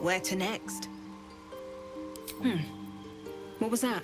Where to next? What was that?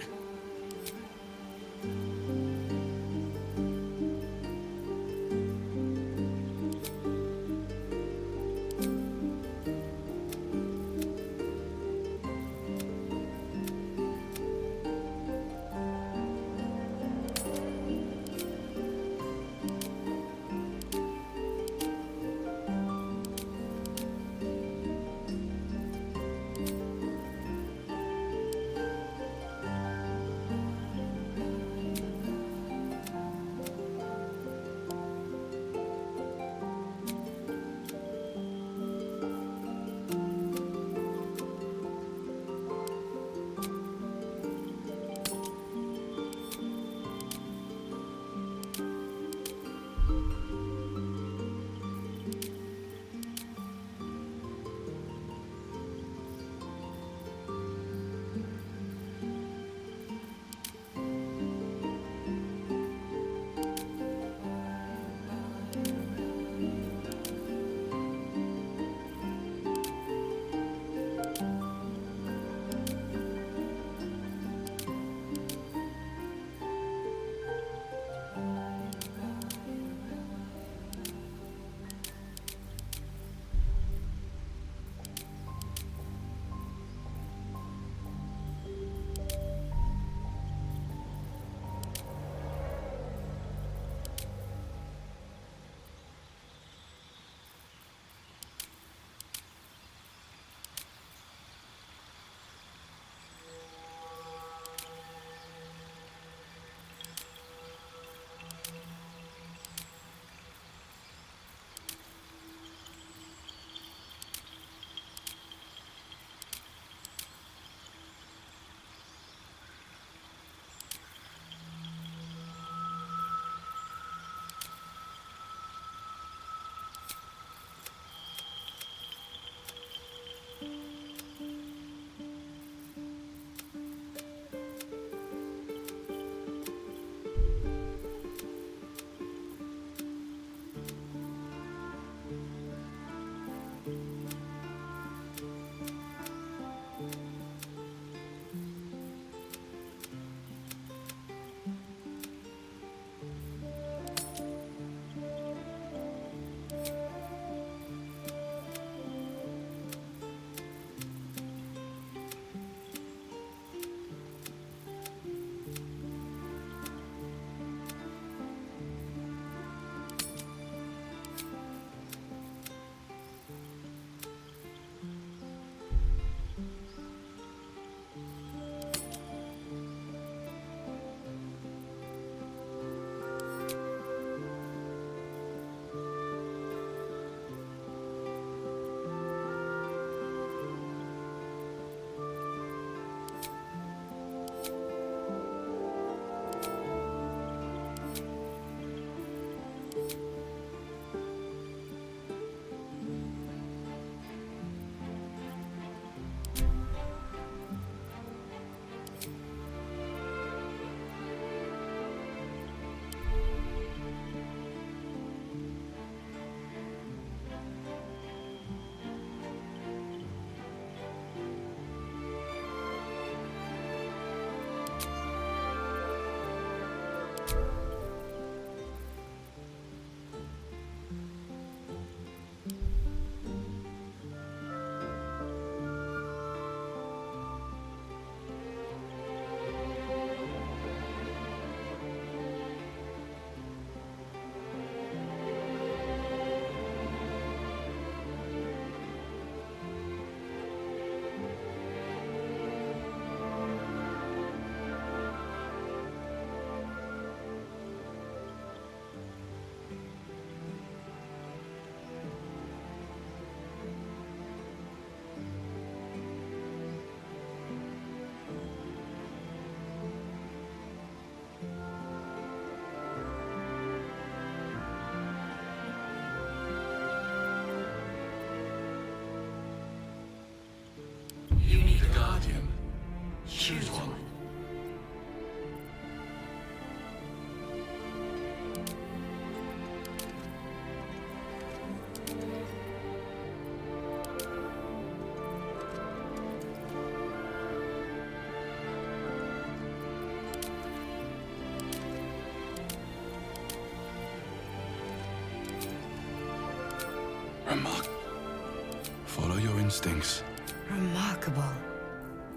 Follow your instincts. Remarkable.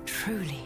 Truly.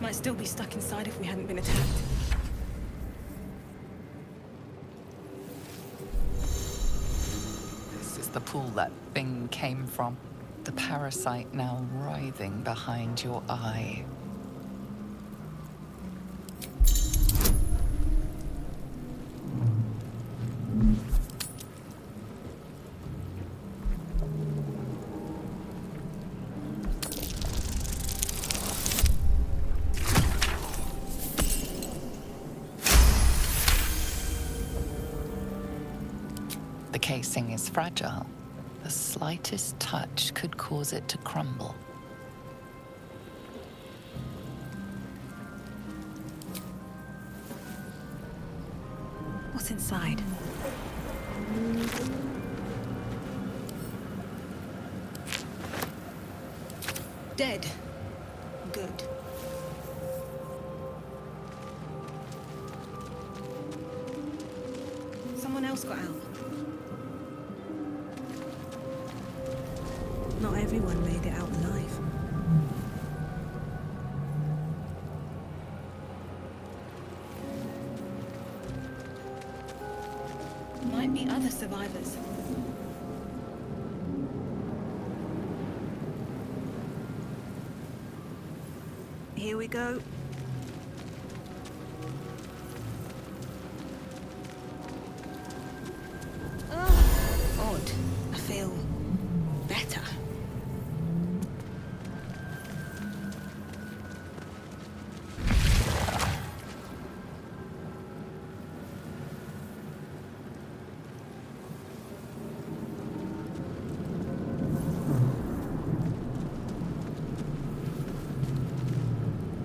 Might still be stuck inside if we hadn't been attacked. This is the pool that thing came from. The parasite now writhing behind your eye. The casing is fragile. The slightest touch could cause it to crumble. What's inside? Dead. Good. Someone else got out. Not everyone made it out alive. Might be other survivors. Here we go. Odd. I feel better.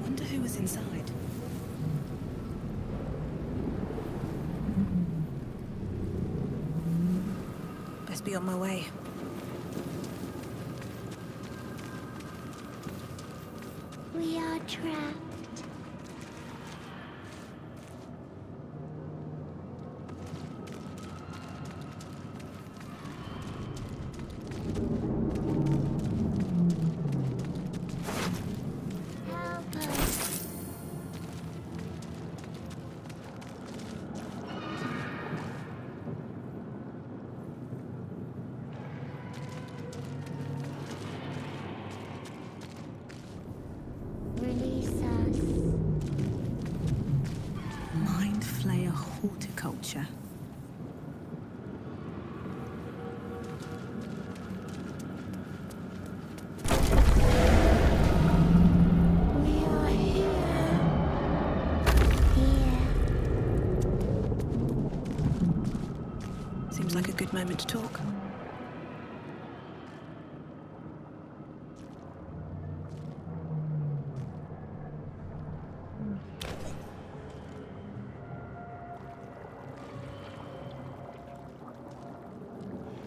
Wonder who was inside. Best be on my way. We are trapped. Help us. Release us. Mind Flayer Horticulture. We are here. Here. Seems like a good moment to talk.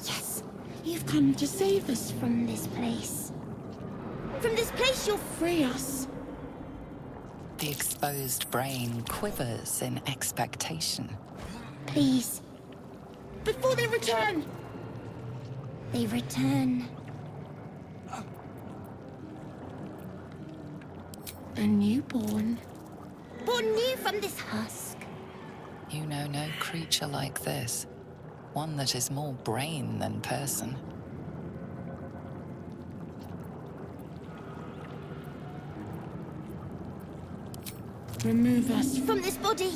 Yes, you've come to save us from this place. From this place, you'll free us. The exposed brain quivers in expectation. Please. Before they return. They return. A newborn. Born new from this husk. You know no creature like this. One that is more brain than person. Remove us from this body.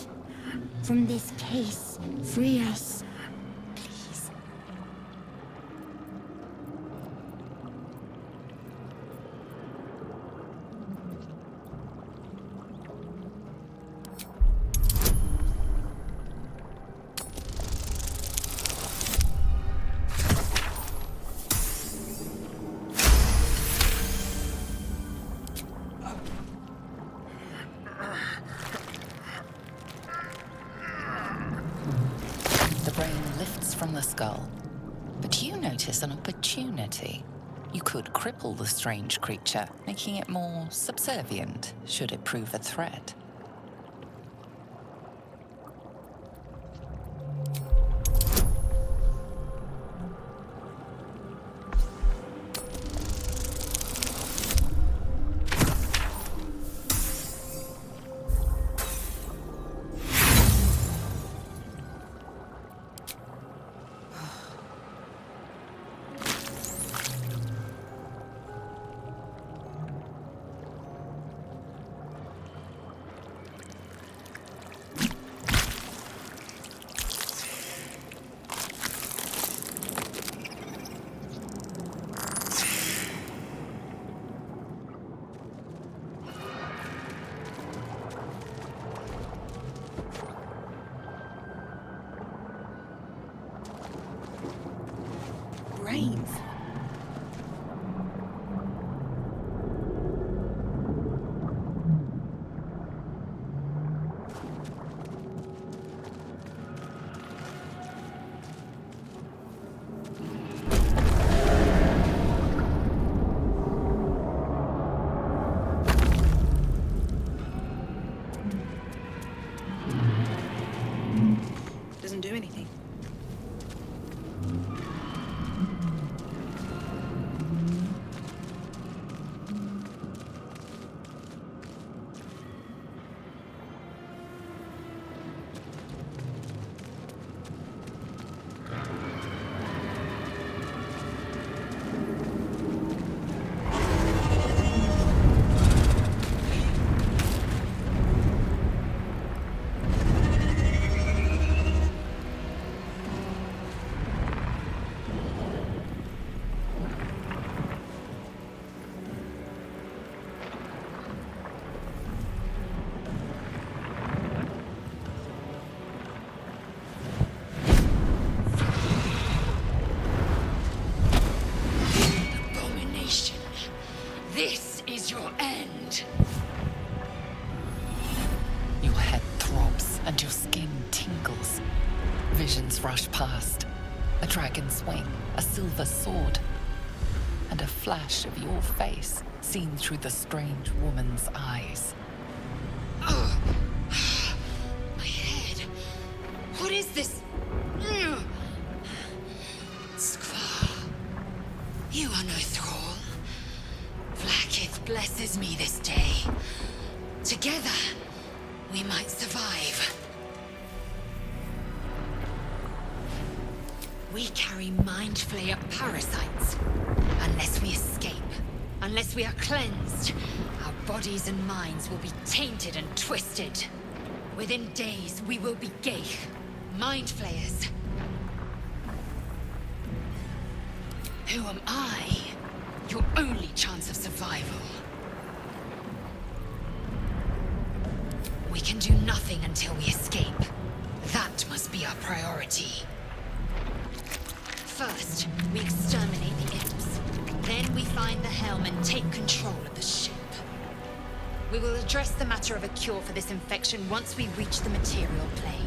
From this case. Free us. Please. The brain lifts from the skull. But you notice an opportunity. You could cripple the strange creature, making it more subservient, should it prove a threat. do anything. This is your end. Your head throbs and your skin tingles. Visions rush past. A dragon's wing, a silver sword, and a flash of your face seen through the strange woman's eyes. Ugh. My head. What is this? Squall. You are no thrall. Vlaakith blesses me this day. Together, we might survive. We carry Mind Flayer parasites. Unless we escape, unless we are cleansed, our bodies and minds will be tainted and twisted. Within days, we will be Geich, Mind Flayers. Who am I? Your only chance of survival. We can do nothing until we escape. That must be our priority. First, we exterminate the imps. Then we find the helm and take control of the ship. We will address the matter of a cure for this infection once we reach the material plane.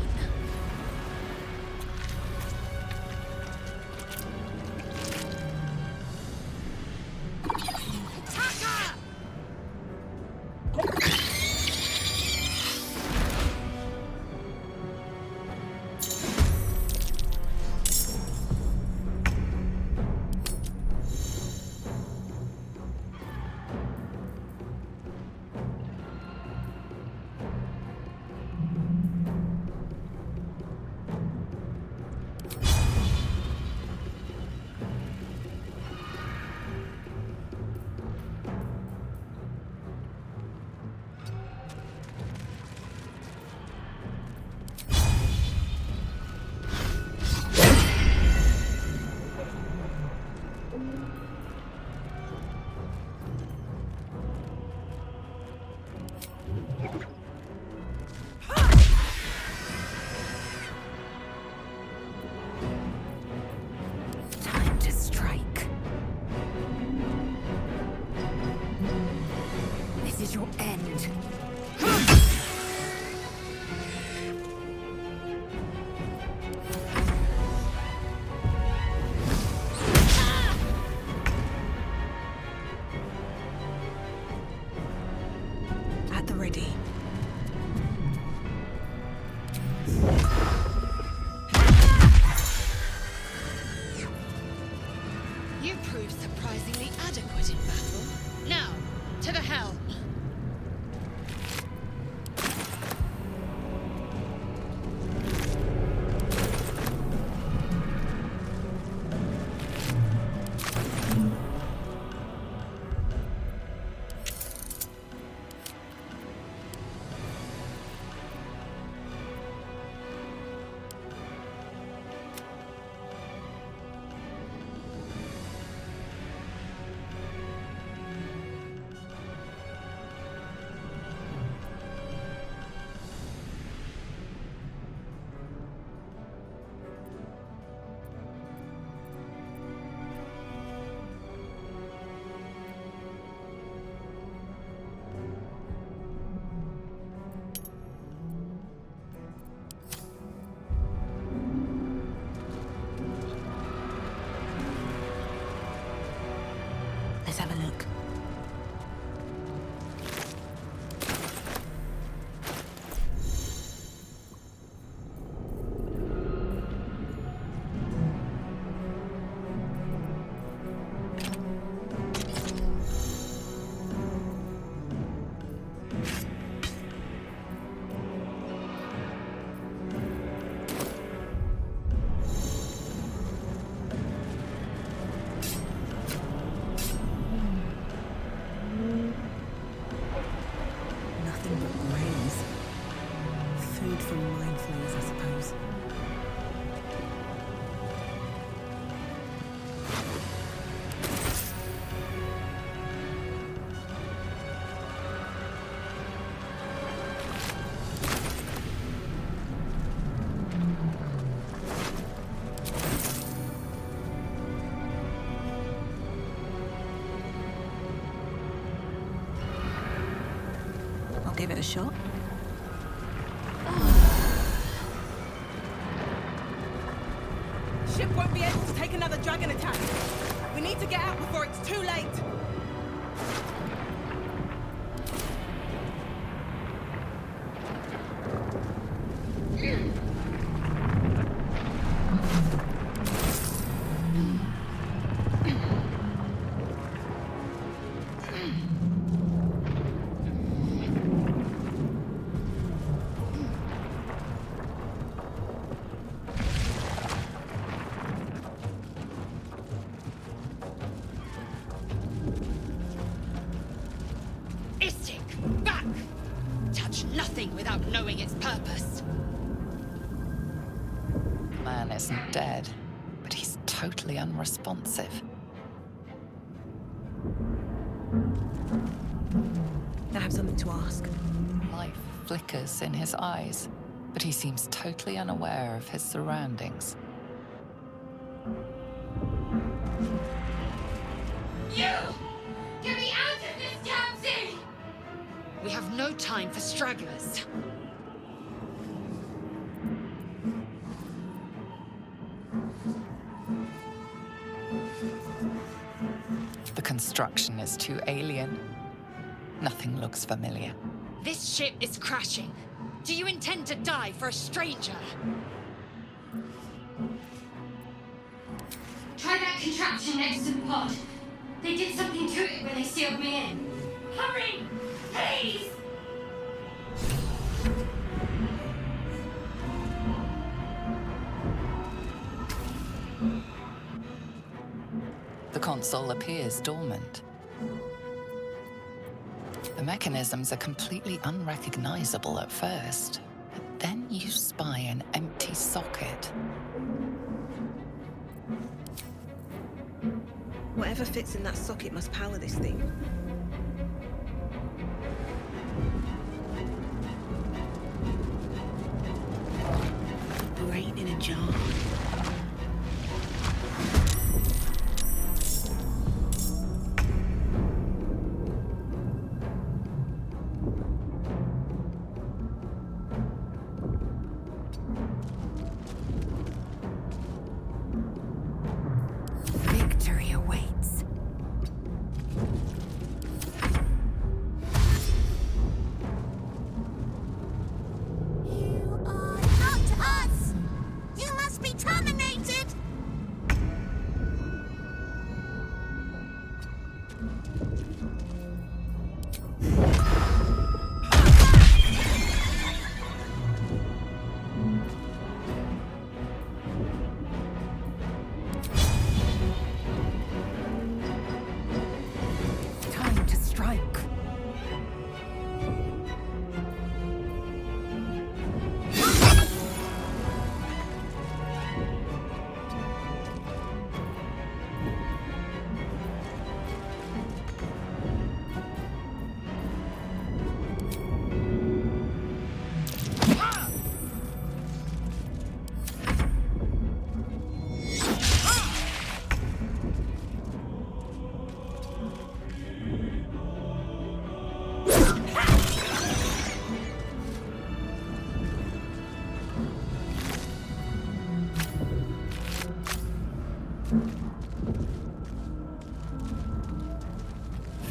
a shot? Ship won't be able to take another dragon attack. We need to get out before it's too late. Back! Touch nothing without knowing its purpose. The man isn't dead, but he's totally unresponsive. I have something to ask. Life flickers in his eyes, but he seems totally unaware of his surroundings. You! Get me out of this damn thing! We have no time for stragglers. The construction is too alien. Nothing looks familiar. This ship is crashing. Do you intend to die for a stranger? Try that contraption next to the pod. They did something to it when they sealed me in. Hurry! Please! The console appears dormant. The mechanisms are completely unrecognizable at first, but then you spy an empty socket. Whatever fits in that socket must power this thing. Brain in a jar. Victory awaits. You are not us! You must be terminated! Time to strike.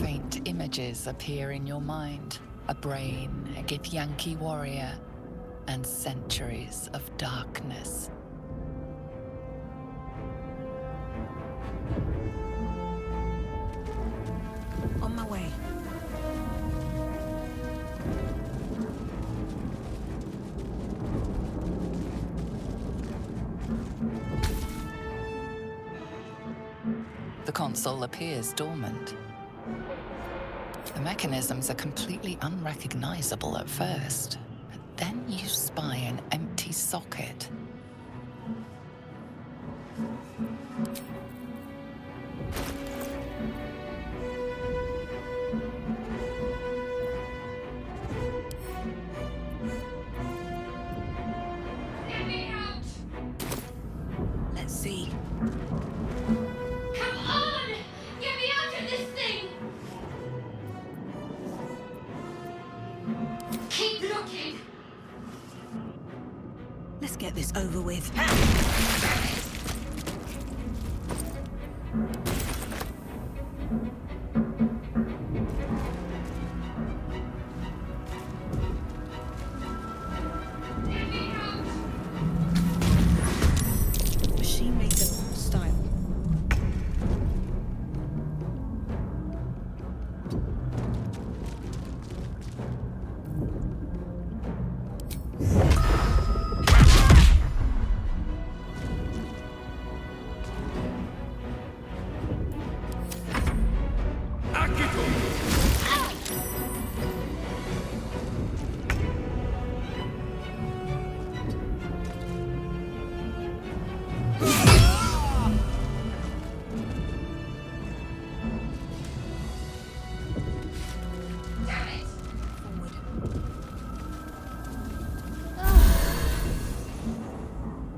Faint images appear in your mind. A brain, a Githyanki warrior, and centuries of darkness. On my way. The console appears dormant. The mechanisms are completely unrecognizable at first, but then you spy an empty socket. Get me out! Let's see. Come on! Get me out of this thing! this over with. Machine made them style.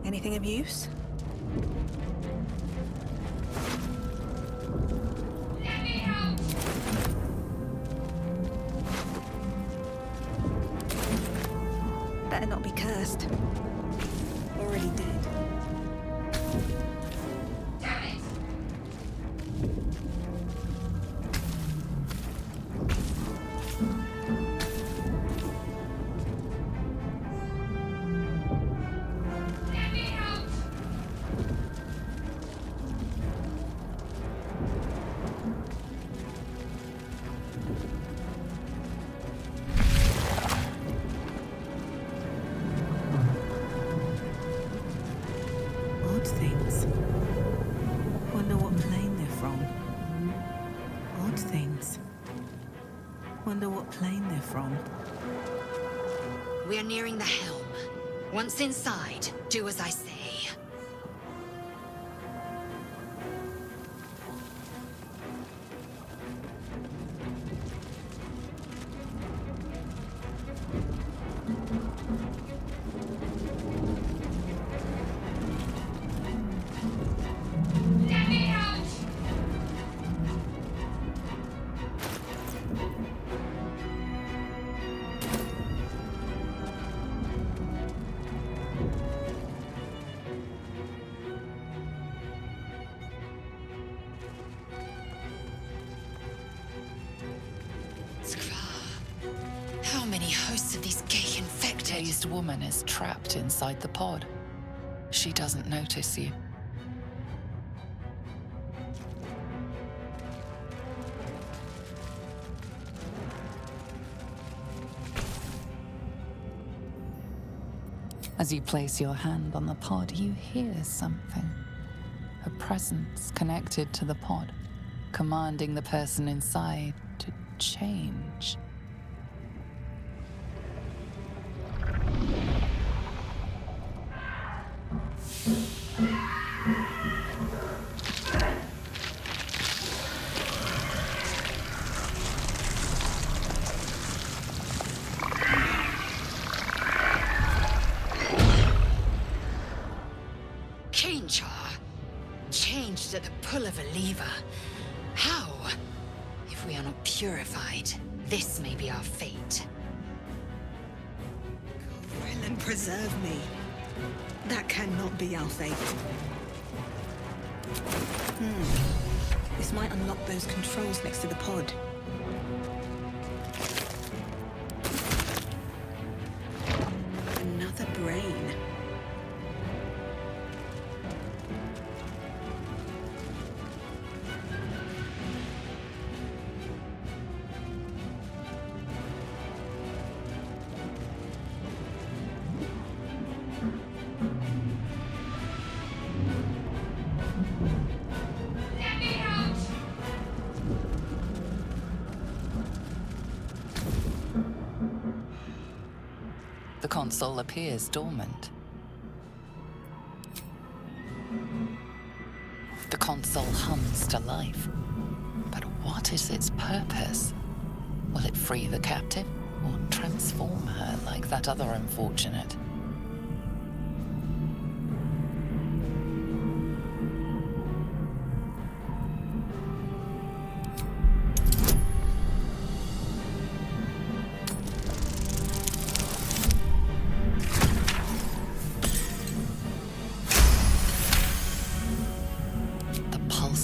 Anything of use? Let me out! Better not be cursed. Already dead. Damn it! Let me out! Odd things. Wonder what plane they're from. Odd things. Wonder what plane they're from. We are nearing the helm. Once inside, do as I say. Let me out! How many hosts of these gay infected? Dazed woman is trapped inside the pod. She doesn't notice you. As you place your hand on the pod, you hear something. A presence connected to the pod, commanding the person inside to change. Change her. Changed at the pull of a lever. How? If we are not purified, this may be our fate. Well and preserve me. That cannot be our fate. This might unlock those controls next to the pod. Another brain. Let me out! The console appears dormant. The console hums to life. But what is its purpose? Will it free the captive or transform her like that other unfortunate?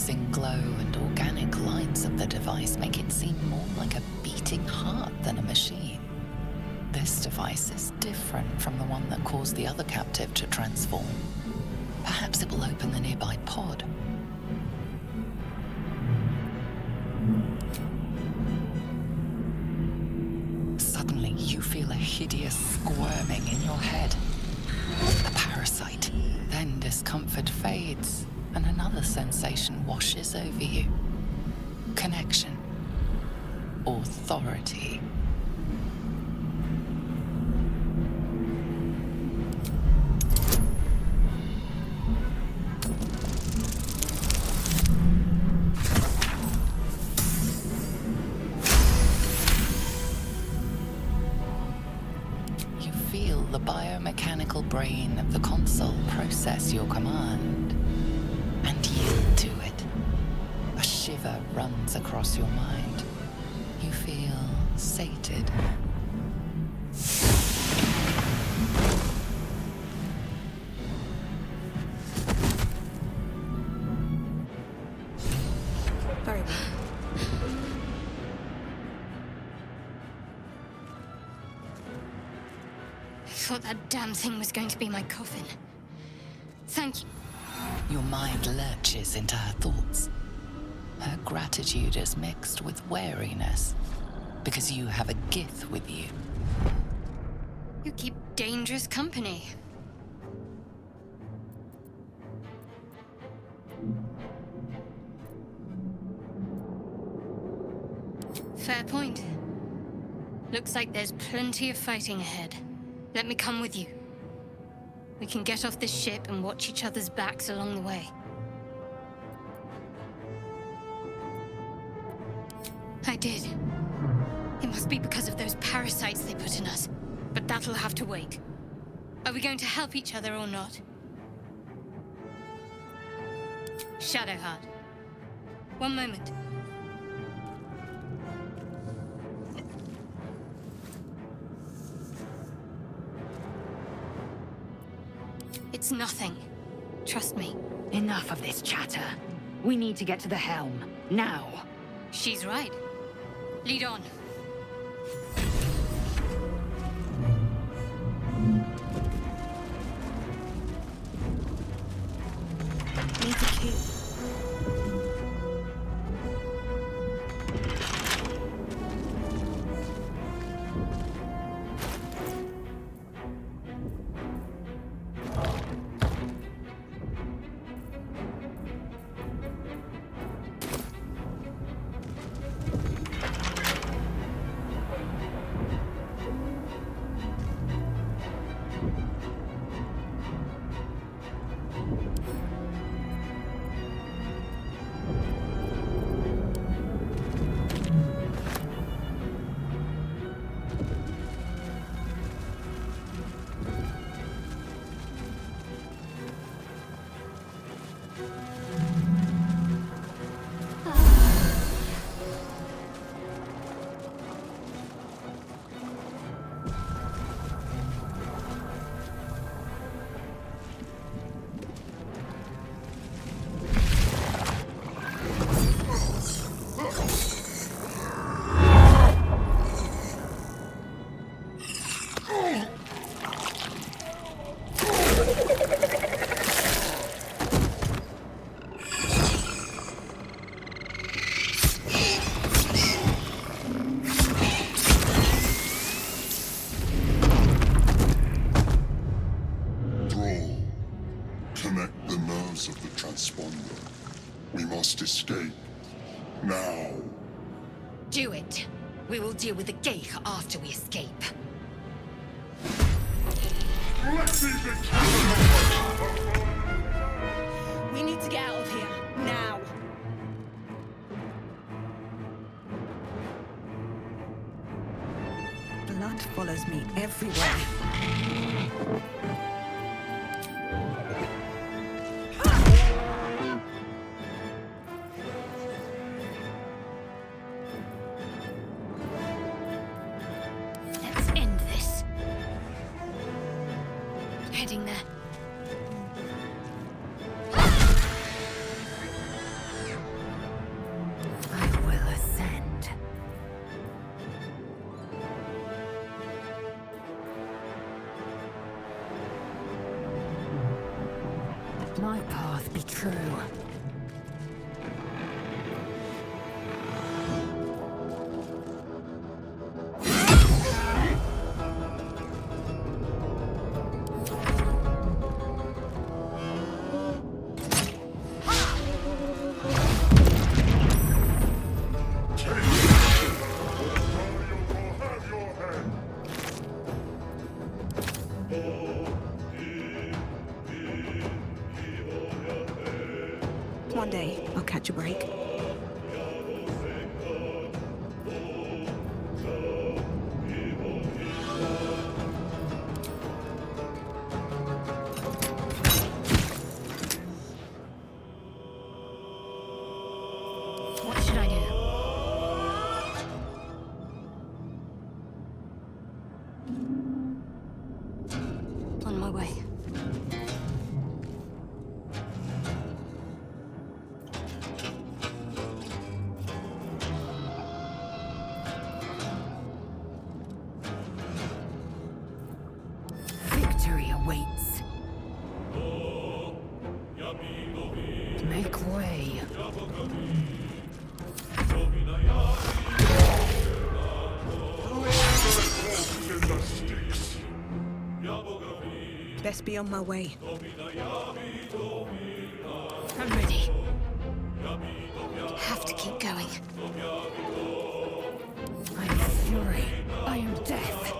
pulsing glow and organic lines of the device make it seem more like a beating heart than a machine. This device is different from the one that caused the other captive to transform. Perhaps it will open the nearby pod. Suddenly, you feel a hideous squirming in your head. The parasite. Then discomfort fades, and another sensation washes over you. Connection. Authority. You feel the biomechanical brain of the console process your command and yield to it. A shiver runs across your mind. You feel sated. Very well. I thought that damn thing was going to be my coffin. Thank you. Your mind lurches into her thoughts. Her gratitude is mixed with wariness, because you have a Gith with you. You keep dangerous company. Fair point. Looks like there's plenty of fighting ahead. Let me come with you. We can get off this ship and watch each other's backs along the way. I did. It must be because of those parasites they put in us. But that'll have to wait. Are we going to help each other or not? Shadowheart. One moment. It's nothing. Trust me. Enough of this chatter. We need to get to the helm. Now. She's right. Lead on. Need a key. Connect the nerves of the transponder. We must escape. Now. Do it. We will deal with the Geich after we escape. We need to get out of here. Now. Blood follows me everywhere. Let's end this. Heading there. My path be true. One day, I'll catch a break. What should I do? On my way. Victory awaits. Make way. Best be on my way. I'm ready. Have to keep going. I am fury. I am death.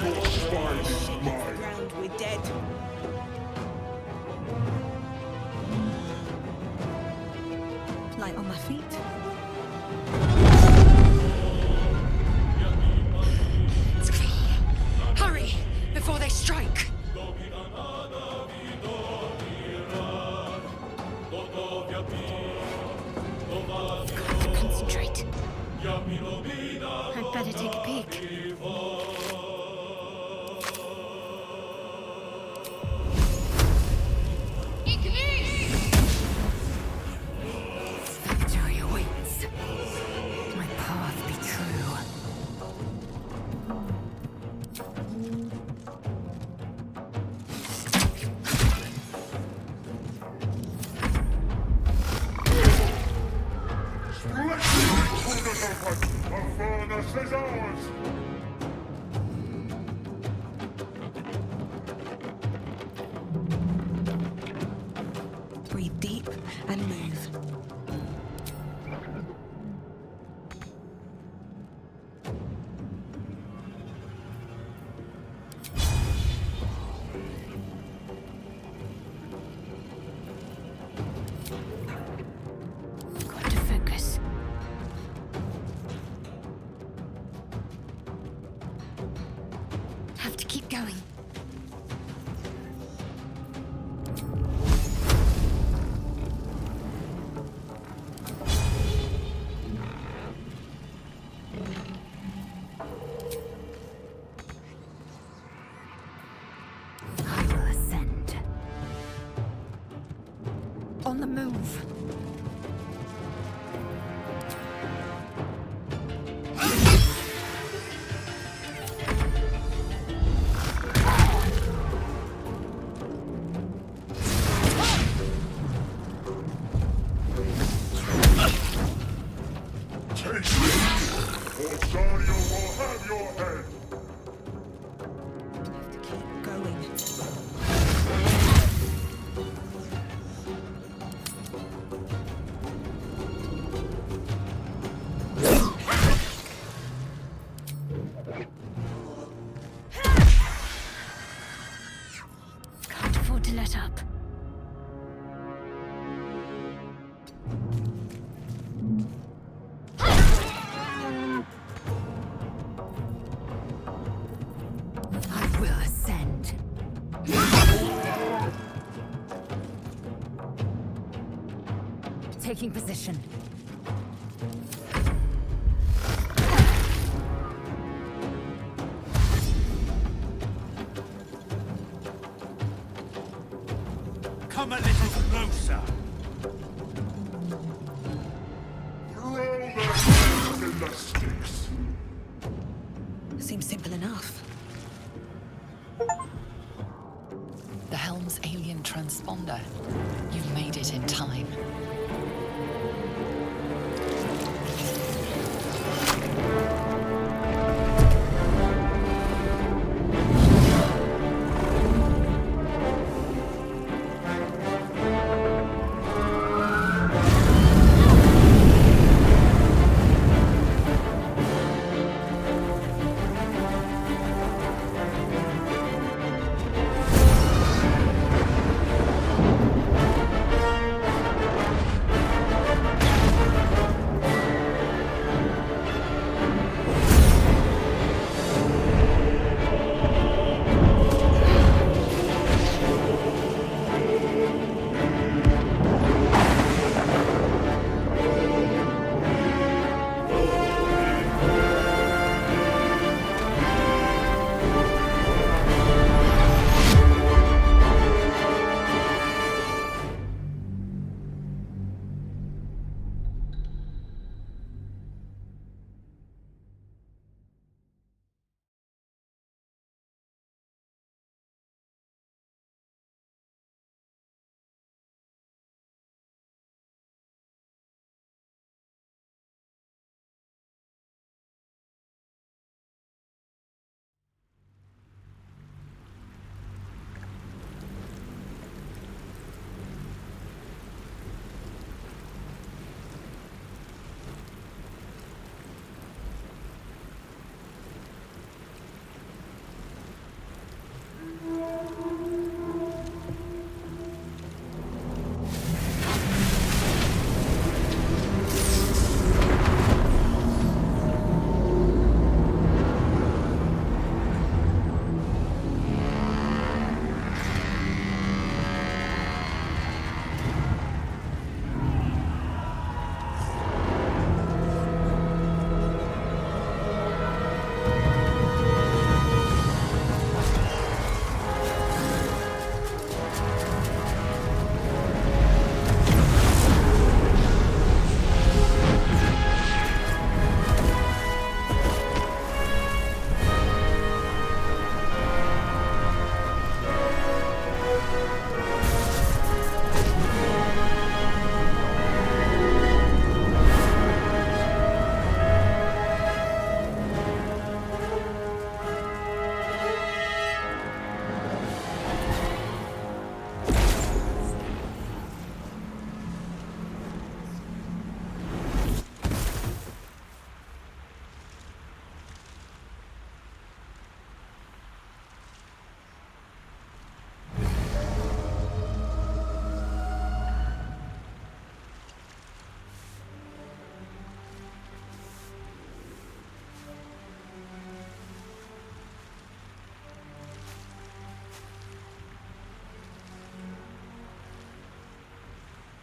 Your spine is mine. Ground, we're dead. Light on my feet. It's clean. Hurry, before they strike. Concentrate. I'd better take a peek. Victory awaits. My path be true. The furnace is ours. Breathe deep and move. Got to focus. Have to keep going. I will ascend. On the move. Take it, or Sadio will have your head. Keep going. Can't afford to let up. I will ascend. Taking position. Come a little closer. Throw the hands in the sticks. Seems Simple enough. The helm's alien transponder. You've made it in time.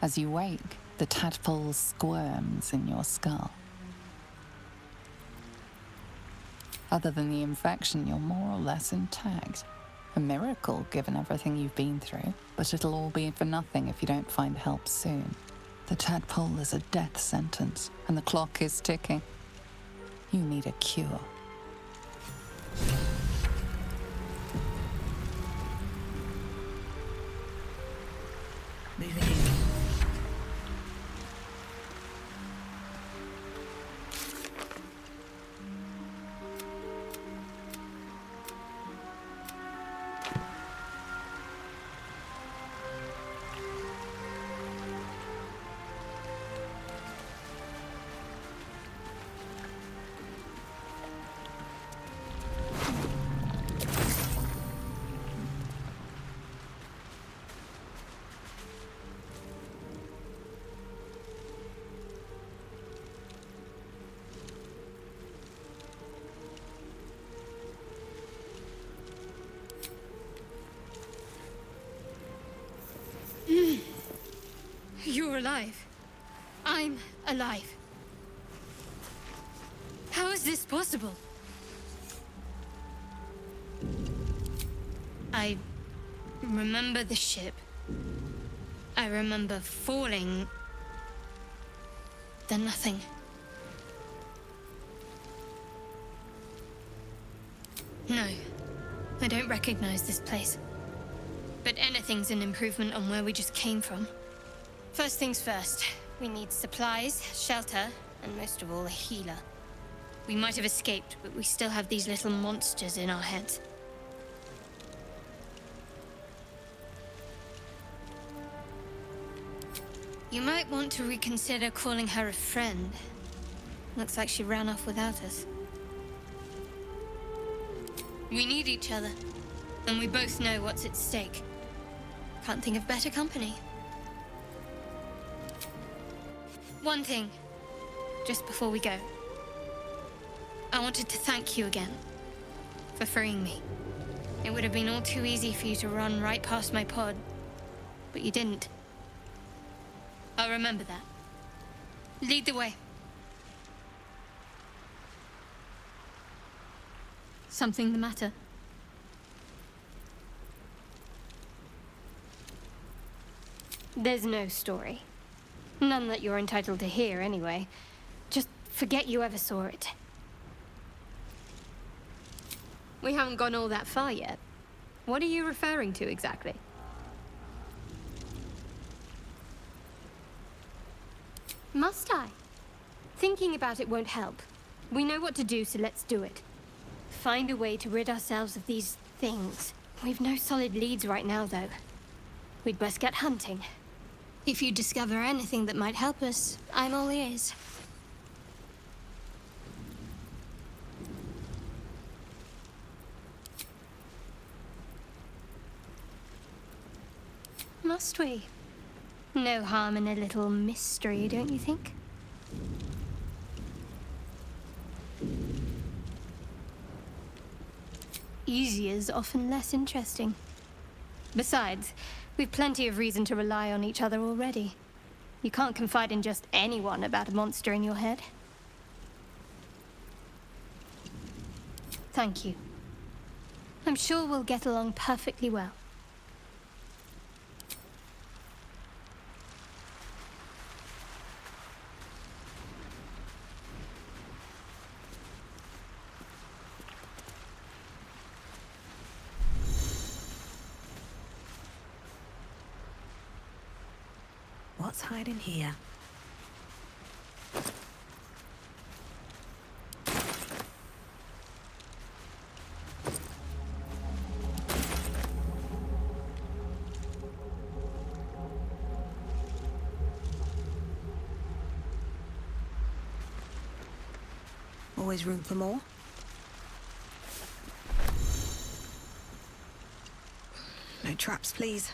As you wake, the tadpole squirms in your skull. Other than the infection, you're more or less intact. A miracle, given everything you've been through, but it'll all be for nothing if you don't find help soon. The tadpole is a death sentence, and the clock is ticking. You need a cure. Moving in. You're alive. I'm alive. How is this possible? I remember the ship. I remember falling. Then nothing. No, I don't recognize this place. But anything's an improvement on where we just came from. First things first, we need supplies, shelter, and most of all, a healer. We might have escaped, but we still have these little monsters in our heads. You might want to reconsider calling her a friend. Looks like she ran off without us. We need each other, and we both know what's at stake. Can't think of better company. One thing, just before we go. I wanted to thank you again for freeing me. It would have been all too easy for you to run right past my pod, but you didn't. I'll remember that. Lead the way. Something the matter? There's no story. None that you're entitled to hear, anyway. Just forget you ever saw it. We haven't gone all that far yet. What are you referring to exactly? Must I? Thinking about it won't help. We know what to do, so let's do it. Find a way to rid ourselves of these things. We've no solid leads right now, though. We'd best get hunting. If you discover anything that might help us, I'm all ears. Must we? No harm in a little mystery, don't you think? Easier's often less interesting. Besides, we've plenty of reason to rely on each other already. You can't confide in just anyone about a monster in your head. Thank you. I'm sure we'll get along perfectly well. What's hiding here? Always room for more? No traps, please.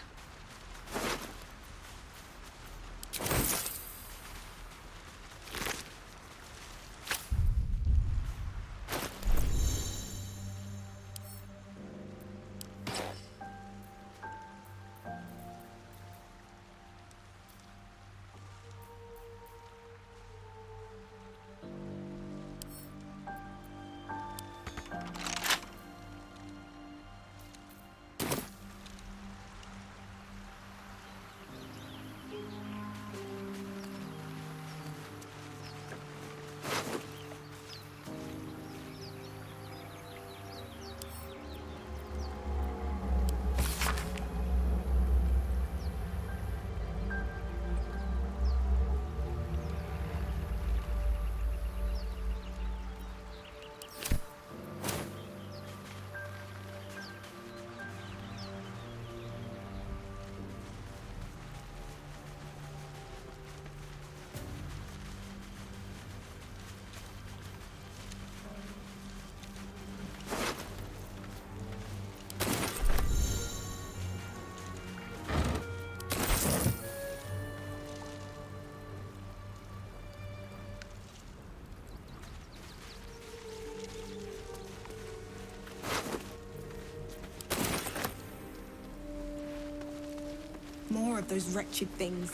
More of those wretched things.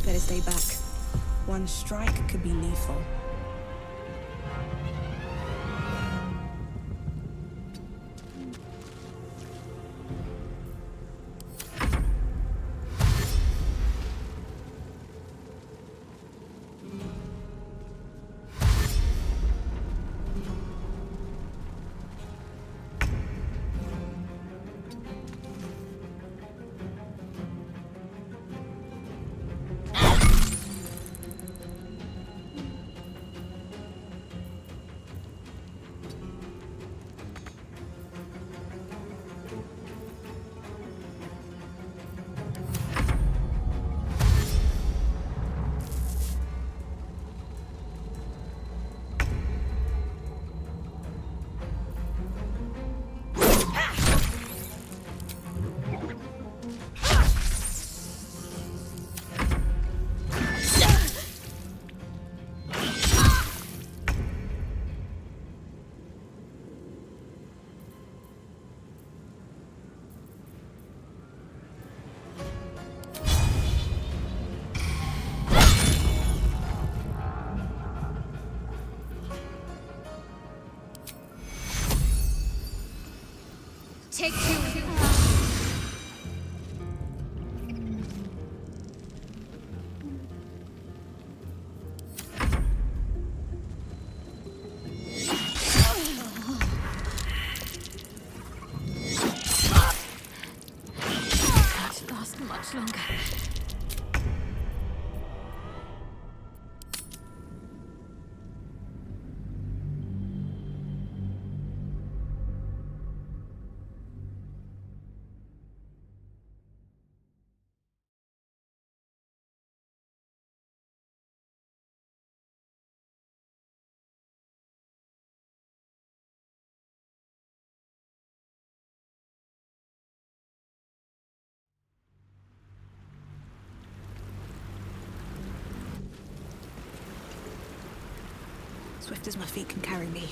Better stay back. One strike could be lethal. take two. Can't last much longer. Swift as my feet can carry me.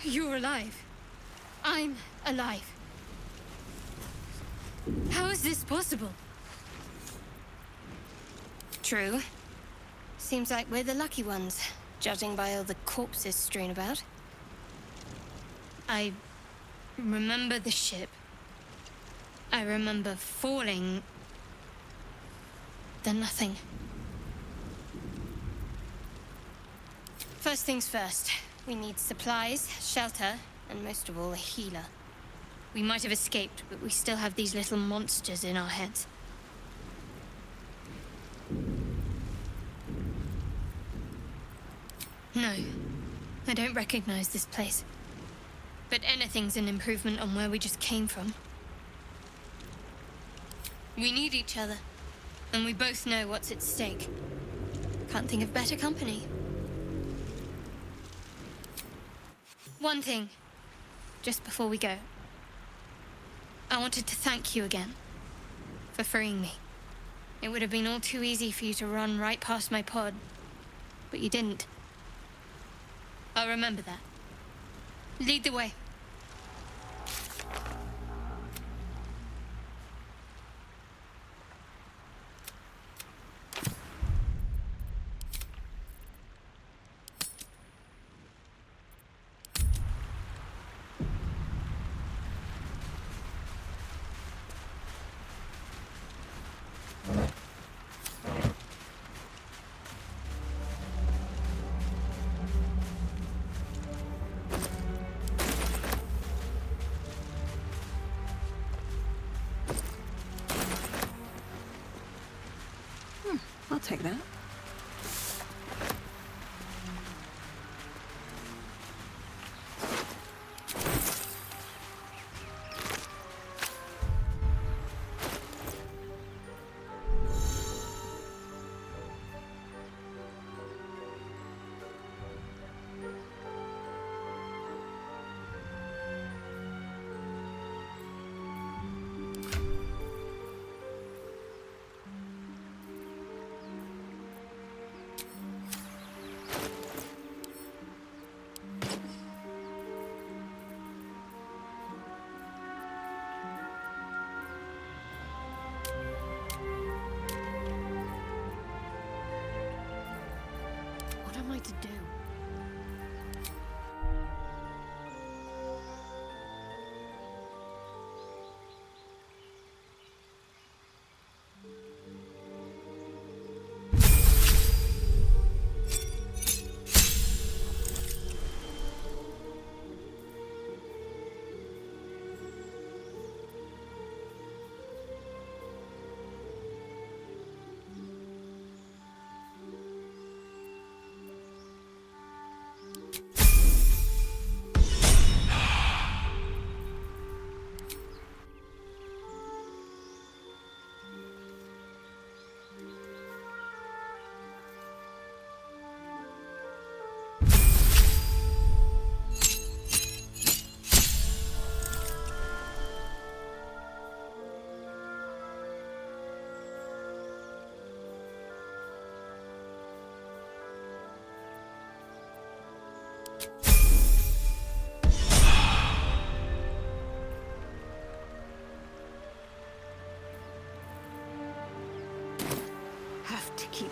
You're alive. I'm alive. How is this possible? True. Seems like we're the lucky ones, judging by all the corpses strewn about. I remember the ship. I remember falling. Then nothing. First things first. We need supplies, shelter, and most of all, a healer. We might have escaped, but we still have these little monsters in our heads. No, I don't recognize this place. But anything's an improvement on where we just came from. We need each other, and we both know what's at stake. Can't think of better company. One thing, just before we go. I wanted to thank you again for freeing me. It would have been all too easy for you to run right past my pod, but you didn't. I'll remember that. Lead the way. I'll take that.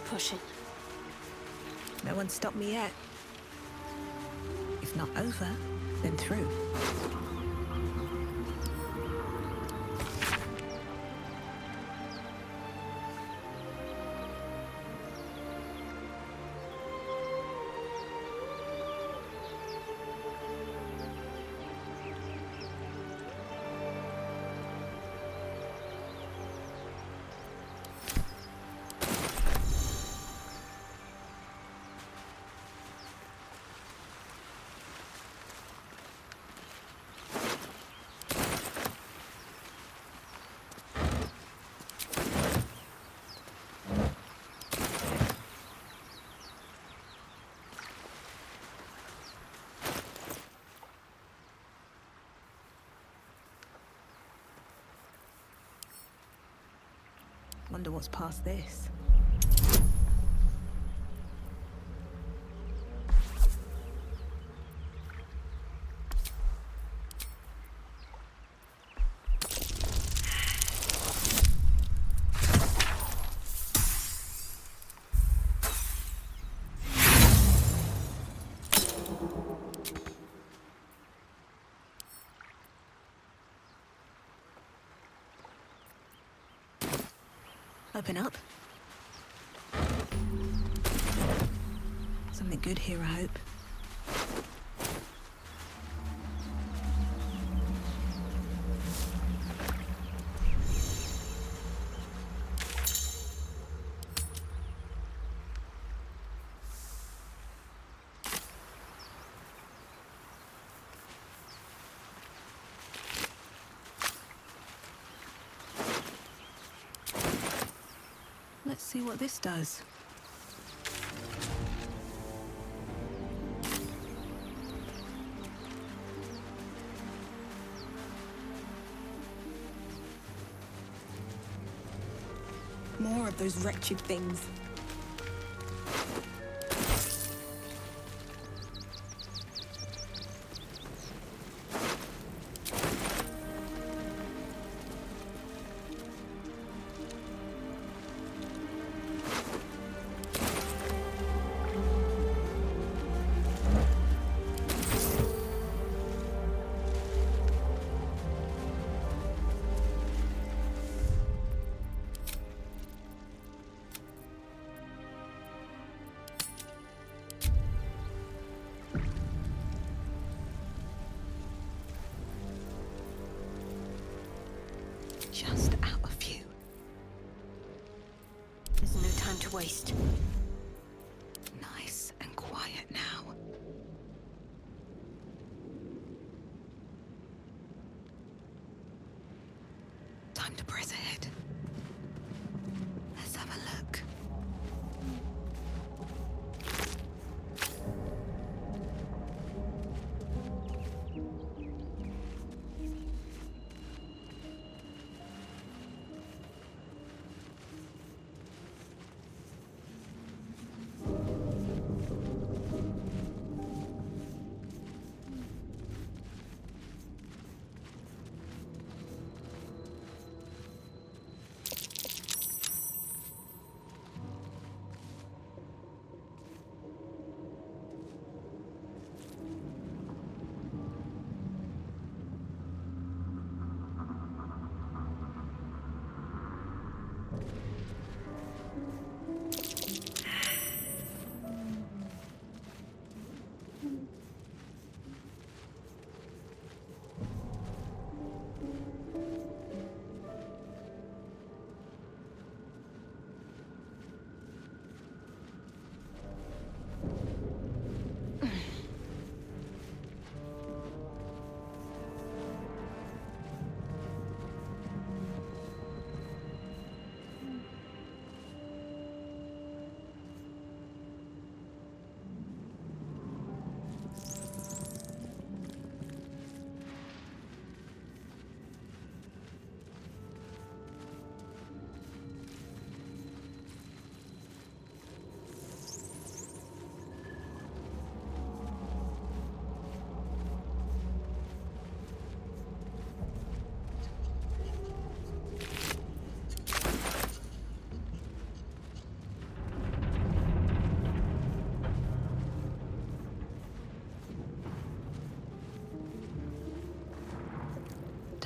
pushing. No one stopped me yet. If not over, then through. Wonder what's past this. Open up. Something good here, I hope. Let's see what this does. More of those wretched things. Just out of view. There's no time to waste. Nice and quiet now. Time to press ahead. Let's have a look.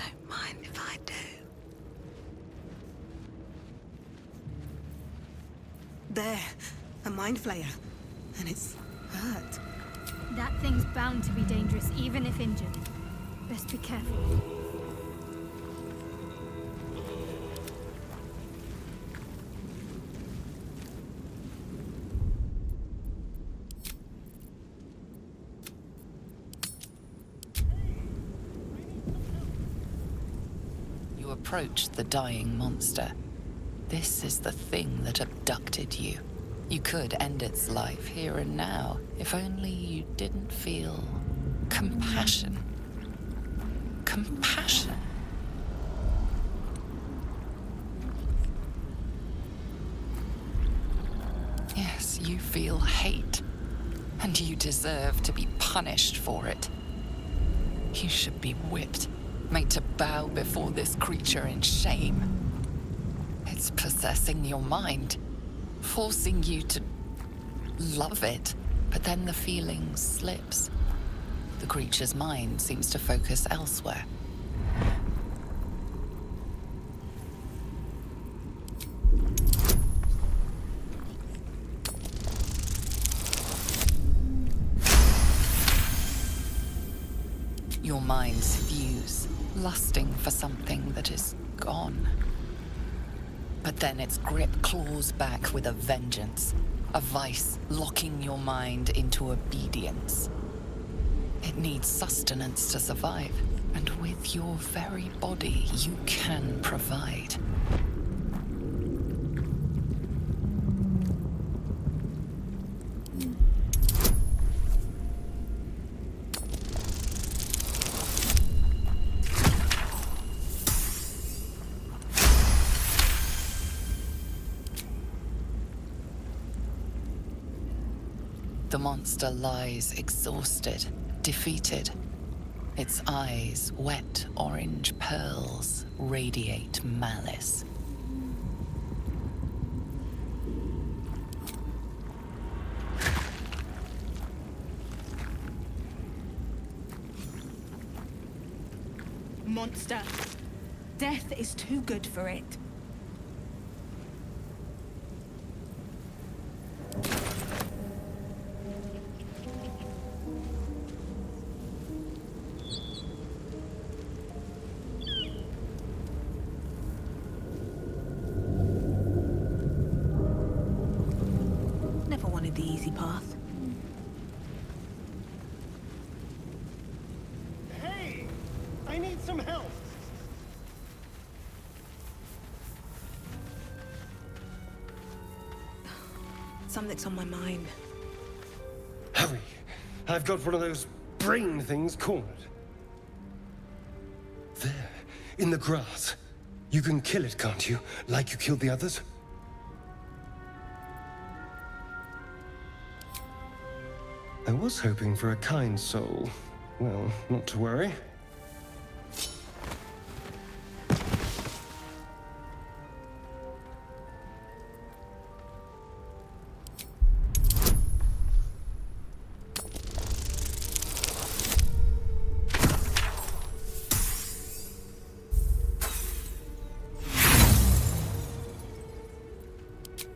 Don't mind if I do. There. A mind flayer. And it's hurt. That thing's bound to be dangerous, even if injured. Best be careful. You approach the dying monster. This is the thing that abducted you. You could end its life here and now, if only you didn't feel compassion. Compassion. Yes, you feel hate, and you deserve to be punished for it. You should be whipped, made to bow before this creature in shame. It's possessing your mind, forcing you to love it, but then the feeling slips. The creature's mind seems to focus elsewhere. Your minds fuse, lusting for something that is gone. But then its grip claws back with a vengeance, a vice locking your mind into obedience. It needs sustenance to survive, and with your very body, you can provide. The monster lies exhausted, defeated. Its eyes, wet orange pearls, radiate malice. Monster. Death is too good for it. Never wanted the easy path. Hey! I need some help! Something's on my mind. Hurry! I've got one of those brain things cornered. There, in the grass. You can kill it, can't you? Like you killed the others? I was hoping for a kind soul. Well, not to worry.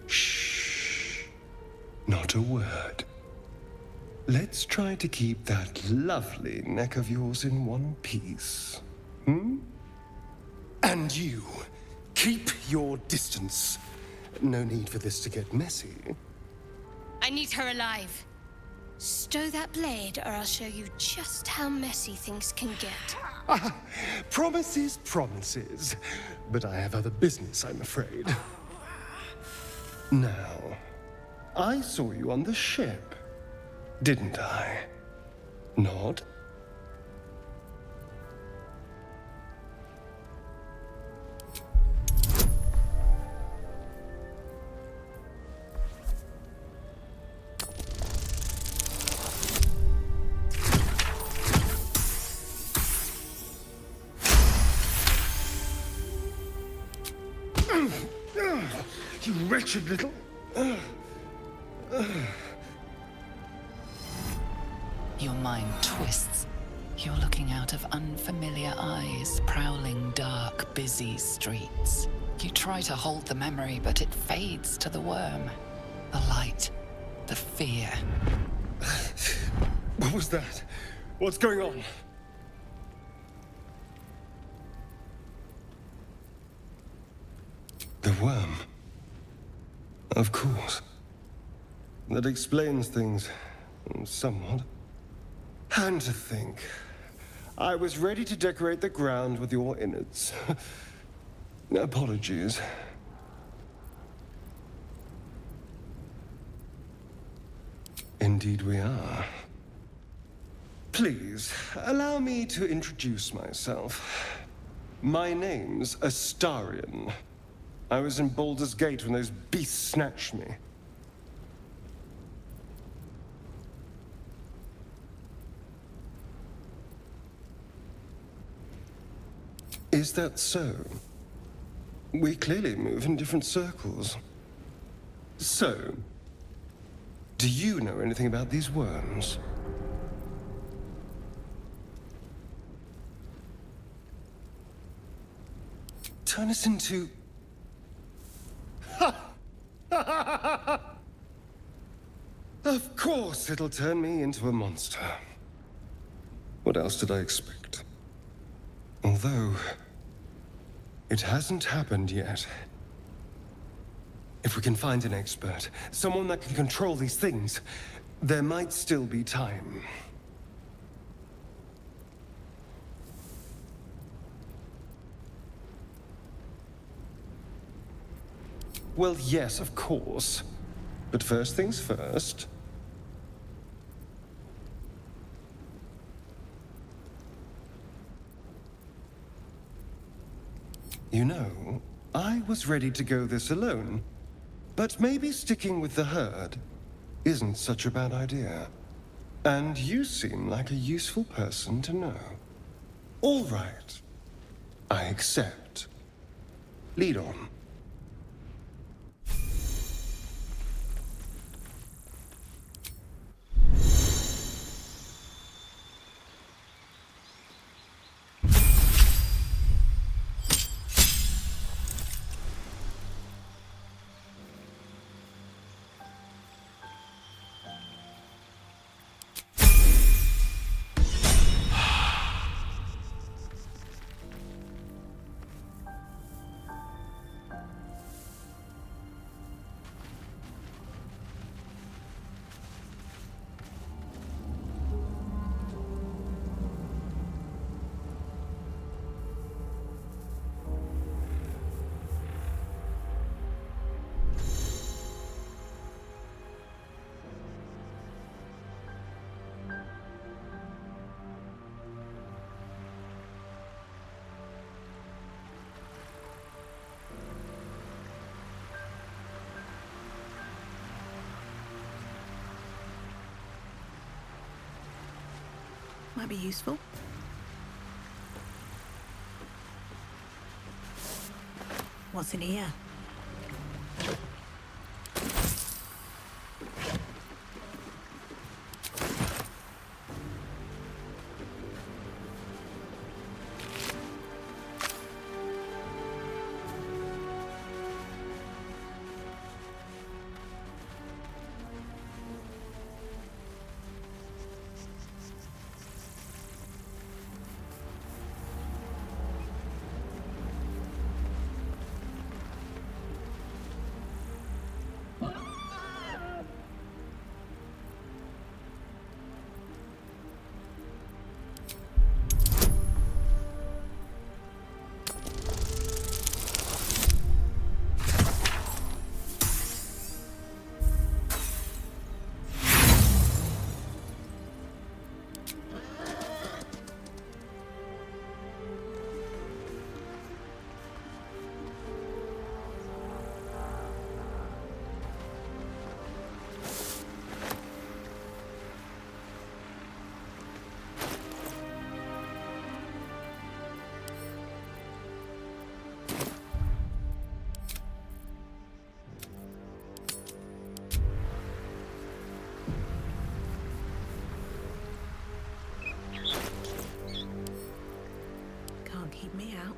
Shh. Not a word. Let's try to keep that lovely neck of yours in one piece. Hmm? And you, keep your distance. No need for this to get messy. I need her alive. Stow that blade, or I'll show you just how messy things can get. Ah, promises, promises. But I have other business, I'm afraid. Now, I saw you on the ship. Didn't I? Nod? You wretched little... Your mind twists, You're looking out of unfamiliar eyes, prowling dark, busy streets. You try to hold the memory, but it fades to the worm. The light, the fear. What was that? What's going on? The worm. Of course. That explains things somewhat. And to think, I was ready to decorate the ground with your innards. Apologies. Indeed we are. Please, allow me to introduce myself. My name's Astarion. I was in Baldur's Gate when those beasts snatched me. Is that so? We clearly move in different circles. So, do you know anything about these worms? Turn us into... Of course it'll turn me into a monster. What else did I expect? Although, it hasn't happened yet. If we can find an expert, someone that can control these things, there might still be time. Well, yes, of course. But first things first. You know, I was ready to go this alone. But maybe sticking with the herd isn't such a bad idea. And you seem like a useful person to know. All right. I accept. Lead on. Might be useful. What's in here? me out.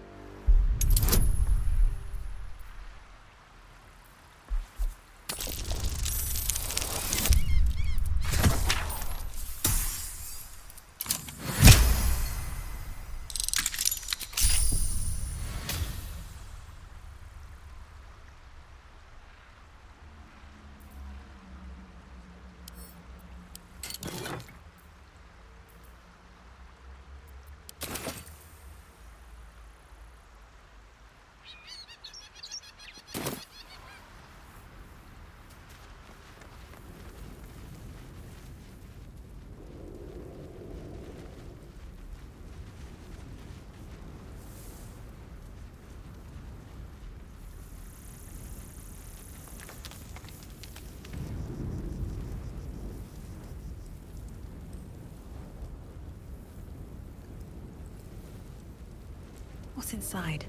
What's inside?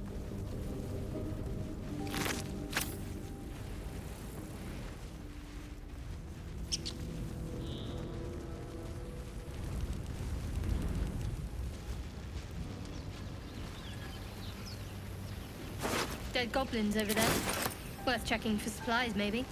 Dead goblins over there. Worth checking for supplies, maybe.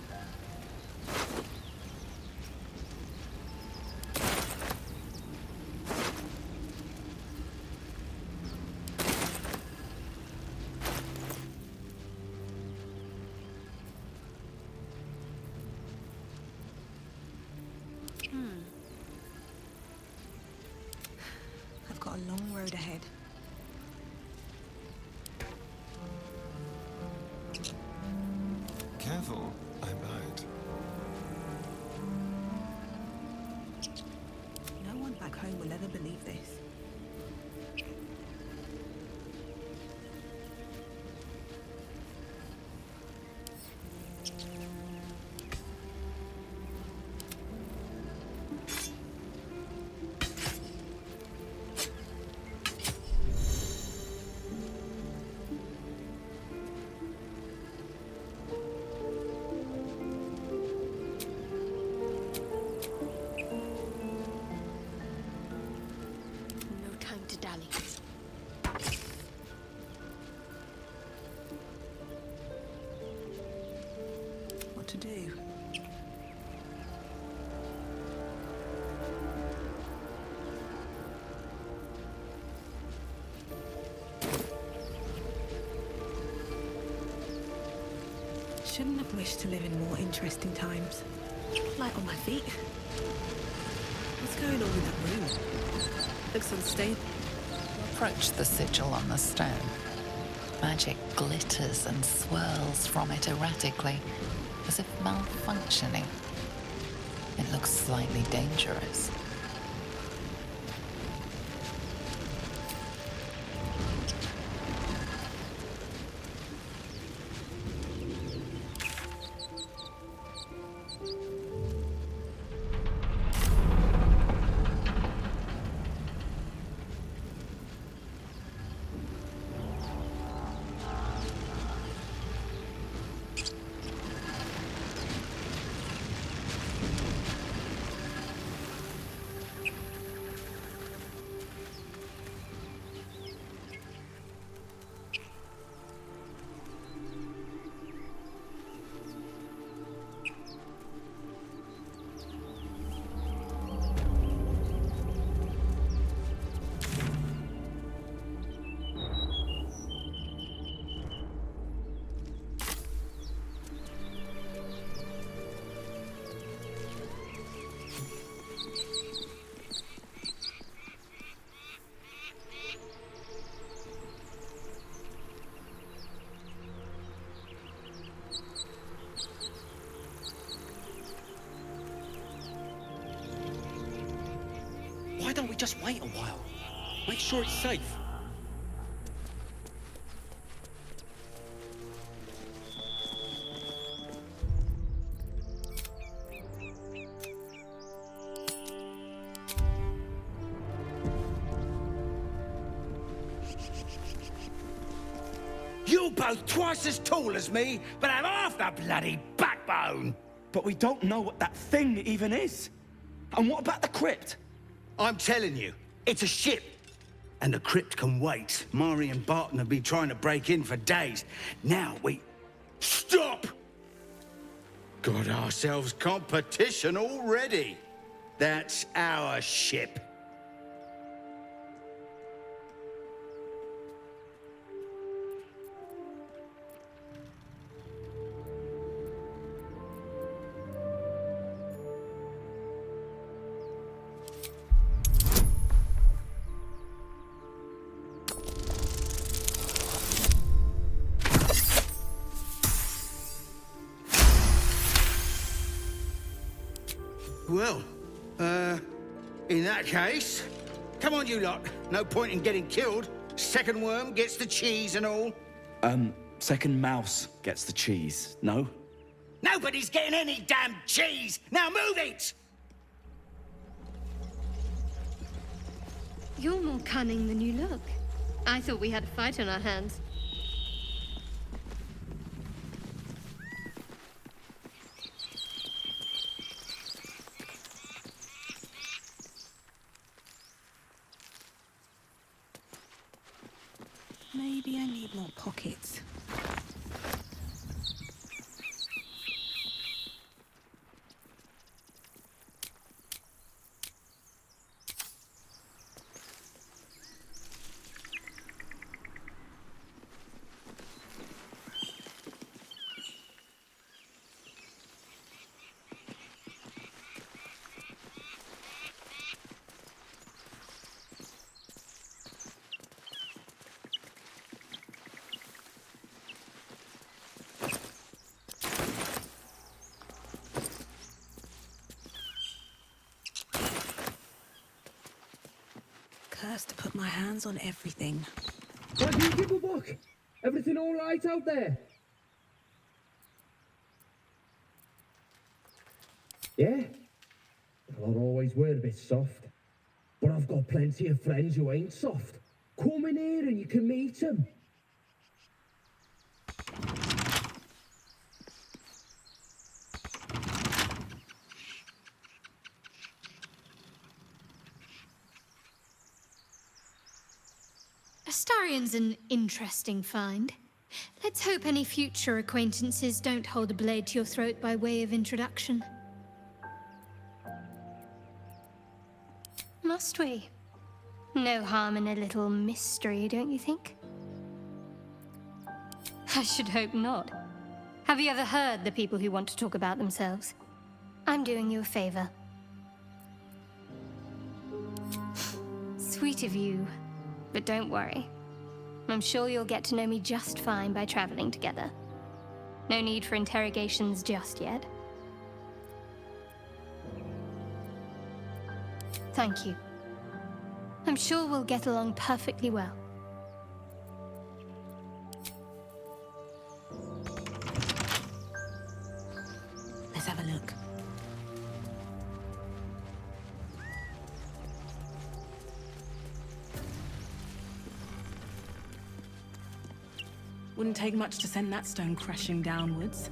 I've got a long road ahead. Careful, I might. No one back home will ever believe this. No time to dally. What to do? Shouldn't have wished to live in more interesting times. Light on my feet. What's going on with that room? Looks unstable. Approach the sigil on the stone. Magic glitters and swirls from it erratically, as if malfunctioning. It looks slightly dangerous. Why don't we just wait a while? Make sure it's safe. You're both twice as tall as me, but have half the bloody backbone. But we don't know what that thing even is. And what about the crypt? I'm telling you, it's a ship. And the crypt can wait. Mari and Barton have been trying to break in for days. Now we... Stop! Got ourselves competition already. That's our ship. Well, in that case, come on you lot. No point in getting killed. Second worm gets the cheese and all. Second mouse gets the cheese, no? Nobody's getting any damn cheese! Now move it! You're more cunning than you look. I thought we had a fight on our hands. Maybe I need more pockets. Cursed to put my hands on everything. What do you give a book? Everything all right out there? Yeah? Well, I'll always wear a bit soft. But I've got plenty of friends who ain't soft. Come in here and you can meet them. Astarion's an interesting find. Let's hope any future acquaintances don't hold a blade to your throat by way of introduction. Must we? No harm in a little mystery, don't you think? I should hope not. Have you ever heard the people who want to talk about themselves? I'm doing you a favor. Sweet of you. But don't worry. I'm sure you'll get to know me just fine by traveling together. No need for interrogations just yet. Thank you. I'm sure we'll get along perfectly well. Let's have a look. Wouldn't take much to send that stone crashing downwards.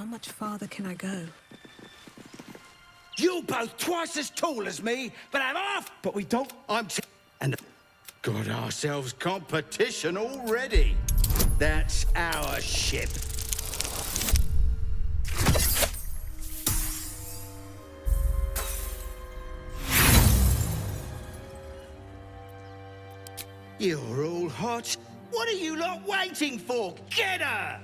much farther can I go? You're both twice as tall as me, but have half. But we don't. And got ourselves competition already. That's our ship. You're all hot. What are you lot waiting for? Get her!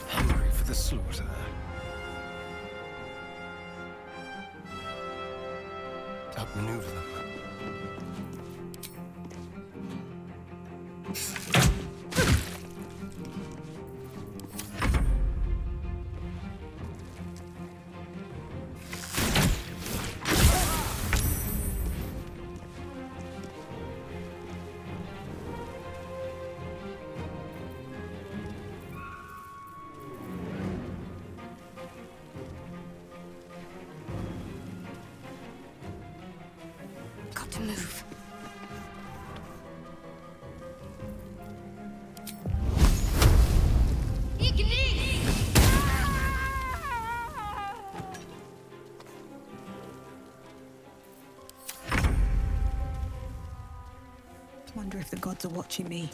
Hungry for the slaughter. Outmaneuver them. Got to move. Wonder if the gods are watching me.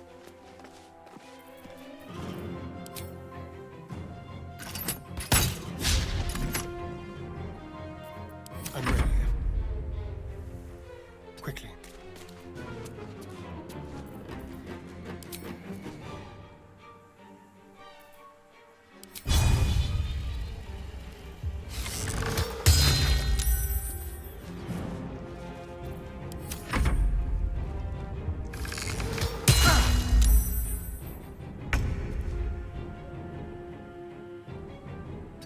I'm ready. Quickly.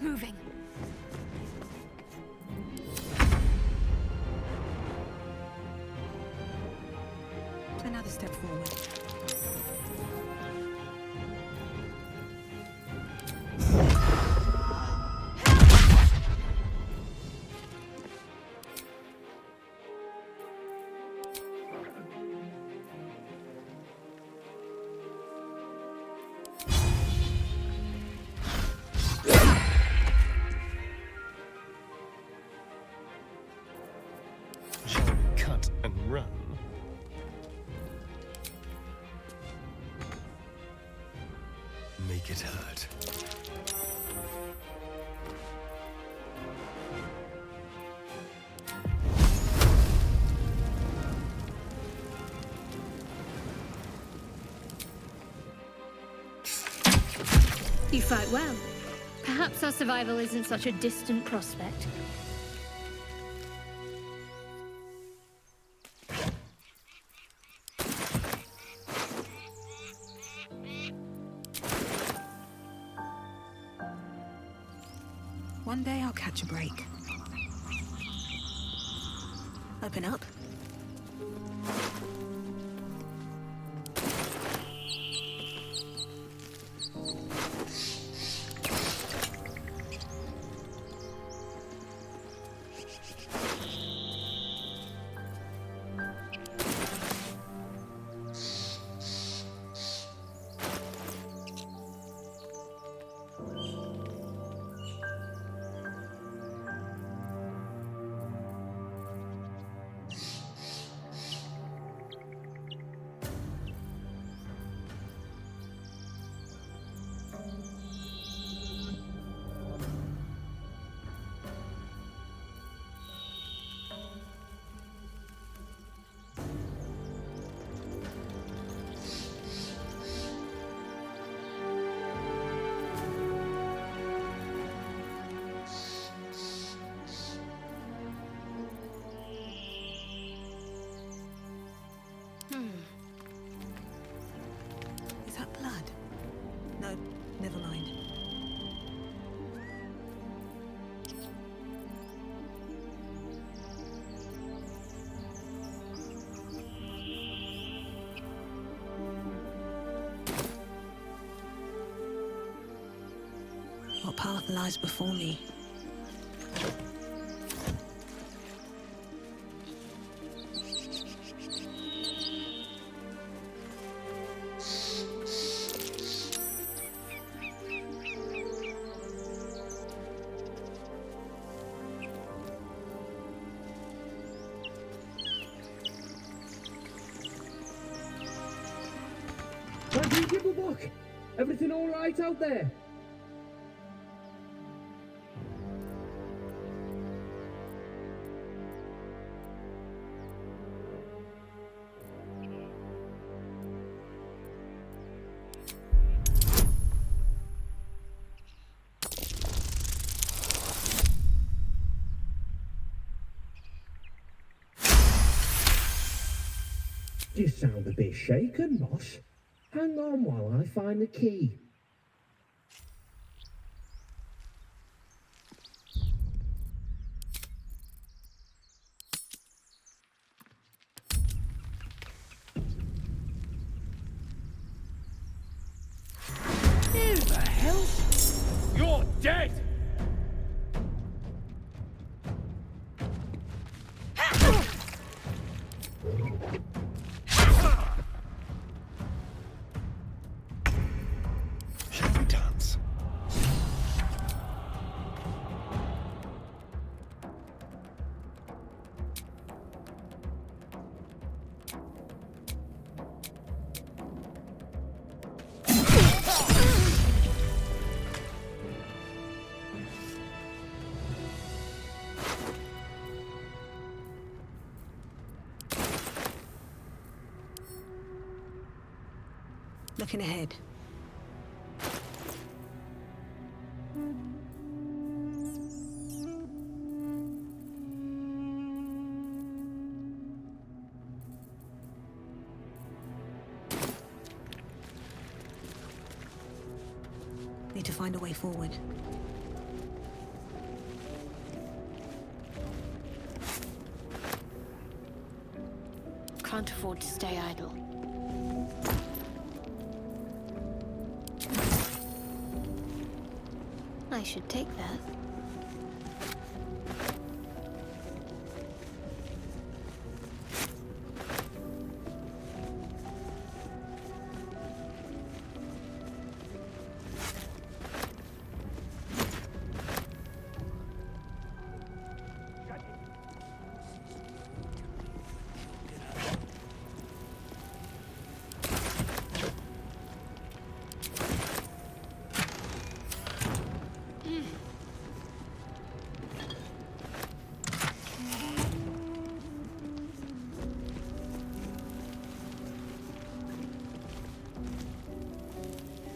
Moving. Another step forward. Shall we cut and run? Make it hurt. You fight well. Perhaps our survival isn't such a distant prospect. One day I'll catch a break. Open up. Is that blood? No, never mind. What path lies before me? Everything all right out there? You sound a bit shaken, Moss. Hang on while I find the key. Who the hell? You're dead! Shall we dance? Looking ahead. Need to find a way forward. Can't afford to stay idle. I should take that.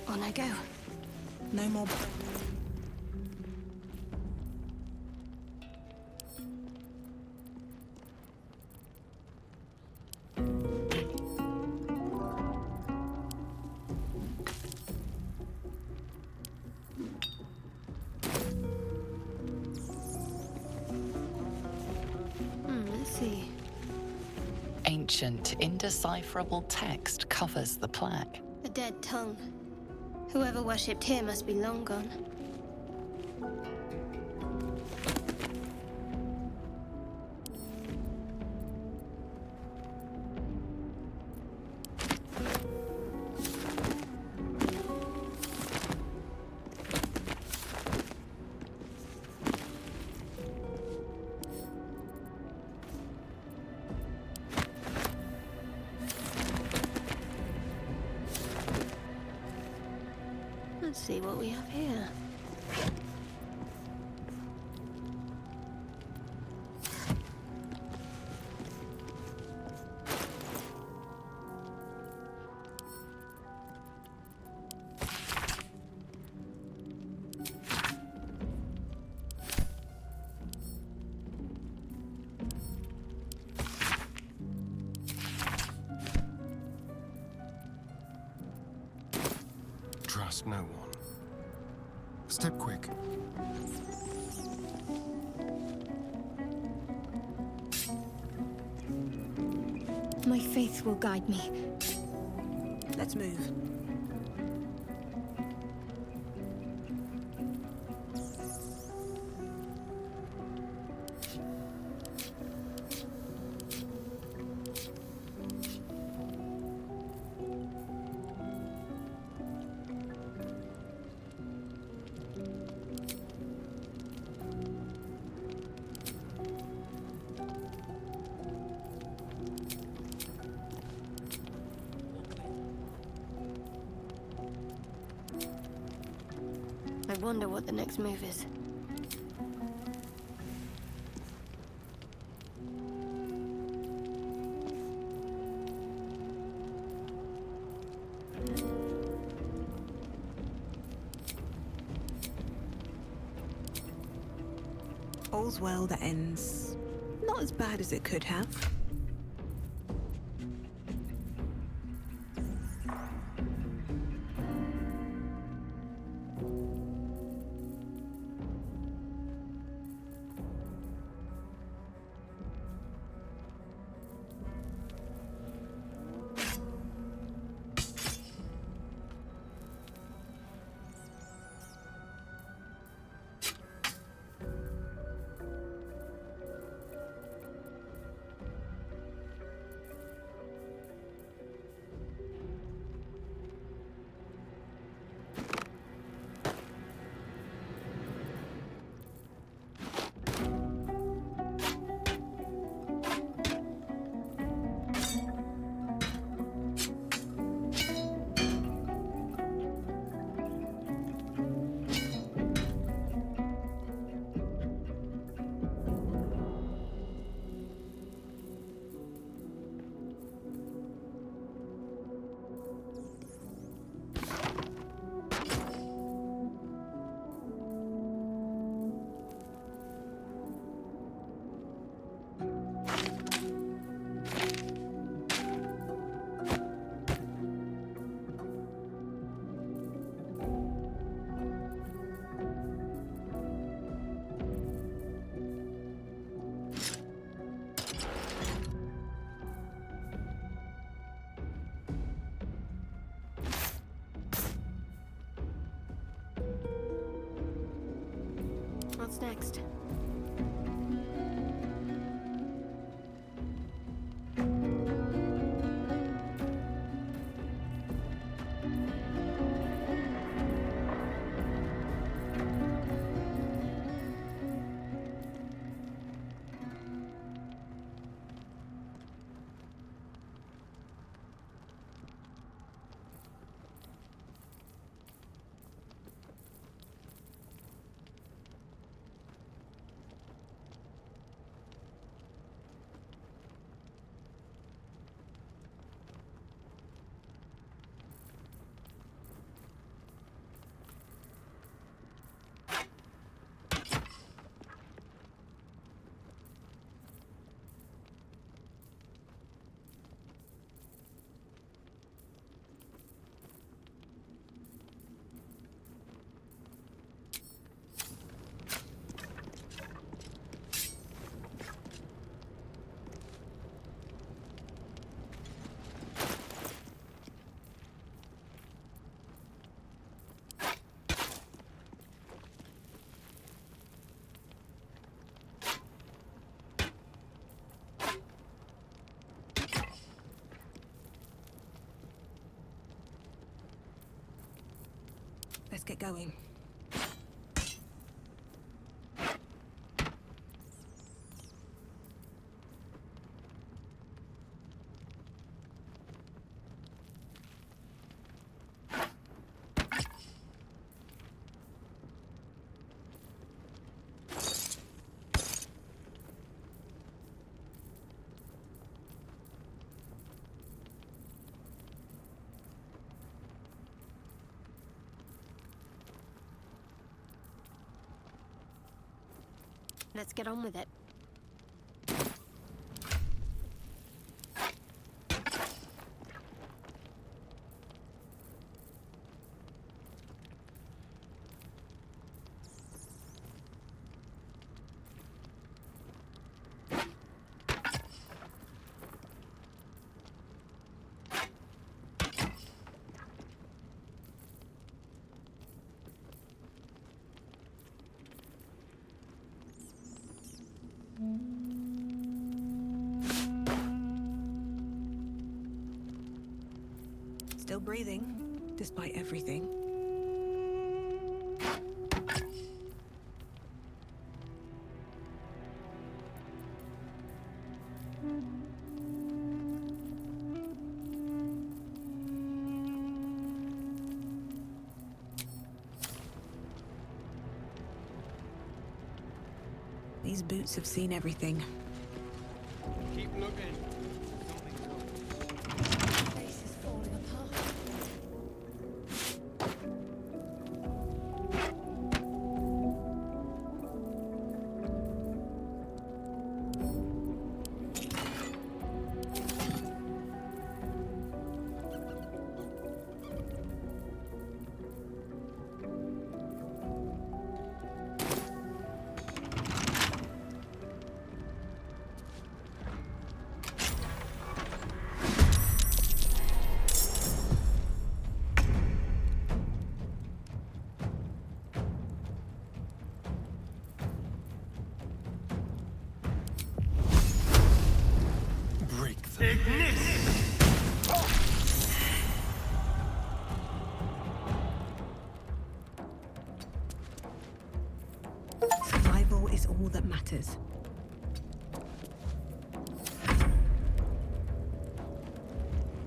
On I go. No more. Let's see. Ancient, indecipherable text covers the plaque. A dead tongue. Whoever worshipped here must be long gone. Let's see what we have here. Trust no one. Step quick. My faith will guide me. Let's move. wonder what the next move is. All's well that ends not as bad as it could have. What's next? Let's get going. Let's get on with it. Still breathing, despite everything. These boots have seen everything. Keep looking. Place is falling apart. Survival is all that matters.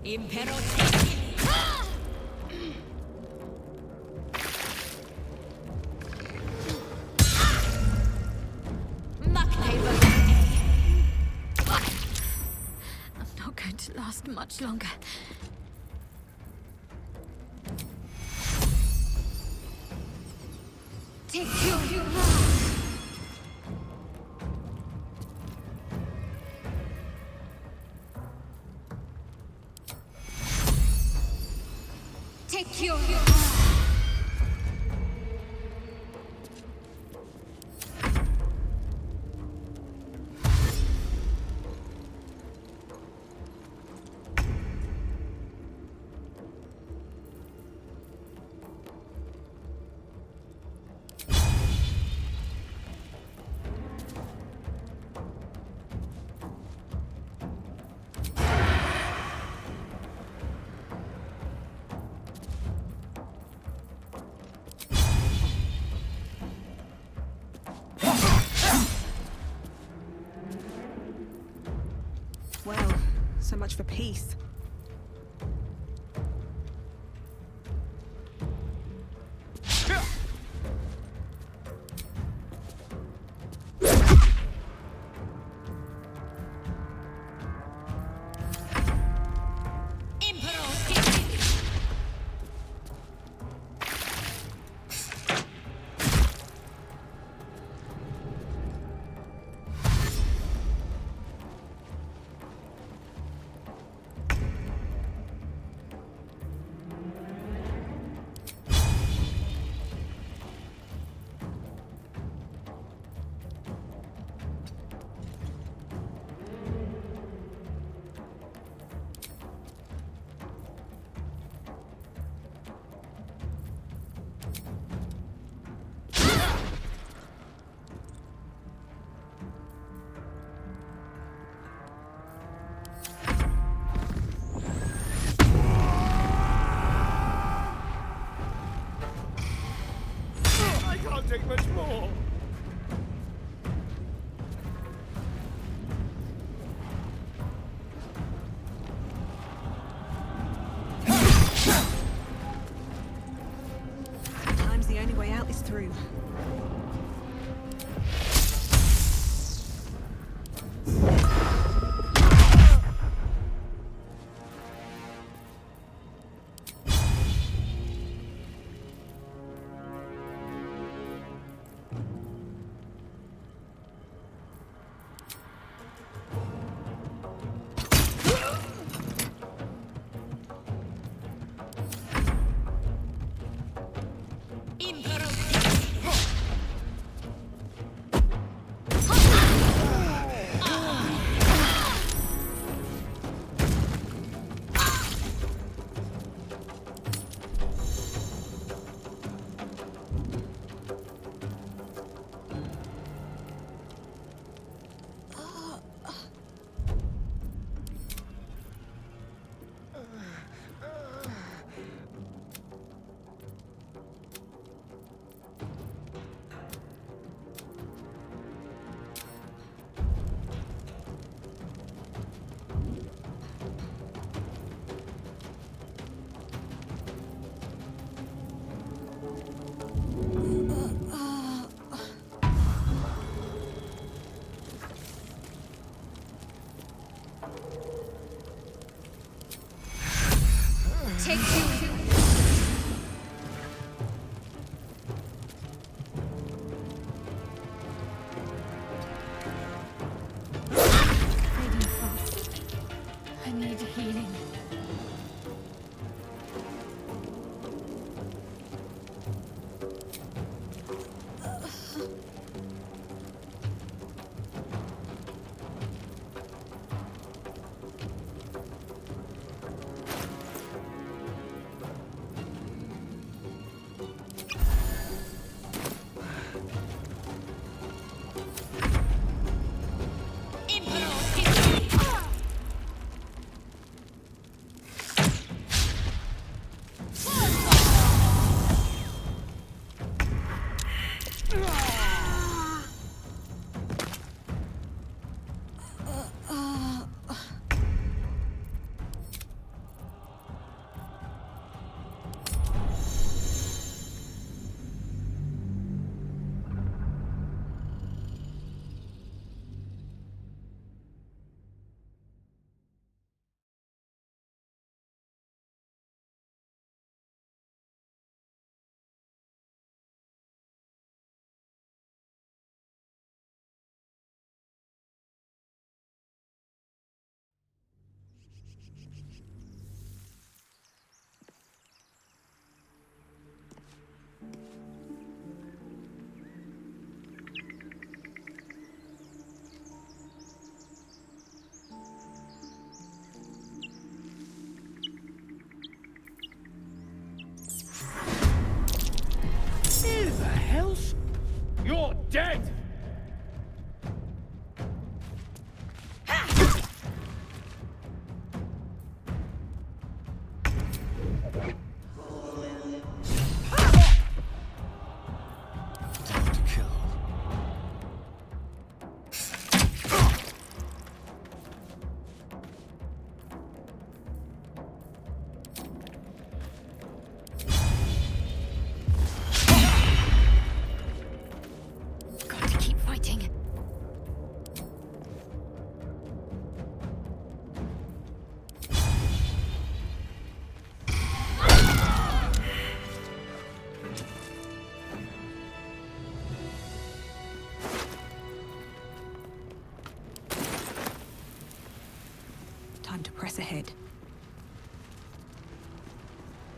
I'm not going to last much longer. Take you. Take you. Well, so much for peace.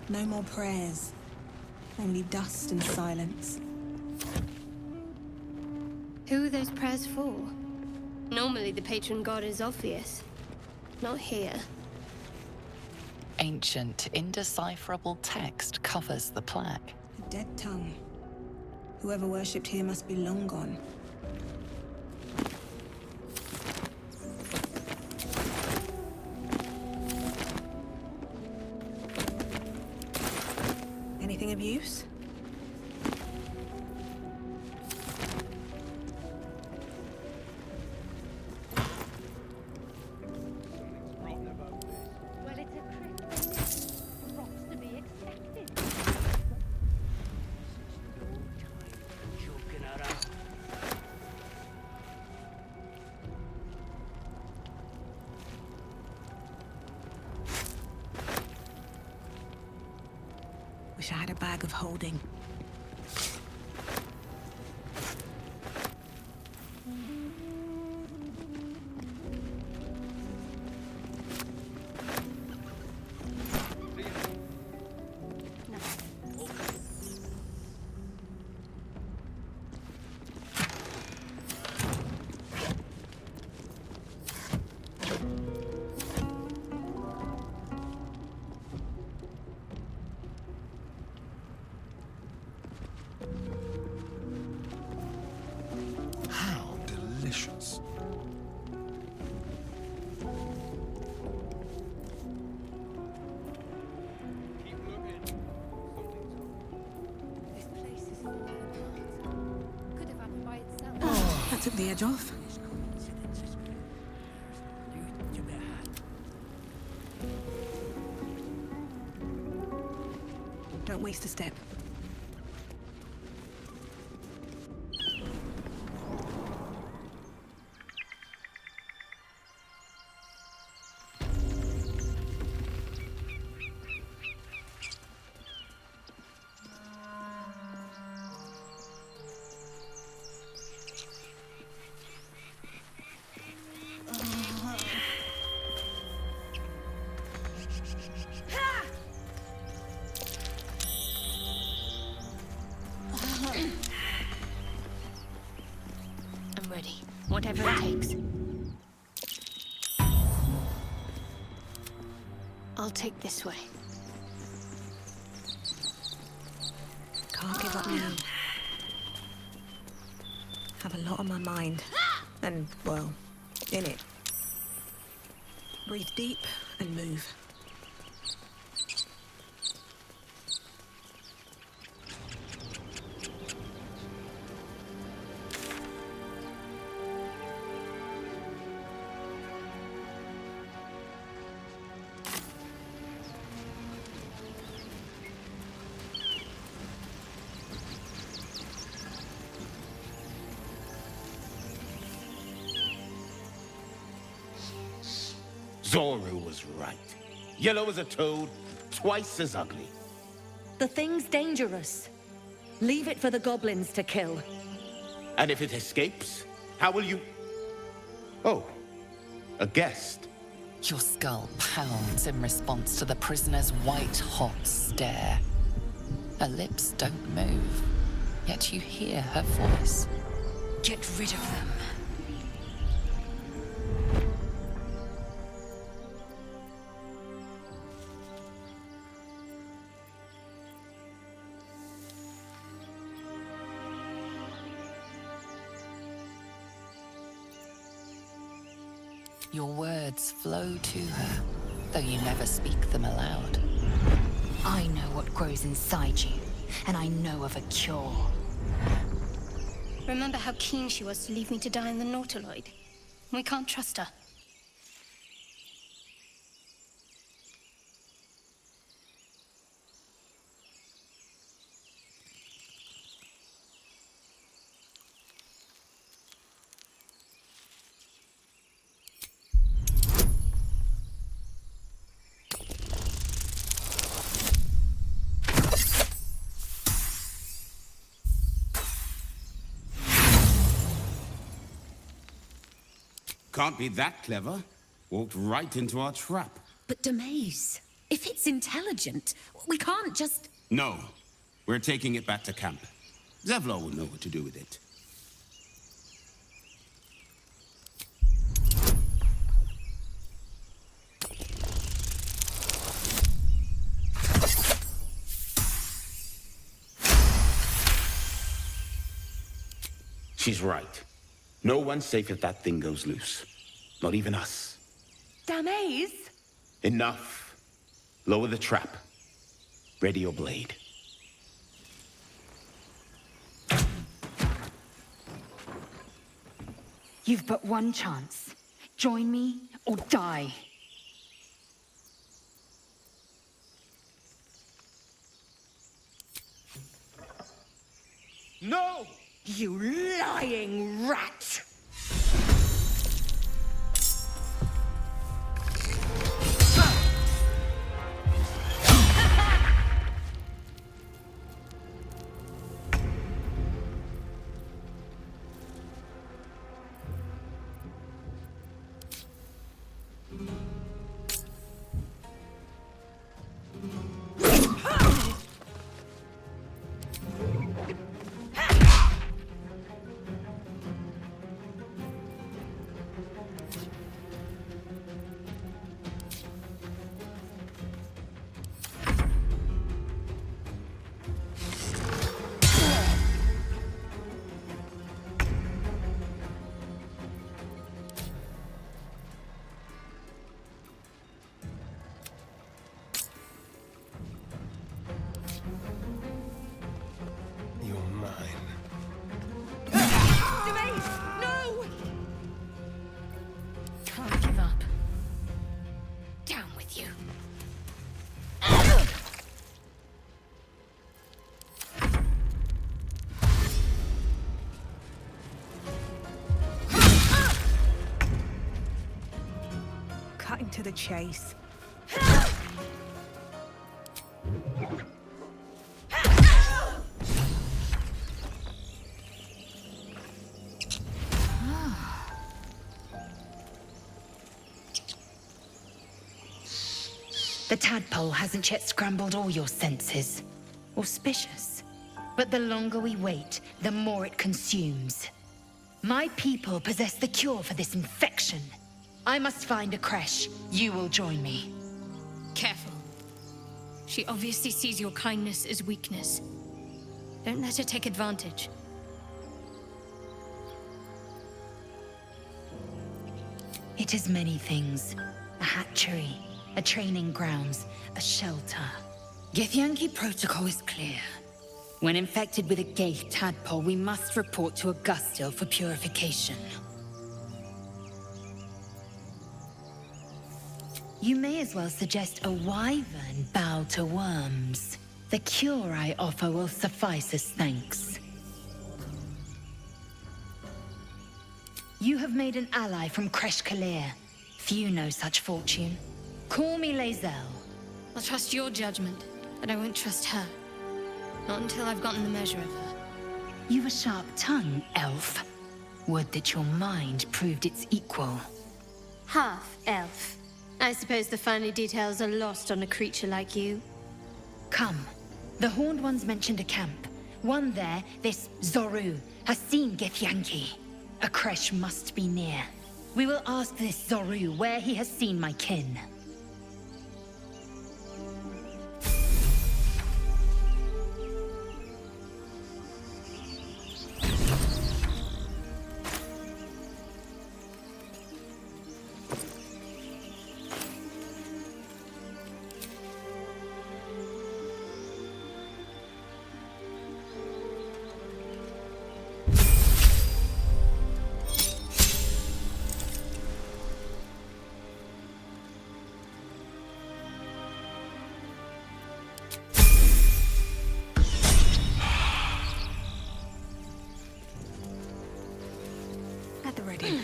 No more prayers. Only dust and silence. Who are those prayers for? Normally the patron god is obvious. Not here. Ancient, indecipherable text covers the plaque. A dead tongue. Whoever worshipped here must be long gone. Anything of use? Wish I had a bag of holding. Delicious. Keep looking. This place is falling apart. Could have happened by itself. Oh, that took the edge off. Don't waste a step. I'm ready. Whatever it takes. I'll take this way. Can't give up now. Have a lot on my mind. And, well, in it. Breathe deep and move. Zoru was right. Yellow as a toad, twice as ugly. The thing's dangerous. Leave it for the goblins to kill. And if it escapes, how will you... Oh, a guest. Your skull pounds in response to the prisoner's white-hot stare. Her lips don't move, yet you hear her voice. Get rid of them. Your words flow to her, though you never speak them aloud. I know what grows inside you, and I know of a cure. Remember how keen she was to leave me to die in the Nautiloid? We can't trust her. Can't be that clever. Walked right into our trap. But Demaze, If it's intelligent, we can't just... No. We're taking it back to camp. Zevlor will know what to do with it. She's right. No one's safe if that thing goes loose. Not even us. Damaze? Enough. Lower the trap. Ready your blade. You've but one chance. Join me or die. No! You lying rat! Cutting to the chase. The tadpole hasn't yet scrambled all your senses. Auspicious. But the longer we wait, the more it consumes. My people possess the cure for this infection. I must find a creche. You will join me. Careful. She obviously sees your kindness as weakness. Don't let her take advantage. It is many things. A hatchery, a training grounds, a shelter. Githyanki protocol is clear. When infected with a Gaith tadpole, we must report to Augustil for purification. You may as well suggest a wyvern bow to worms. The cure I offer will suffice as thanks. You have made an ally from Kresh Kalir. Few know such fortune. Call me Lae'zel. I'll trust your judgment, but I won't trust her. Not until I've gotten the measure of her. You've a sharp tongue, elf. Would that your mind proved its equal. Half-elf. I suppose the finer details are lost on a creature like you. Come. The Horned Ones mentioned a camp. One there, this Zoru, has seen Githyanki. A creche must be near. We will ask this Zoru where he has seen my kin. At the ready.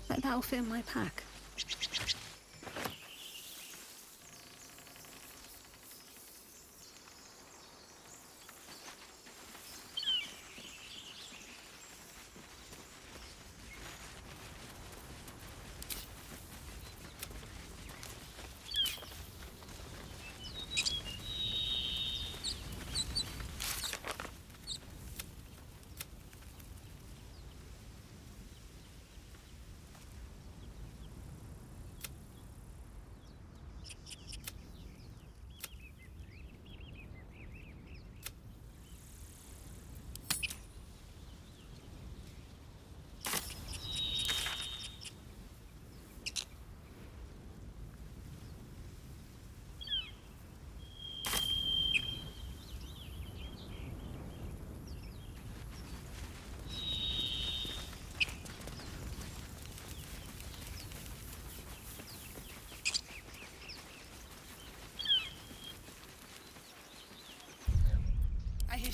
That'll fit in my pack.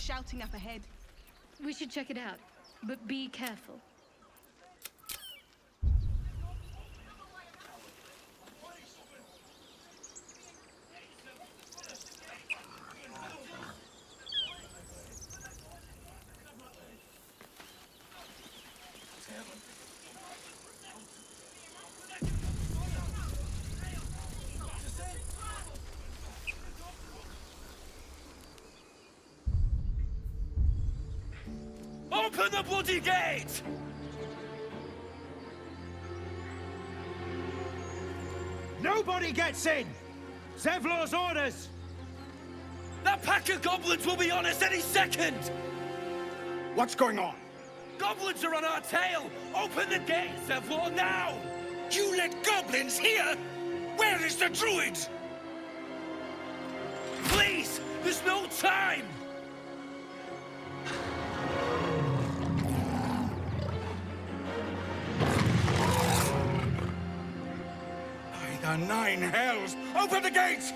shouting up ahead. We should check it out, but be careful. Open the bloody gate! Nobody gets in! Zevlor's orders! That pack of goblins will be on us any second! What's going on? Goblins are on our tail! Open the gate, Zevlor, now! You let goblins here? Where is the druid? Please! There's no time! By the 9 hells! Open the gate!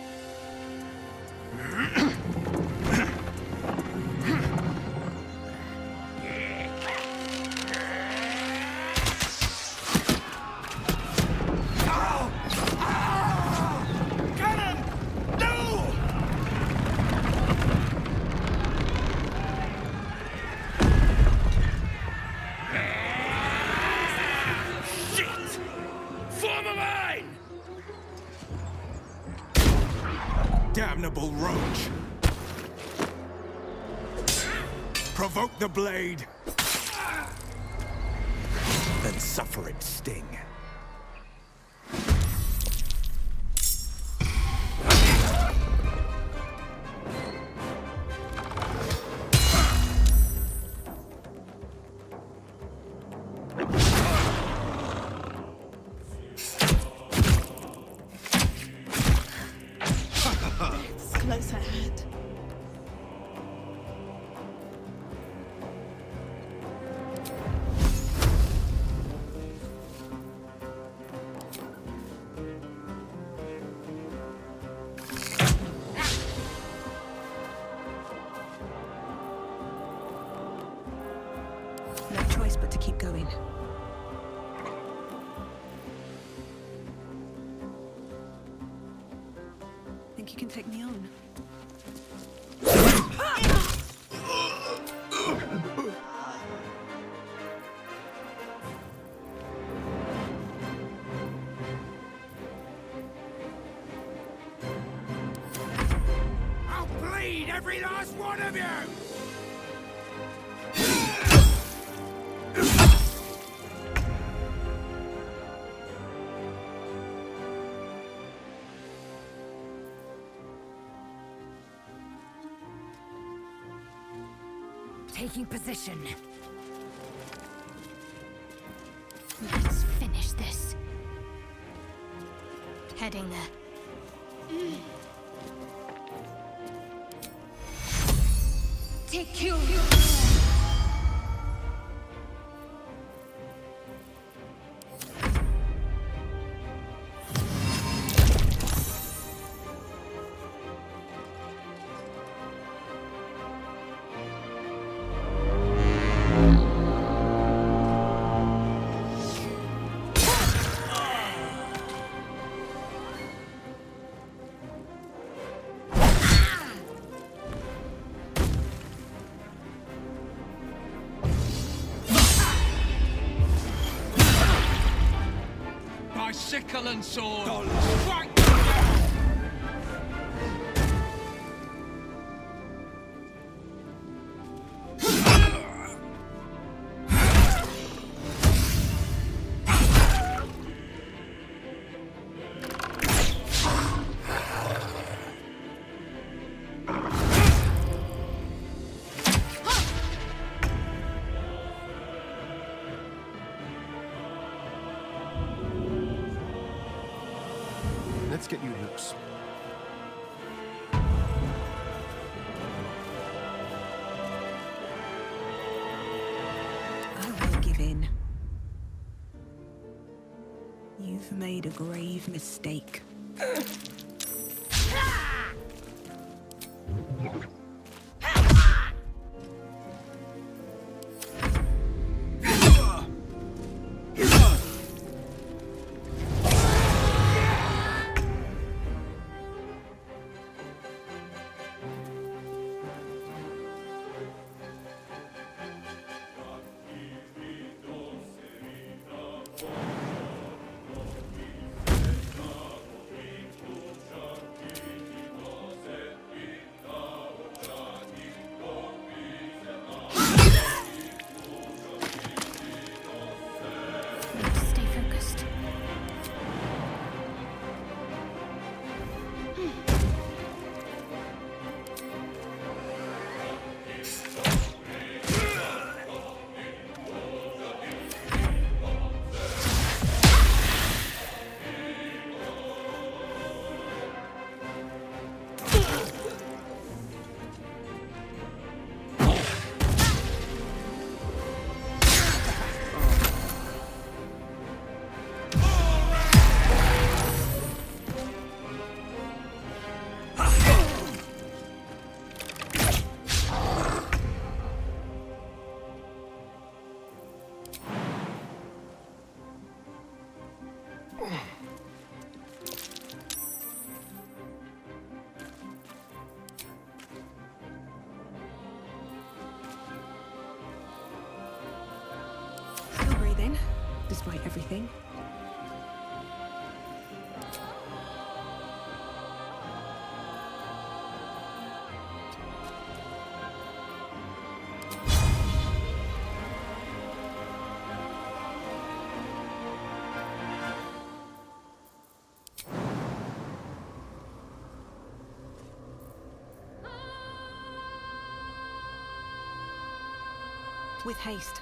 Damnable roach! Provoke the blade, then suffer its sting. Close at hand. No choice but to keep going. Think you can take me on? I'll bleed every last one of you! Taking position. Let's finish this. Heading there. Take you. By sickle and sword. Fight! Let's get you loose. I won't give in. You've made a grave mistake. despite everything. With haste.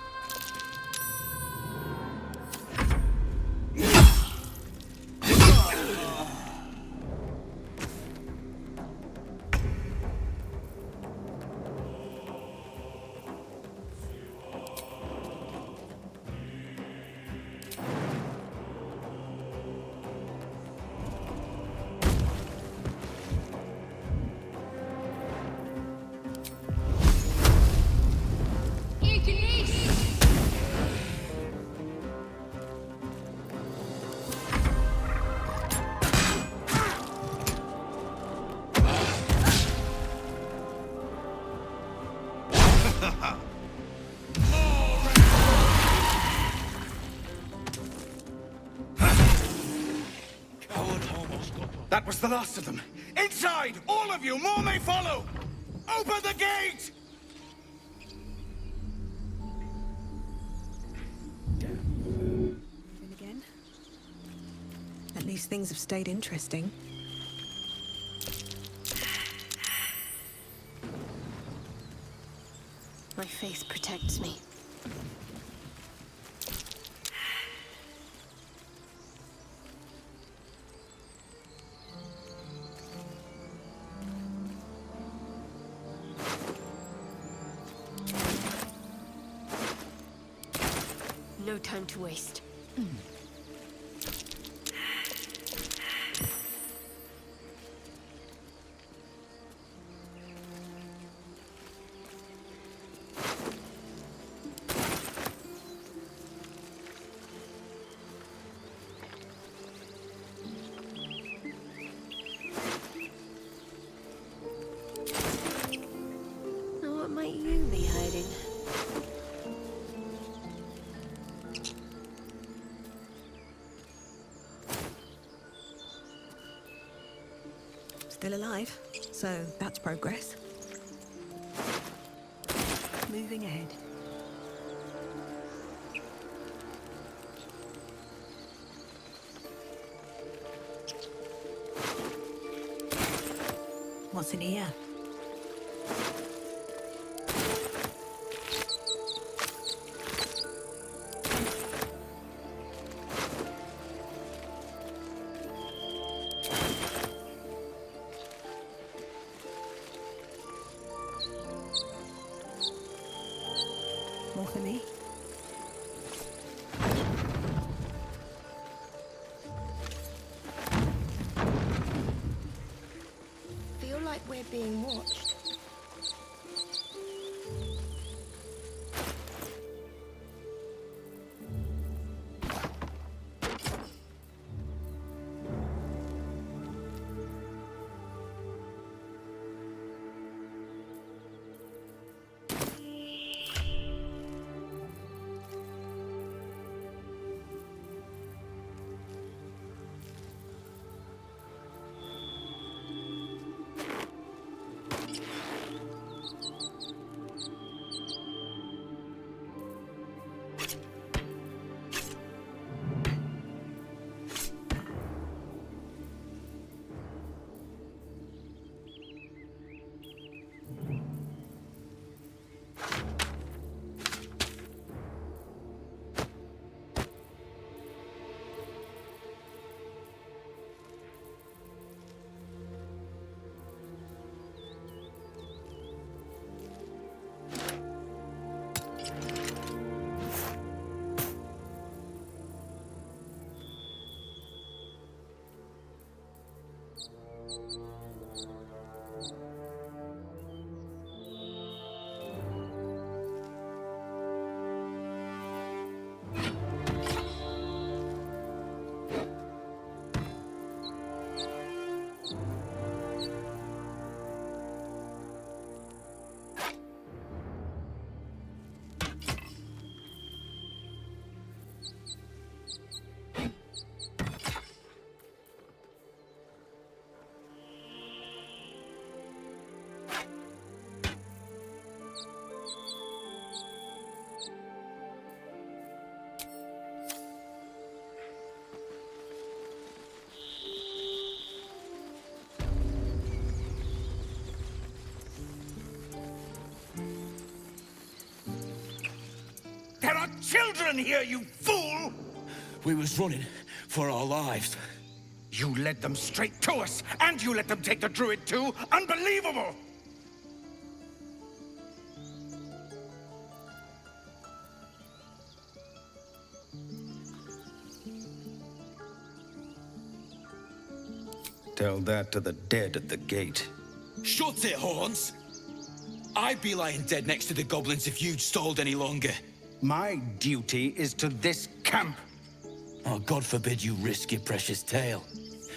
That was the last of them. Inside! All of you! More may follow! Open the gate! Then again. At least things have stayed interesting. My faith protects me. No time to waste. Now, what might you be hiding? Still alive, so that's progress. Moving ahead. What's in here? More for me? Feel like we're being watched. are children here, you fool! We was running for our lives. You led them straight to us, and you let them take the druid too? Unbelievable! Tell that to the dead at the gate. Shut it, Horns! I'd be lying dead next to the goblins if you'd stalled any longer. My duty is to this camp. Oh, God forbid you risk your precious tail.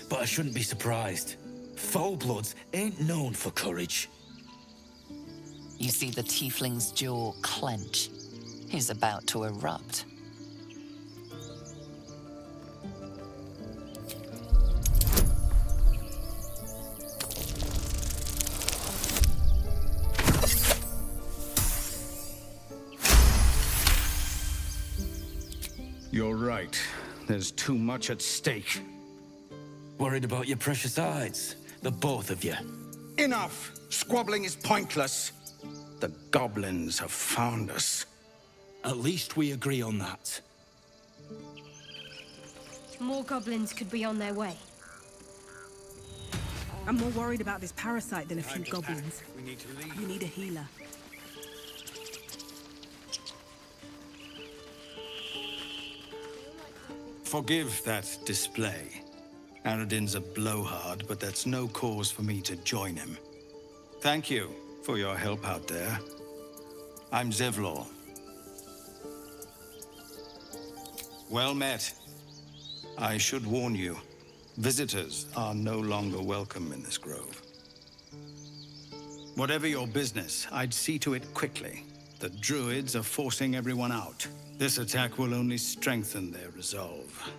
But I shouldn't be surprised. Foul-bloods ain't known for courage. You see the tiefling's jaw clench. He's about to erupt. You're right. There's too much at stake. Worried about your precious hides, the both of you. Enough! Squabbling is pointless. The goblins have found us. At least we agree on that. More goblins could be on their way. I'm more worried about this parasite than a few goblins. We need to leave. We need a healer. Forgive that display. Aradin's a blowhard, but that's no cause for me to join him. Thank you for your help out there. I'm Zevlor. Well met. I should warn you, visitors are no longer welcome in this grove. Whatever your business, I'd see to it quickly. The druids are forcing everyone out. This attack will only strengthen their resolve.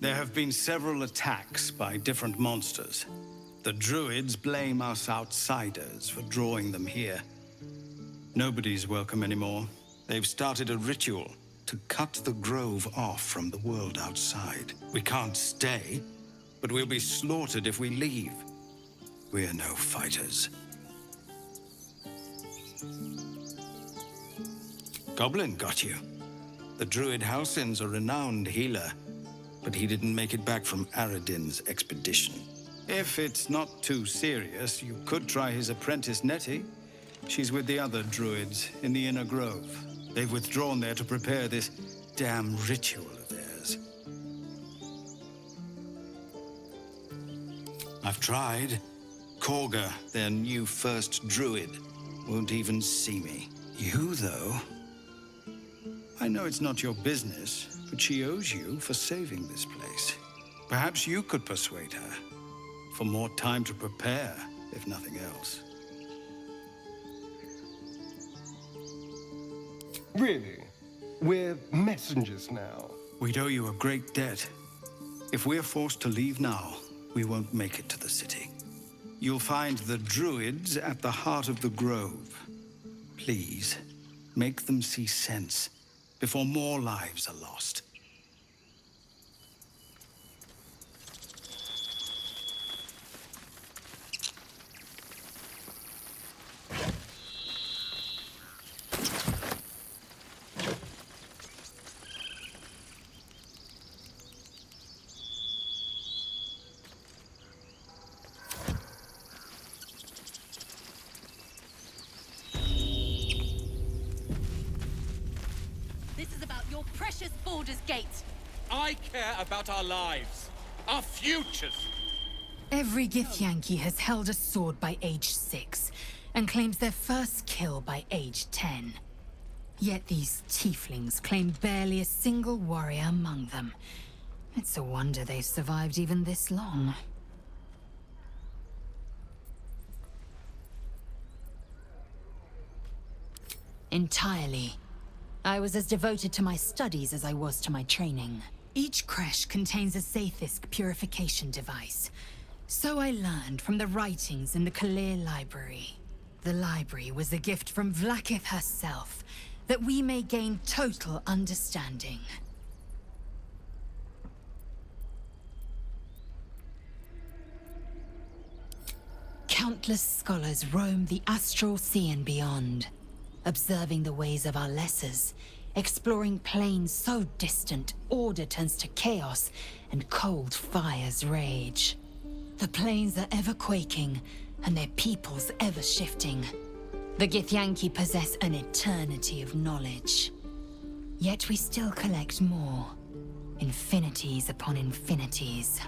There have been several attacks by different monsters. The druids blame us outsiders for drawing them here. Nobody's welcome anymore. They've started a ritual to cut the grove off from the world outside. We can't stay, but we'll be slaughtered if we leave. We're no fighters. Goblin got you. The druid Halsin's a renowned healer, but he didn't make it back from Aradin's expedition. If it's not too serious, you could try his apprentice Nettie. She's with the other druids in the inner grove. They've withdrawn there to prepare this damn ritual of theirs. I've tried. Korga, their new first druid, won't even see me. You, though? I know it's not your business, but she owes you for saving this place. Perhaps you could persuade her. For more time to prepare, if nothing else. Really? We're messengers now. We'd owe you a great debt. If we're forced to leave now, we won't make it to the city. You'll find the druids at the heart of the grove. Please, make them see sense before more lives are lost. I care about our lives, our futures. Every Githyanki has held a sword by age 6, and claims their first kill by age 10. Yet these tieflings claim barely a single warrior among them. It's a wonder they've survived even this long. Entirely. I was as devoted to my studies as I was to my training. Each creche contains a Zaithisk purification device. So I learned from the writings in the Kalir Library. The library was a gift from Vlaakith herself, that we may gain total understanding. Countless scholars roam the astral sea and beyond, observing the ways of our lessers, exploring planes so distant, order turns to chaos, and cold fires rage. The planes are ever quaking, and their peoples ever shifting. The Githyanki possess an eternity of knowledge. Yet we still collect more. Infinities upon infinities.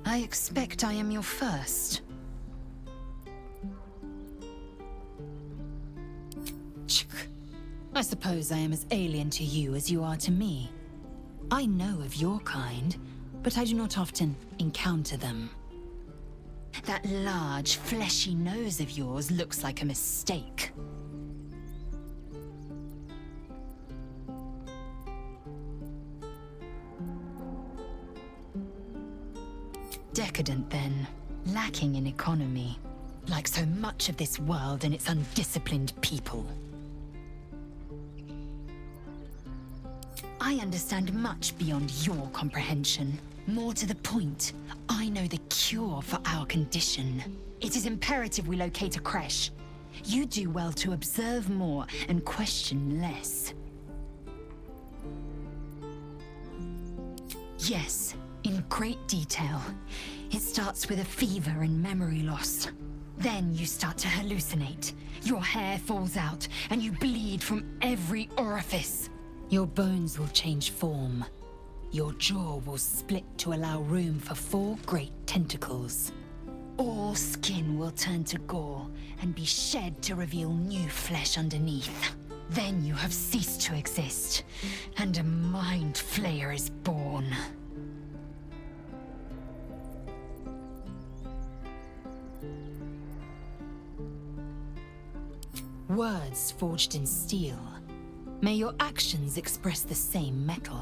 I expect I am your first. I suppose I am as alien to you as you are to me. I know of your kind, but I do not often encounter them. That large, fleshy nose of yours looks like a mistake. Decadent, then. Lacking in economy. Like so much of this world and its undisciplined people. I understand much beyond your comprehension. More to the point, I know the cure for our condition. It is imperative we locate a creche. You do well to observe more and question less. Yes, in great detail. It starts with a fever and memory loss. Then you start to hallucinate. Your hair falls out, and you bleed from every orifice. Your bones will change form. Your jaw will split to allow room for 4 great tentacles. All skin will turn to gore and be shed to reveal new flesh underneath. Then you have ceased to exist, and a mind flayer is born. Words forged in steel. May your actions express the same metal.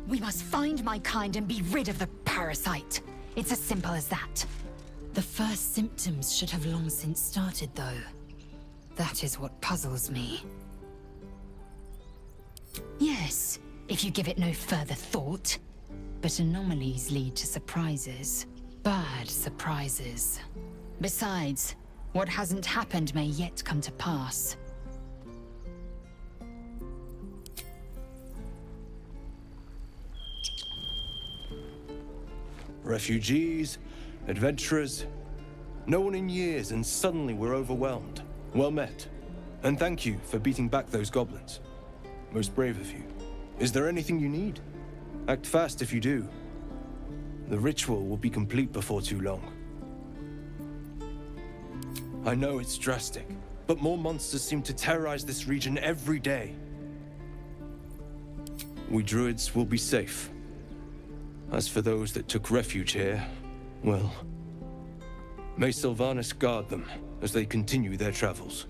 We must find my kind and be rid of the parasite. It's as simple as that. The first symptoms should have long since started, though. That is what puzzles me. Yes, if you give it no further thought. But anomalies lead to surprises. Bad surprises. Besides, what hasn't happened may yet come to pass. Refugees, adventurers, no one in years, and suddenly we're overwhelmed. Well met. And thank you for beating back those goblins. Most brave of you. Is there anything you need? Act fast if you do. The ritual will be complete before too long. I know it's drastic, but more monsters seem to terrorize this region every day. We druids will be safe. As for those that took refuge here, well, may Sylvanas guard them as they continue their travels.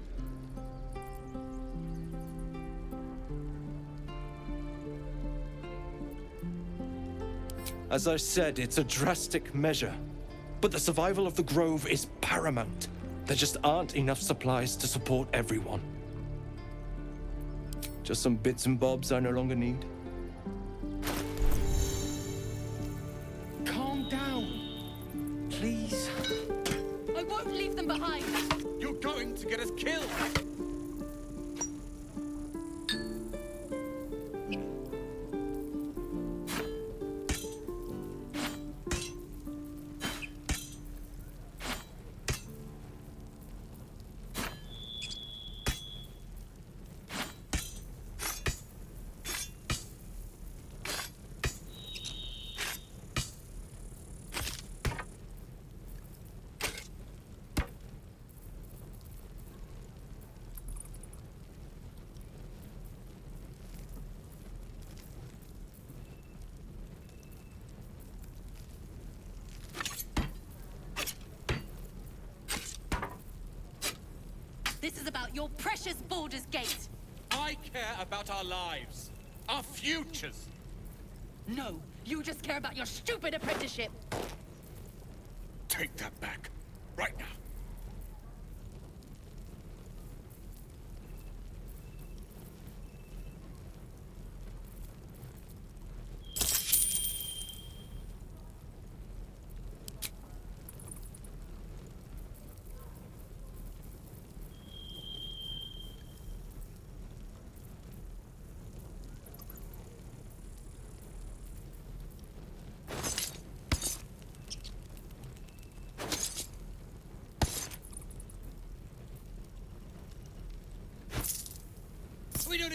As I said, it's a drastic measure, but the survival of the Grove is paramount. There just aren't enough supplies to support everyone. Just some bits and bobs I no longer need. Calm down, please. I won't leave them behind. You're going to get us killed. This is about your precious Baldur's Gate. I care about our lives, our futures. No, you just care about your stupid apprenticeship. Take that back, right now.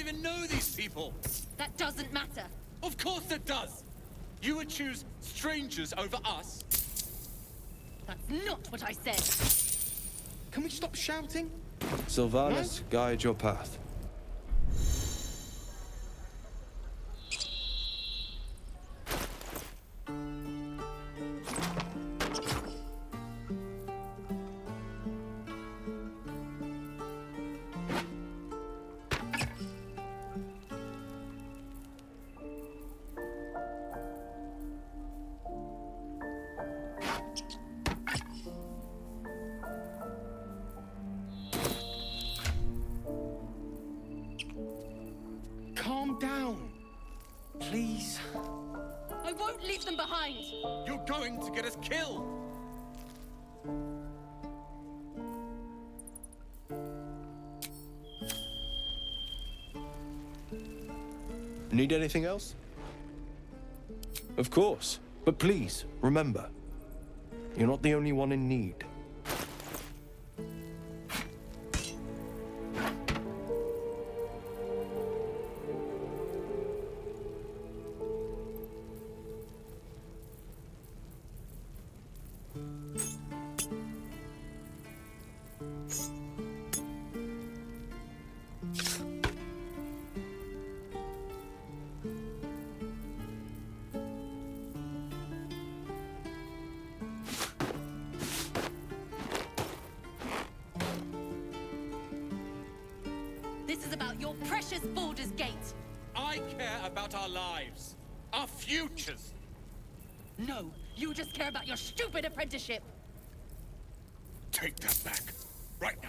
even know these people. That doesn't matter. Of course it does. You would choose strangers over us. That's not what I said. Can we stop shouting? Sylvanas, guide your path. Calm down. Please. I won't leave them behind. You're going to get us killed. Need anything else? Of course. But please, remember, you're not the only one in need. This is about your precious Baldur's Gate. I care about our lives, our futures. No, you just care about your stupid apprenticeship. Take that back, right now.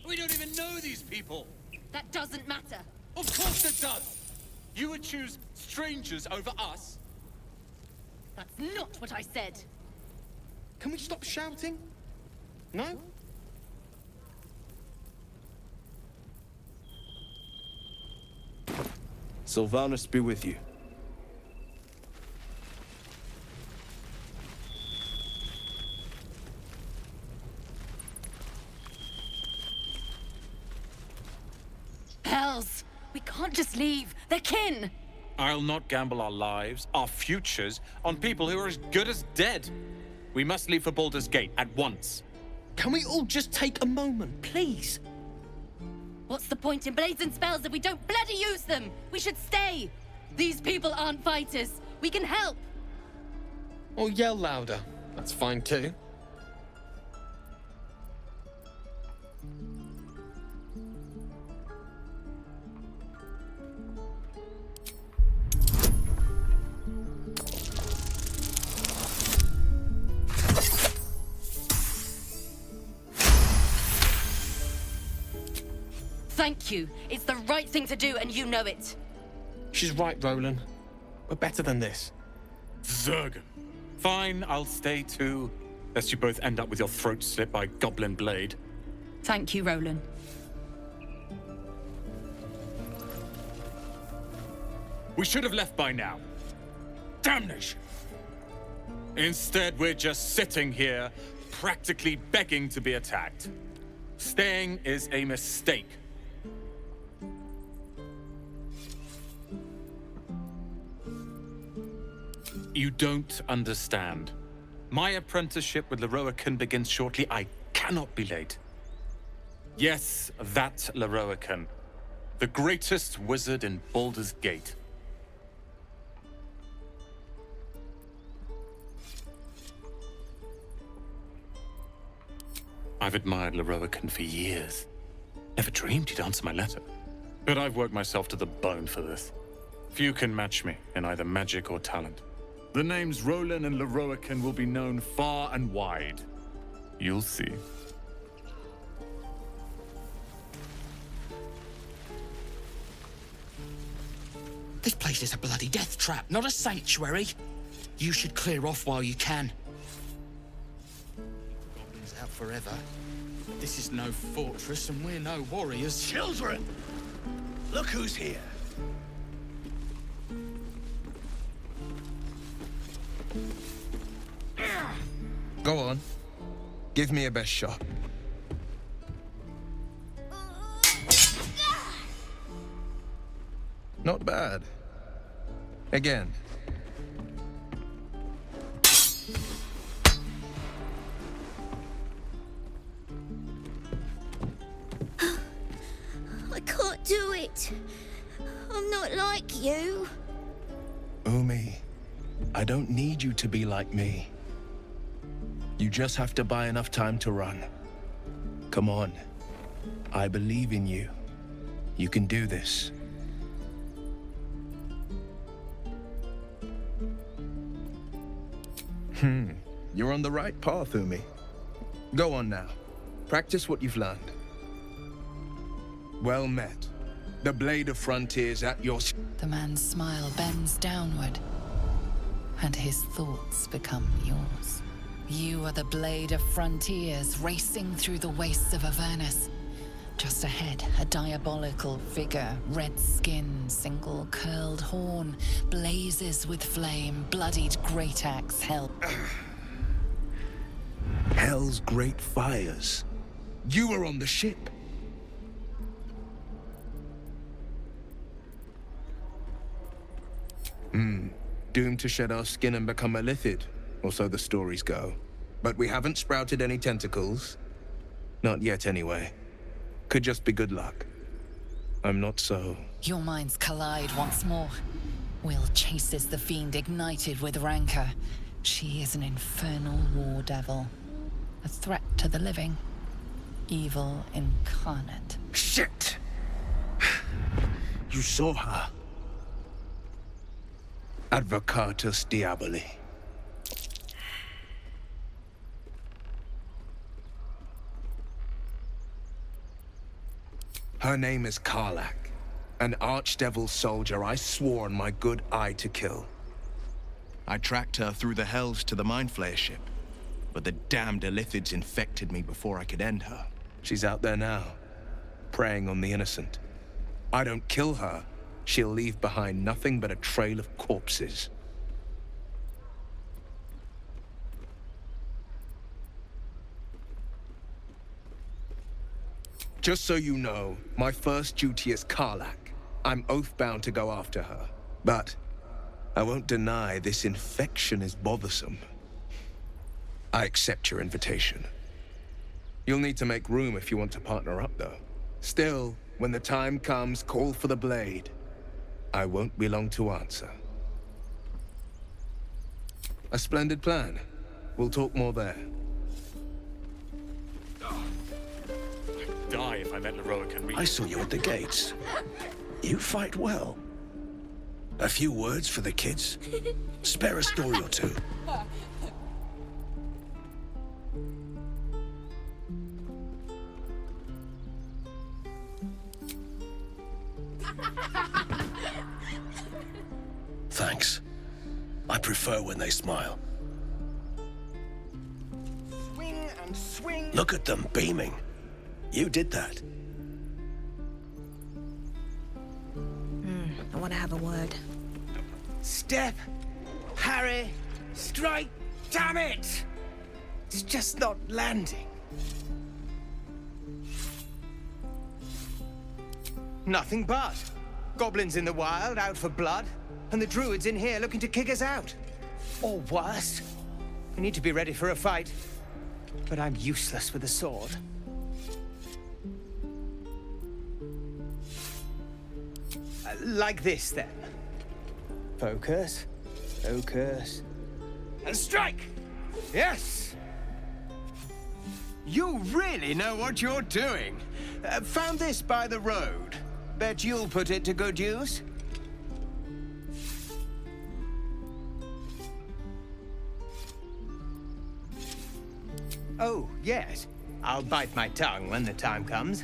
We don't even know these people. That doesn't matter. Of course it does. You would choose strangers over us. That's not what I said. Can we stop shouting? No? Sylvanas be with you. Hells! We can't just leave. They're kin! I'll not gamble our lives, our futures, on people who are as good as dead. We must leave for Baldur's Gate at once. Can we all just take a moment, please? What's the point in blazing spells if we don't bloody use them? We should stay! These people aren't fighters. We can help! Or yell louder. That's fine too. Thank you. It's the right thing to do, and you know it. She's right, Roland. We're better than this. Zergan. Fine, I'll stay too. Lest you both end up with your throat slit by Goblin Blade. Thank you, Roland. We should have left by now. Damnation! Instead, we're just sitting here, practically begging to be attacked. Staying is a mistake. You don't understand. My apprenticeship with Leroican begins shortly. I cannot be late. Yes, that Leroican. The greatest wizard in Baldur's Gate. I've admired Leroican for years. Never dreamed he'd answer my letter. But I've worked myself to the bone for this. Few can match me in either magic or talent. The names Roland and Leroican will be known far and wide. You'll see. This place is a bloody death trap, not a sanctuary. You should clear off while you can. Goblins out forever. This is no fortress and we're no warriors. Children! Look who's here. Go on. Give me a best shot. Not bad. Again. I can't do it. I'm not like you. Umi, I don't need you to be like me. You just have to buy enough time to run. Come on. I believe in you. You can do this. You're on the right path, Umi. Go on now. Practice what you've learned. Well met. The blade of frontiers at your... The man's smile bends downward, and his thoughts become yours. You are the blade of frontiers racing through the wastes of Avernus. Just ahead, a diabolical figure, red skin, single curled horn, blazes with flame, bloodied great axe held. Hell's great fires. You were on the ship. Doomed to shed our skin and become a lithid, or so the stories go. But we haven't sprouted any tentacles. Not yet, anyway. Could just be good luck. I'm not so... Your minds collide once more. Will chases the fiend ignited with rancor. She is an infernal war devil. A threat to the living. Evil incarnate. Shit! You saw her. Advocatus Diaboli. Her name is Karlach, an archdevil soldier I swore on my good eye to kill. I tracked her through the hells to the Mind Flayer ship, but the damned Illithids infected me before I could end her. She's out there now, preying on the innocent. I don't kill her, she'll leave behind nothing but a trail of corpses. Just so you know, my first duty is Karlach. I'm oath-bound to go after her. But I won't deny this infection is bothersome. I accept your invitation. You'll need to make room if you want to partner up, though. Still, when the time comes, call for the blade. I won't be long to answer. A splendid plan. We'll talk more there. I'd die if I met Leroican. I saw you at the gates. You fight well. A few words for the kids? Spare a story or two. Thanks. I prefer when they smile. Swing and swing. Look at them beaming. You did that. I want to have a word. Step, Harry, strike, damn it! It's just not landing. Nothing but. Goblins in the wild, out for blood, and the druids in here looking to kick us out. Or worse. We need to be ready for a fight, but I'm useless with a sword. Like this, then. Focus, focus, and strike! Yes! You really know what you're doing. Found this by the road. Bet you'll put it to good use. Oh, yes. I'll bite my tongue when the time comes.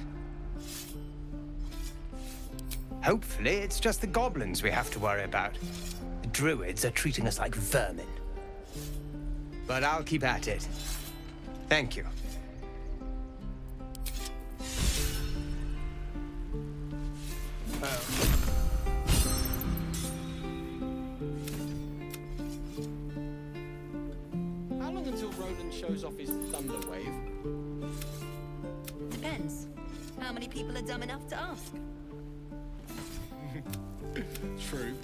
Hopefully, it's just the goblins we have to worry about. The druids are treating us like vermin. But I'll keep at it. Thank you. How long until Ronan shows off his thunder wave? Depends. How many people are dumb enough to ask? True.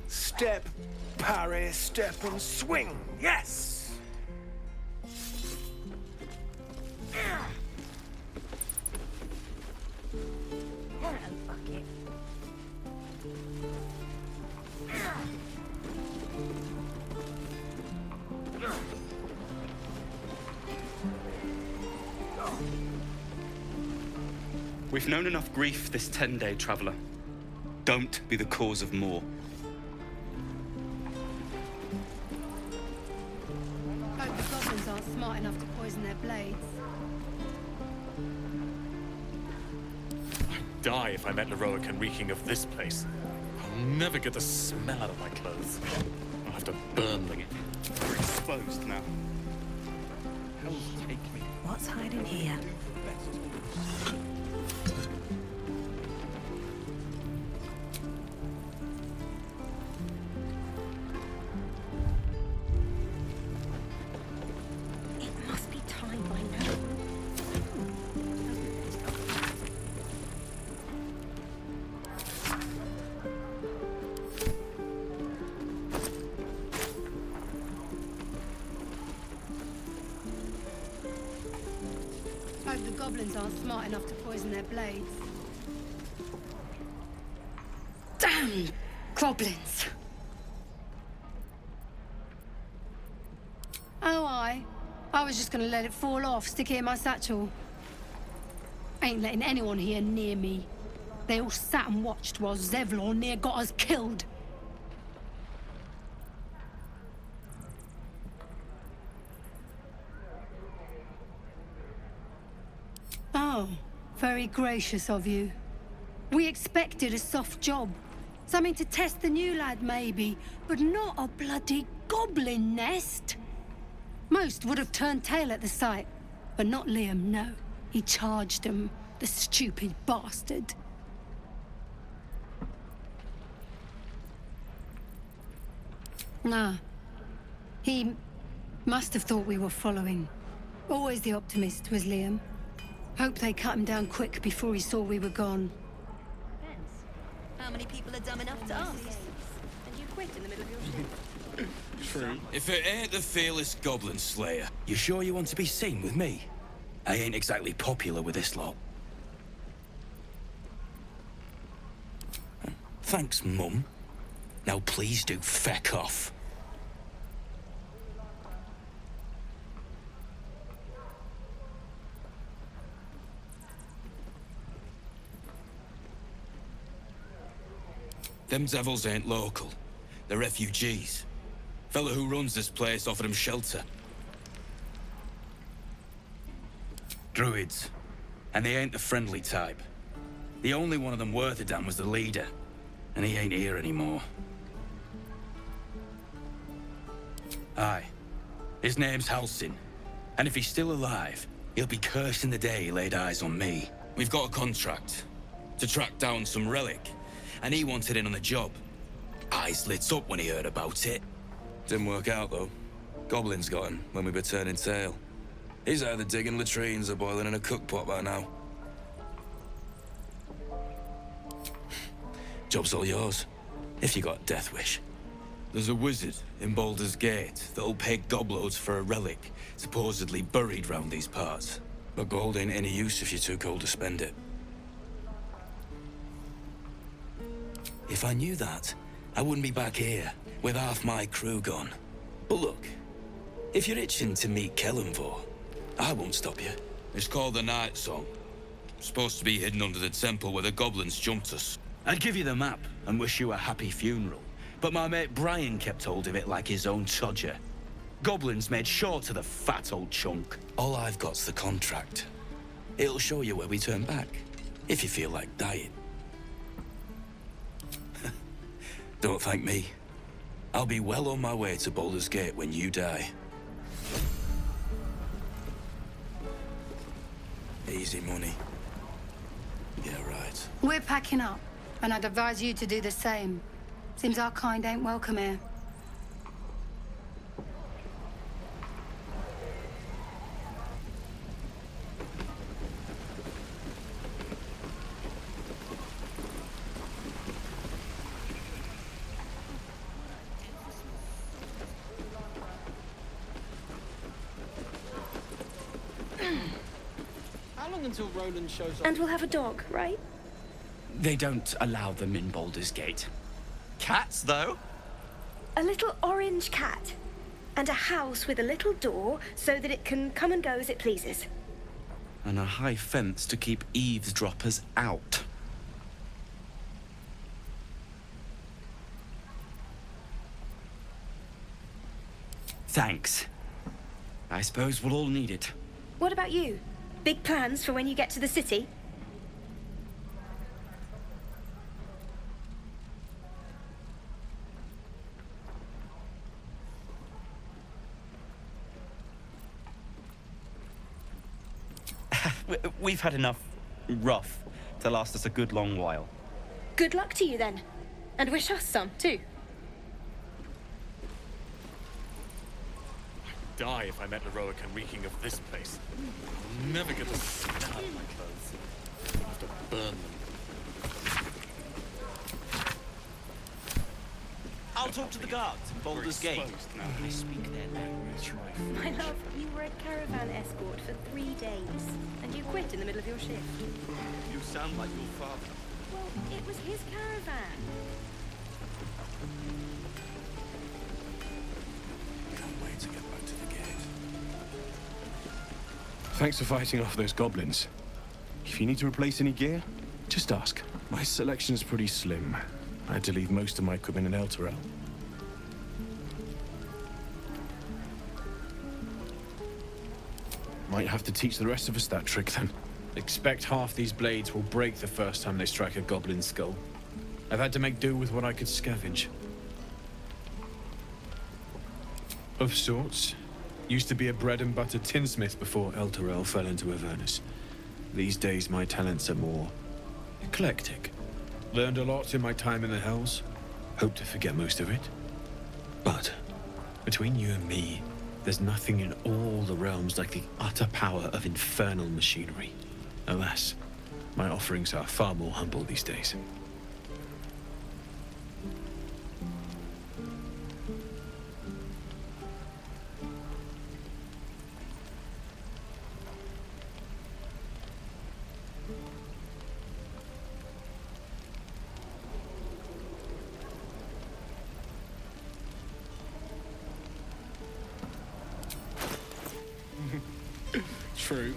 Step, parry, step, and swing. Yes! We've known enough grief this 10-day traveler. Don't be the cause of more. Hope the goblins aren't smart enough to poison their blades. I'd die if I met Leroican reeking of this place. I'll never get the smell out of my clothes. I'll have to burn them. We're exposed now. Hell's take me. What's hiding here? It must be time by now. Hope the goblins aren't smart enough to poison their blades. Damn goblins! Oh, I was just gonna let it fall off, stick it in my satchel. Ain't letting anyone here near me. They all sat and watched while Zevlor near got us killed. Oh, very gracious of you. We expected a soft job. Something to test the new lad, maybe, but not a bloody goblin nest. Most would have turned tail at the sight, but not Liam, no. He charged them, the stupid bastard. Nah. He must have thought we were following. Always the optimist was Liam. Hope they cut him down quick before he saw we were gone. Depends. How many people are dumb enough to ask? And you quit in the middle of your shift. True. If it ain't the fearless goblin slayer, you sure you want to be seen with me? I ain't exactly popular with this lot. Thanks, Mum. Now please do feck off. Them devils ain't local. They're refugees. Fella who runs this place offered them shelter. Druids. And they ain't the friendly type. The only one of them worth a damn was the leader. And he ain't here anymore. Aye. His name's Halsin. And if he's still alive, he'll be cursing the day he laid eyes on me. We've got a contract to track down some relic. And he wanted in on the job. Eyes lit up when he heard about it. Didn't work out, though. Goblins got him when we were turning tail. He's either digging latrines or boiling in a cookpot by now. Job's all yours, if you got a death wish. There's a wizard in Baldur's Gate that'll pay gobloads for a relic supposedly buried round these parts. But gold ain't any use if you're too cold to spend it. If I knew that, I wouldn't be back here with half my crew gone. But look, if you're itching to meet Kellenvor, I won't stop you. It's called the Night Song. Supposed to be hidden under the temple where the goblins jumped us. I'd give you the map and wish you a happy funeral, but my mate Brian kept hold of it like his own Todger. Goblins made sure to the fat old chunk. All I've got's the contract. It'll show you where we turn back, if you feel like dying. Don't thank me. I'll be well on my way to Baldur's Gate when you die. Easy money. Yeah, right. We're packing up, and I'd advise you to do the same. Seems our kind ain't welcome here. How long until Roland shows up? And we'll have a dog, right? They don't allow them in Baldur's Gate. Cats, though? A little orange cat. And a house with a little door so that it can come and go as it pleases. And a high fence to keep eavesdroppers out. Thanks. I suppose we'll all need it. What about you? Big plans for when you get to the city? We've had enough rough to last us a good long while. Good luck to you then. And wish us some, too. I'd die if I met Leroican reeking of this place. I'll never get the smell out of my clothes. I'll have to burn them. I'll talk to the guards in Baldur's Gate. I speak their language. My love, you were a caravan escort for 3 days. And you quit in the middle of your shift. You sound like your father. Well, it was his caravan. Can't wait to get back to the gate. Thanks for fighting off those goblins. If you need to replace any gear, just ask. My selection's pretty slim. I had to leave most of my equipment in Elturel. Might have to teach the rest of us that trick then. Expect half these blades will break the first time they strike a goblin skull. I've had to make do with what I could scavenge. Of sorts. Used to be a bread and butter tinsmith before Elturel fell into Avernus. These days my talents are more eclectic. Learned a lot in my time in the Hells. Hope to forget most of it. But between you and me, there's nothing in all the realms like the utter power of infernal machinery. Alas, my offerings are far more humble these days. True.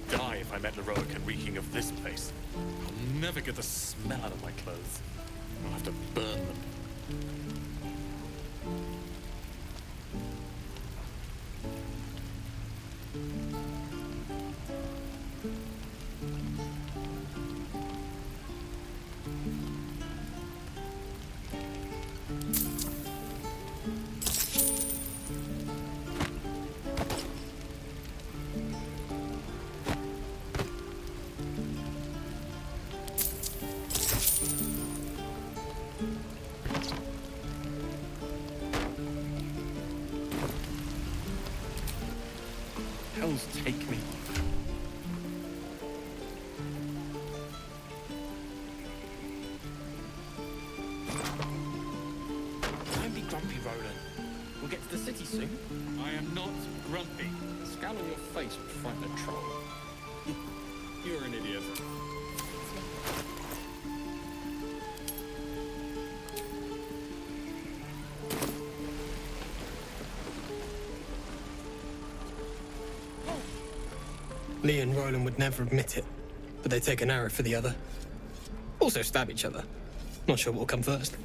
Die if I met Leroican reeking of this place. I'll never get the smell out of my clothes. I'll have to burn them. angels take me. Don't be grumpy, Roland. We'll get to the city soon. I am not grumpy. The scowl on your face would frighten a troll. You're an idiot. Lee and Roland would never admit it, but they take an arrow for the other. Also stab each other. Not sure what will come first.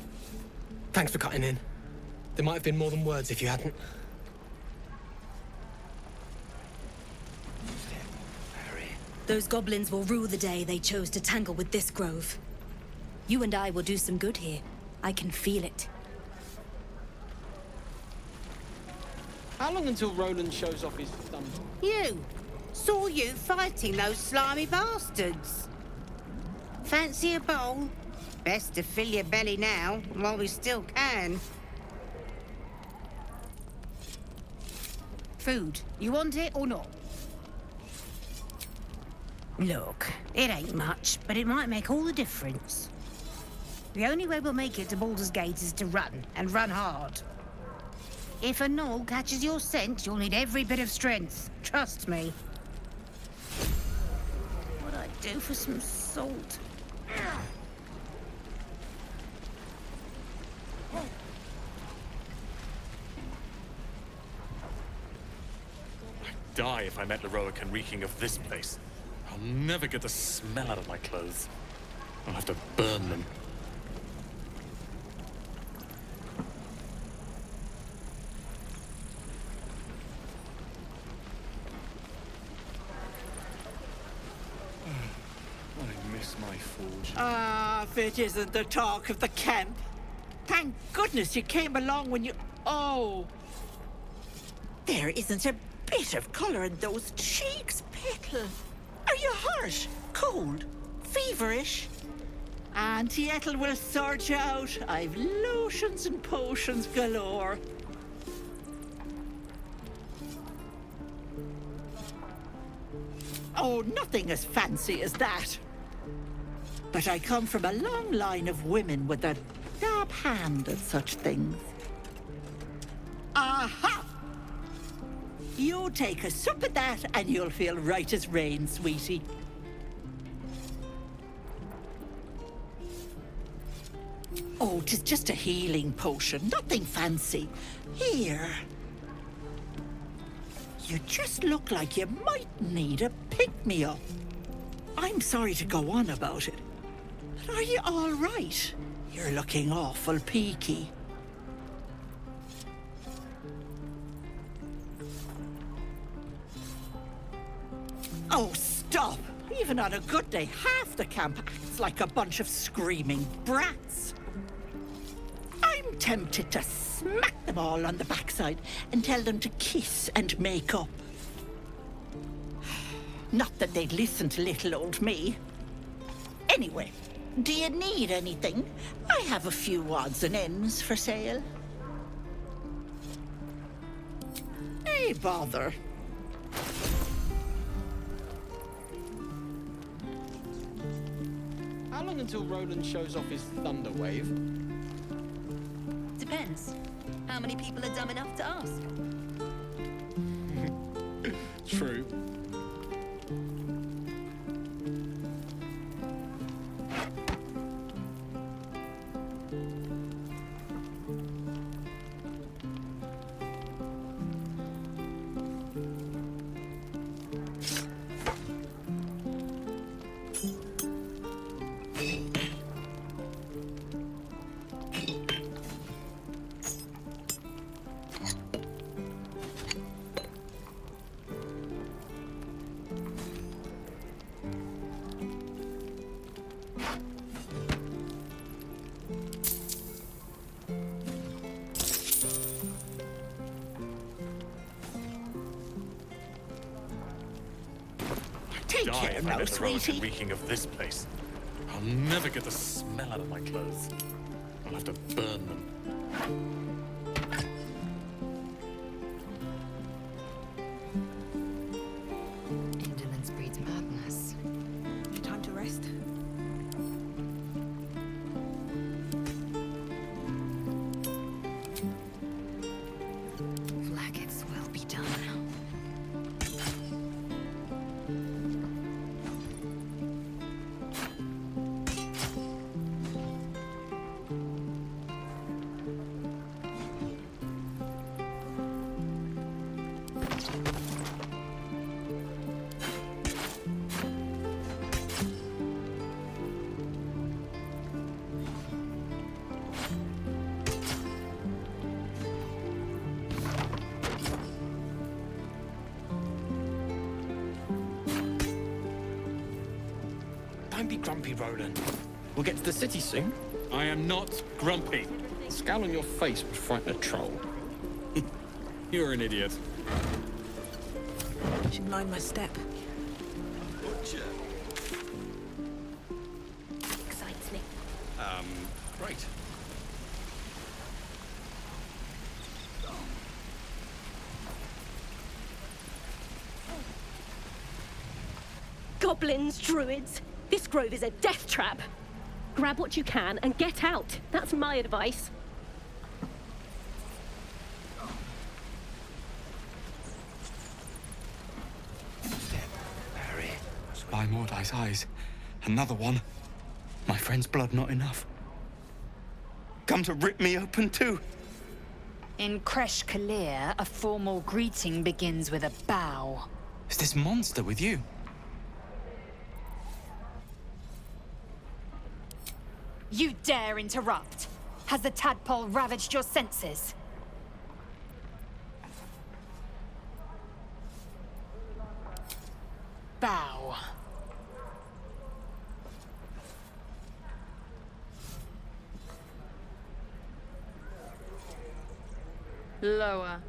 Thanks for cutting in. There might have been more than words if you hadn't. Those goblins will rue the day they chose to tangle with this grove. You and I will do some good here. I can feel it. How long until Roland shows off his thumb? You! Saw you fighting those slimy bastards. Fancy a bowl? Best to fill your belly now, while we still can. Food. You want it or not? Look, it ain't much, but it might make all the difference. The only way we'll make it to Baldur's Gate is to run, and run hard. If a gnoll catches your scent, you'll need every bit of strength. Trust me. What'd I do for some salt? I'd die if I met Leroican reeking of this place. I'll never get the smell out of my clothes. I'll have to burn them. I miss my forge. Ah, if it isn't the talk of the camp. Thank goodness you came along when you... Oh! There isn't a bit of colour in those cheeks, Petal. Are you hurt? Cold? Feverish? Auntie Ethel will sort you out. I've lotions and potions galore. Oh, nothing as fancy as that. But I come from a long line of women with a dab hand at such things. Aha! You take a sup of that and you'll feel right as rain, sweetie. Oh, 'tis just a healing potion, nothing fancy. Here. You just look like you might need a pick-me-up. I'm sorry to go on about it, but are you all right? You're looking awful peaky. Oh, stop! Even on a good day, half the camp acts like a bunch of screaming brats. I'm tempted to smack them all on the backside and tell them to kiss and make up. Not that they'd listen to little old me. Anyway, do you need anything? I have a few odds and ends for sale. Hey, bother. How long until Roland shows off his thunder wave? Depends. How many people are dumb enough to ask? True. Die if I met Leroican reeking of this place. I'll never get the smell out of my clothes. I'll have to burn them. Don't be grumpy, Roland. We'll get to the city soon. I am not grumpy. The scowl on your face would frighten a troll. You're an idiot. Should mind my step. Excites me. Great. Goblins, druids. This grove is a death trap. Grab what you can and get out. That's my advice. Harry. By Mordai's eyes. Another one. My friend's blood not enough. Come to rip me open too. In Kresh Kalir, a formal greeting begins with a bow. Is this monster with you? You dare interrupt? Has the tadpole ravaged your senses? Bow. Lower.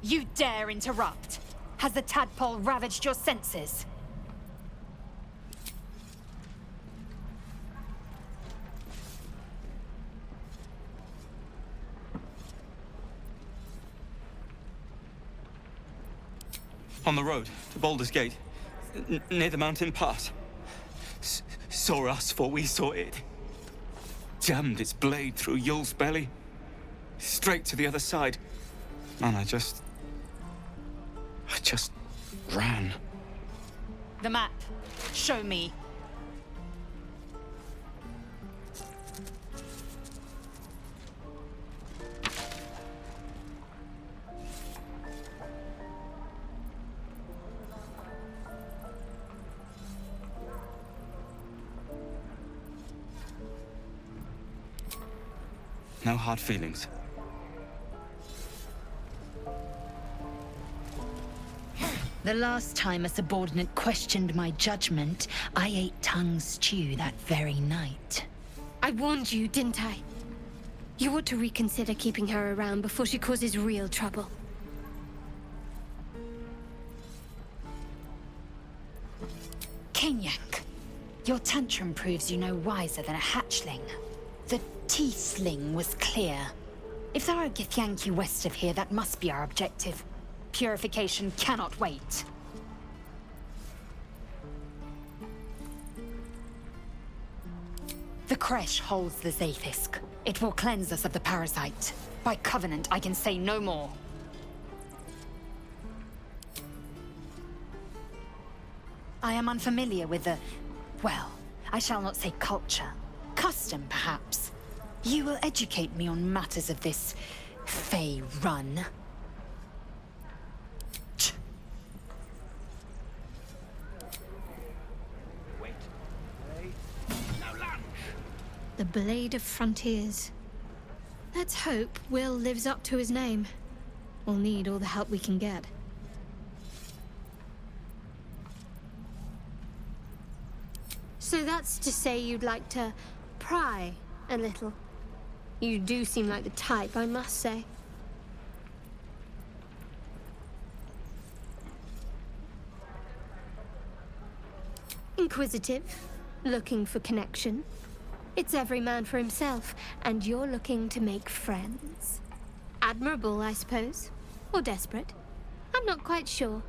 You dare interrupt? Has the tadpole ravaged your senses? On the road to Baldur's Gate, near the mountain pass. Saw us for we saw it. Jammed its blade through Yul's belly. Straight to the other side. And I just ran. The map. Show me. No hard feelings. The last time a subordinate questioned my judgment, I ate tongue stew that very night. I warned you, didn't I? You ought to reconsider keeping her around before she causes real trouble. Kenyak, your tantrum proves you no wiser than a hatchling. The Tiefling was clear. If there are Githyanki west of here, that must be our objective. Purification cannot wait. The Kresh holds the Zaithisk. It will cleanse us of the parasite. By covenant, I can say no more. I am unfamiliar with the... well, I shall not say culture. Custom, perhaps. You will educate me on matters of this... Fey run. The Blade of Frontiers. Let's hope Will lives up to his name. We'll need all the help we can get. So that's to say you'd like to pry a little. You do seem like the type, I must say. Inquisitive, looking for connection. It's every man for himself, and you're looking to make friends. Admirable, I suppose. Or desperate. I'm not quite sure.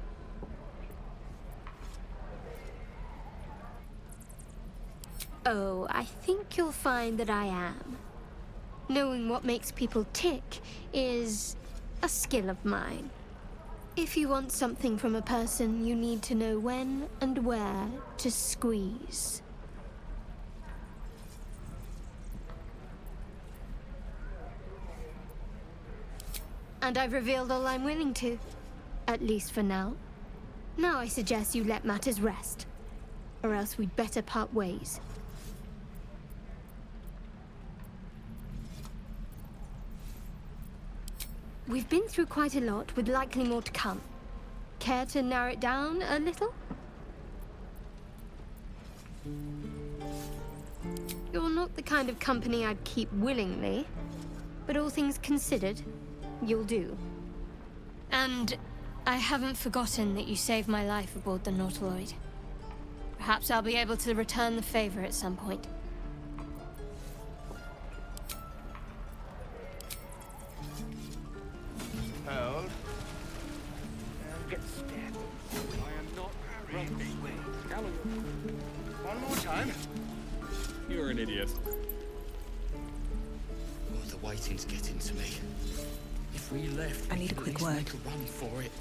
Oh, I think you'll find that I am. Knowing what makes people tick is a skill of mine. If you want something from a person, you need to know when and where to squeeze. And I've revealed all I'm willing to. At least for now. Now I suggest you let matters rest. Or else we'd better part ways. We've been through quite a lot, with likely more to come. Care to narrow it down a little? You're not the kind of company I'd keep willingly, but all things considered, you'll do. And I haven't forgotten that you saved my life aboard the Nautiloid. Perhaps I'll be able to return the favor at some point. Hold. And get stabbed. I am not run this way. One more time. You're an idiot. Oh, the waiting's getting to me. If we left, I need a quick word. Make a run for it.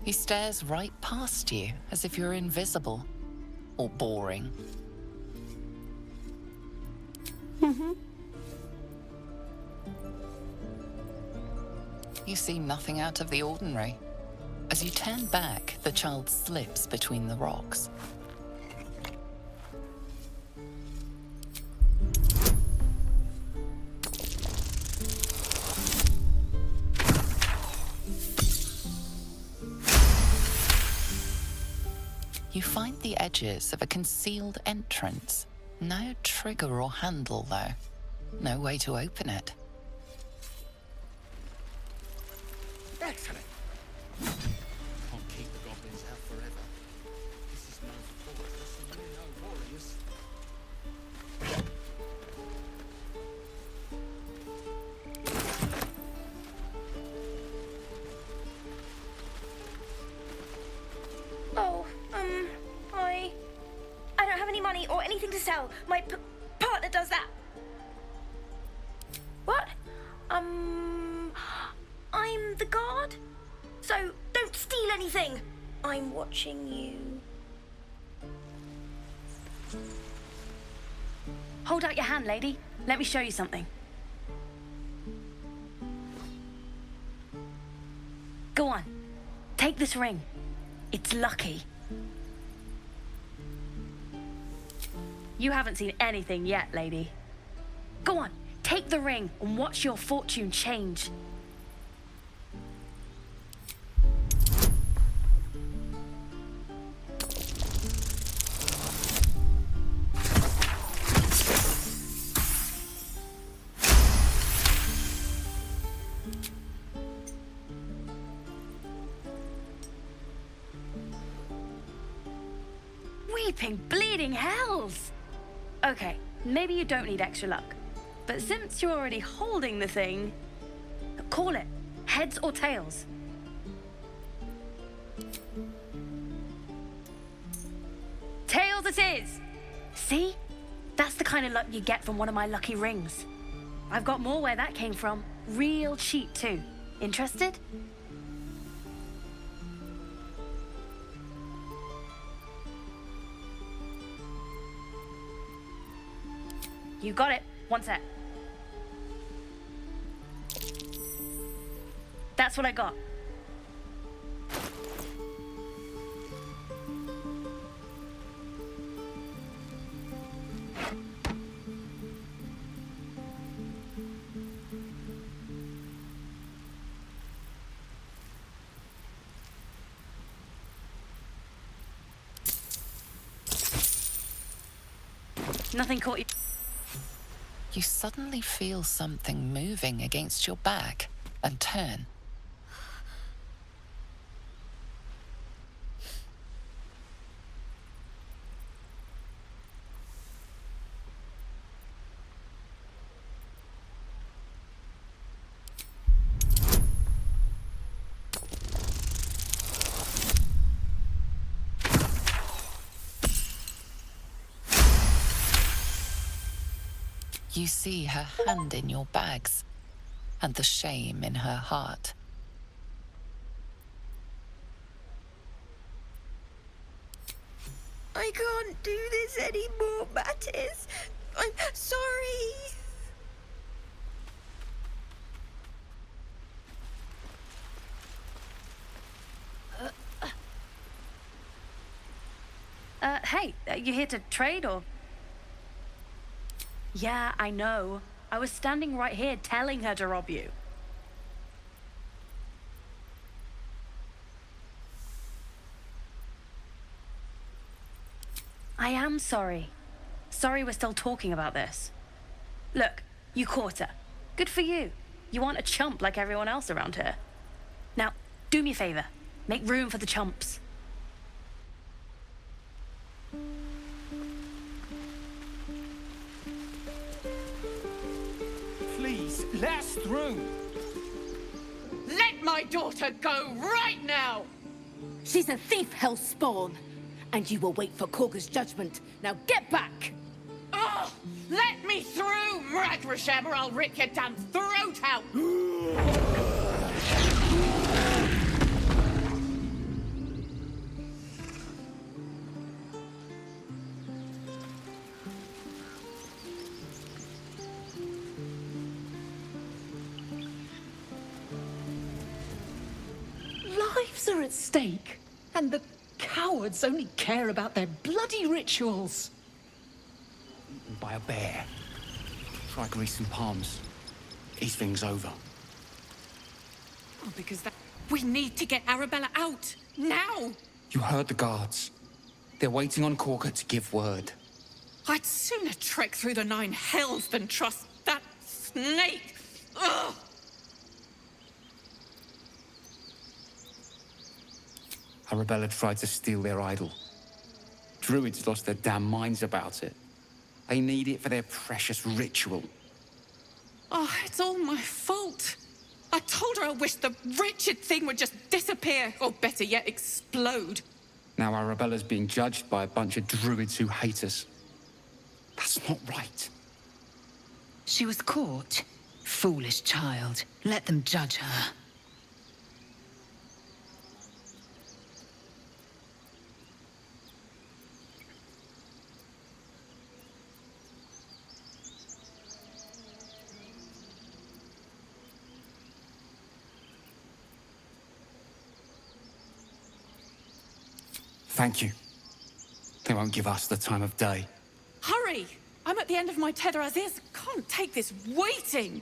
He stares right past you, as if you're invisible. Or boring. You see nothing out of the ordinary. As you turn back, the child slips between the rocks. You find the edges of a concealed entrance. No trigger or handle, though. No way to open it. Excellent. Can't keep the goblins out forever. This is no fortress and we're no warriors. Oh, I don't have any money or anything to sell. My partner does that. What? I'm the guard. So don't steal anything. I'm watching you. Hold out your hand, lady. Let me show you something. Go on. Take this ring. It's lucky. You haven't seen anything yet, lady. Go on, take the ring and watch your fortune change. Weeping, bleeding hells! Okay, maybe you don't need extra luck. But since you're already holding the thing, call it. Heads or tails. Tails it is! See? That's the kind of luck you get from one of my lucky rings. I've got more where that came from. Real cheap, too. Interested? You got it. One sec. That's what I got. Nothing caught you. You suddenly feel something moving against your back and turn. You see her hand in your bags and the shame in her heart. I can't do this anymore, Mattis. I'm sorry. Hey, you here to trade or? Yeah, I know. I was standing right here telling her to rob you. I am sorry. Sorry we're still talking about this. Look, you caught her. Good for you. You aren't a chump like everyone else around here. Now, do me a favor. Make room for the chumps. Please, let us through. Let my daughter go right now! She's a thief, hellspawn. And you will wait for Korga's judgment. Now get back! Oh, let me through, Mragrasham, or I'll rip your damn throat out! Lives are at stake, and the cowards only care about their bloody rituals. Eaten by a bear. Try greasing palms. These things over. Oh, because that... We need to get Arabella out! Now! You heard the guards. They're waiting on Korga to give word. I'd sooner trek through the 9 hells than trust that snake! Ugh! Arabella tried to steal their idol. Druids lost their damn minds about it. They need it for their precious ritual. Oh, it's all my fault. I told her I wished the wretched thing would just disappear, or better yet, explode. Now Arabella's being judged by a bunch of druids who hate us. That's not right. She was caught. Foolish child. Let them judge her. Thank you. They won't give us the time of day. Hurry! I'm at the end of my tether as is. Can't take this waiting.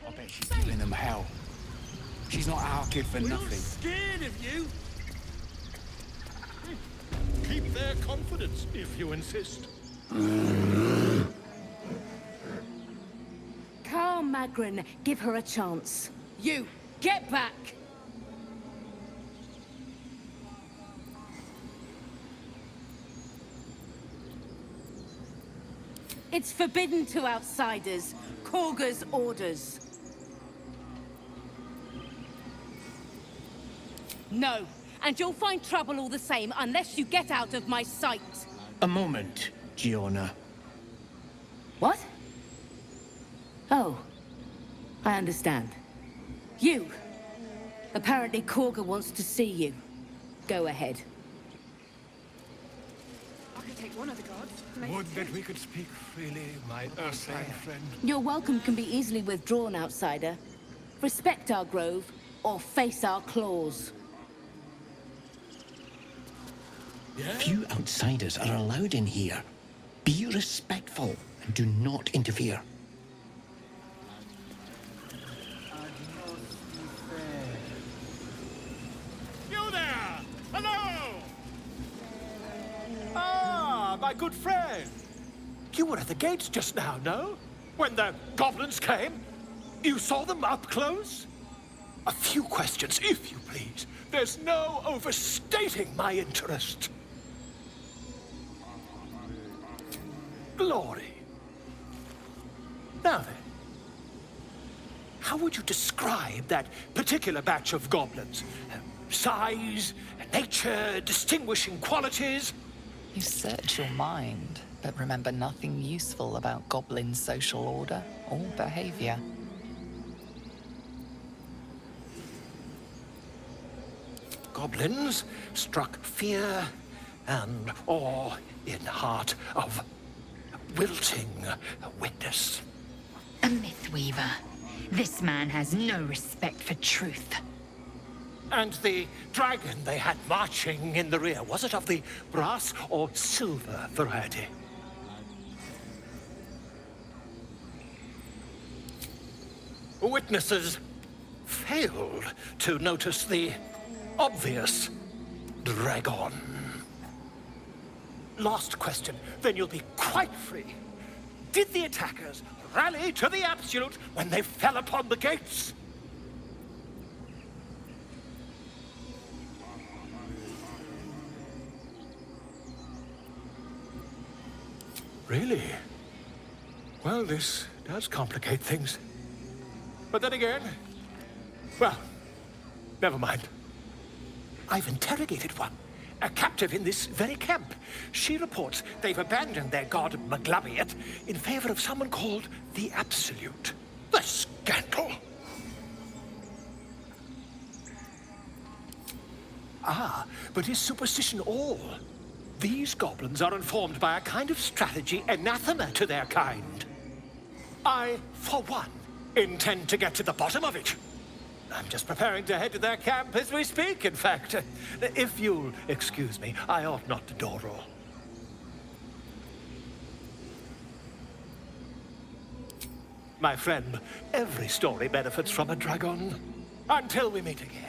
I bet she's giving them hell. She's not our kid for nothing. Scared of you? Keep their confidence if you insist. Carl Magrin, give her a chance. You, get back! It's forbidden to outsiders. Korga's orders. No, and you'll find trouble all the same unless you get out of my sight. A moment, Giona. What? Oh, I understand. You. Apparently Korga wants to see you. Go ahead. I could take one of the guards. Would that we could speak freely, my Ursine friend. Your welcome can be easily withdrawn, outsider. Respect our grove, or face our claws. Few outsiders are allowed in here. Be respectful and do not interfere. You there! Hello! Ah, my good friend. You were at the gates just now, no? When the goblins came? You saw them up close? A few questions, if you please. There's no overstating my interest. Glory. Now then, how would you describe that particular batch of goblins? Size, nature, distinguishing qualities? You search your mind, but remember nothing useful about goblin social order or behavior. Goblins struck fear and awe in heart of wilting witness. A myth weaver. This man has no respect for truth. And the dragon they had marching in the rear, was it of the brass or silver variety? Witnesses failed to notice the obvious dragon. Last question, then you'll be quite free. Did the attackers rally to the absolute when they fell upon the gates? Really? Well, this does complicate things. But then again, well, never mind. I've interrogated one, a captive in this very camp. She reports they've abandoned their god Maglabiat in favor of someone called the Absolute. The scandal! Ah, but is superstition all? These goblins are informed by a kind of strategy anathema to their kind. I, for one, intend to get to the bottom of it. I'm just preparing to head to their camp as we speak, in fact. If you'll excuse me, I ought not to dawdle. My friend, every story benefits from a dragon. Until we meet again.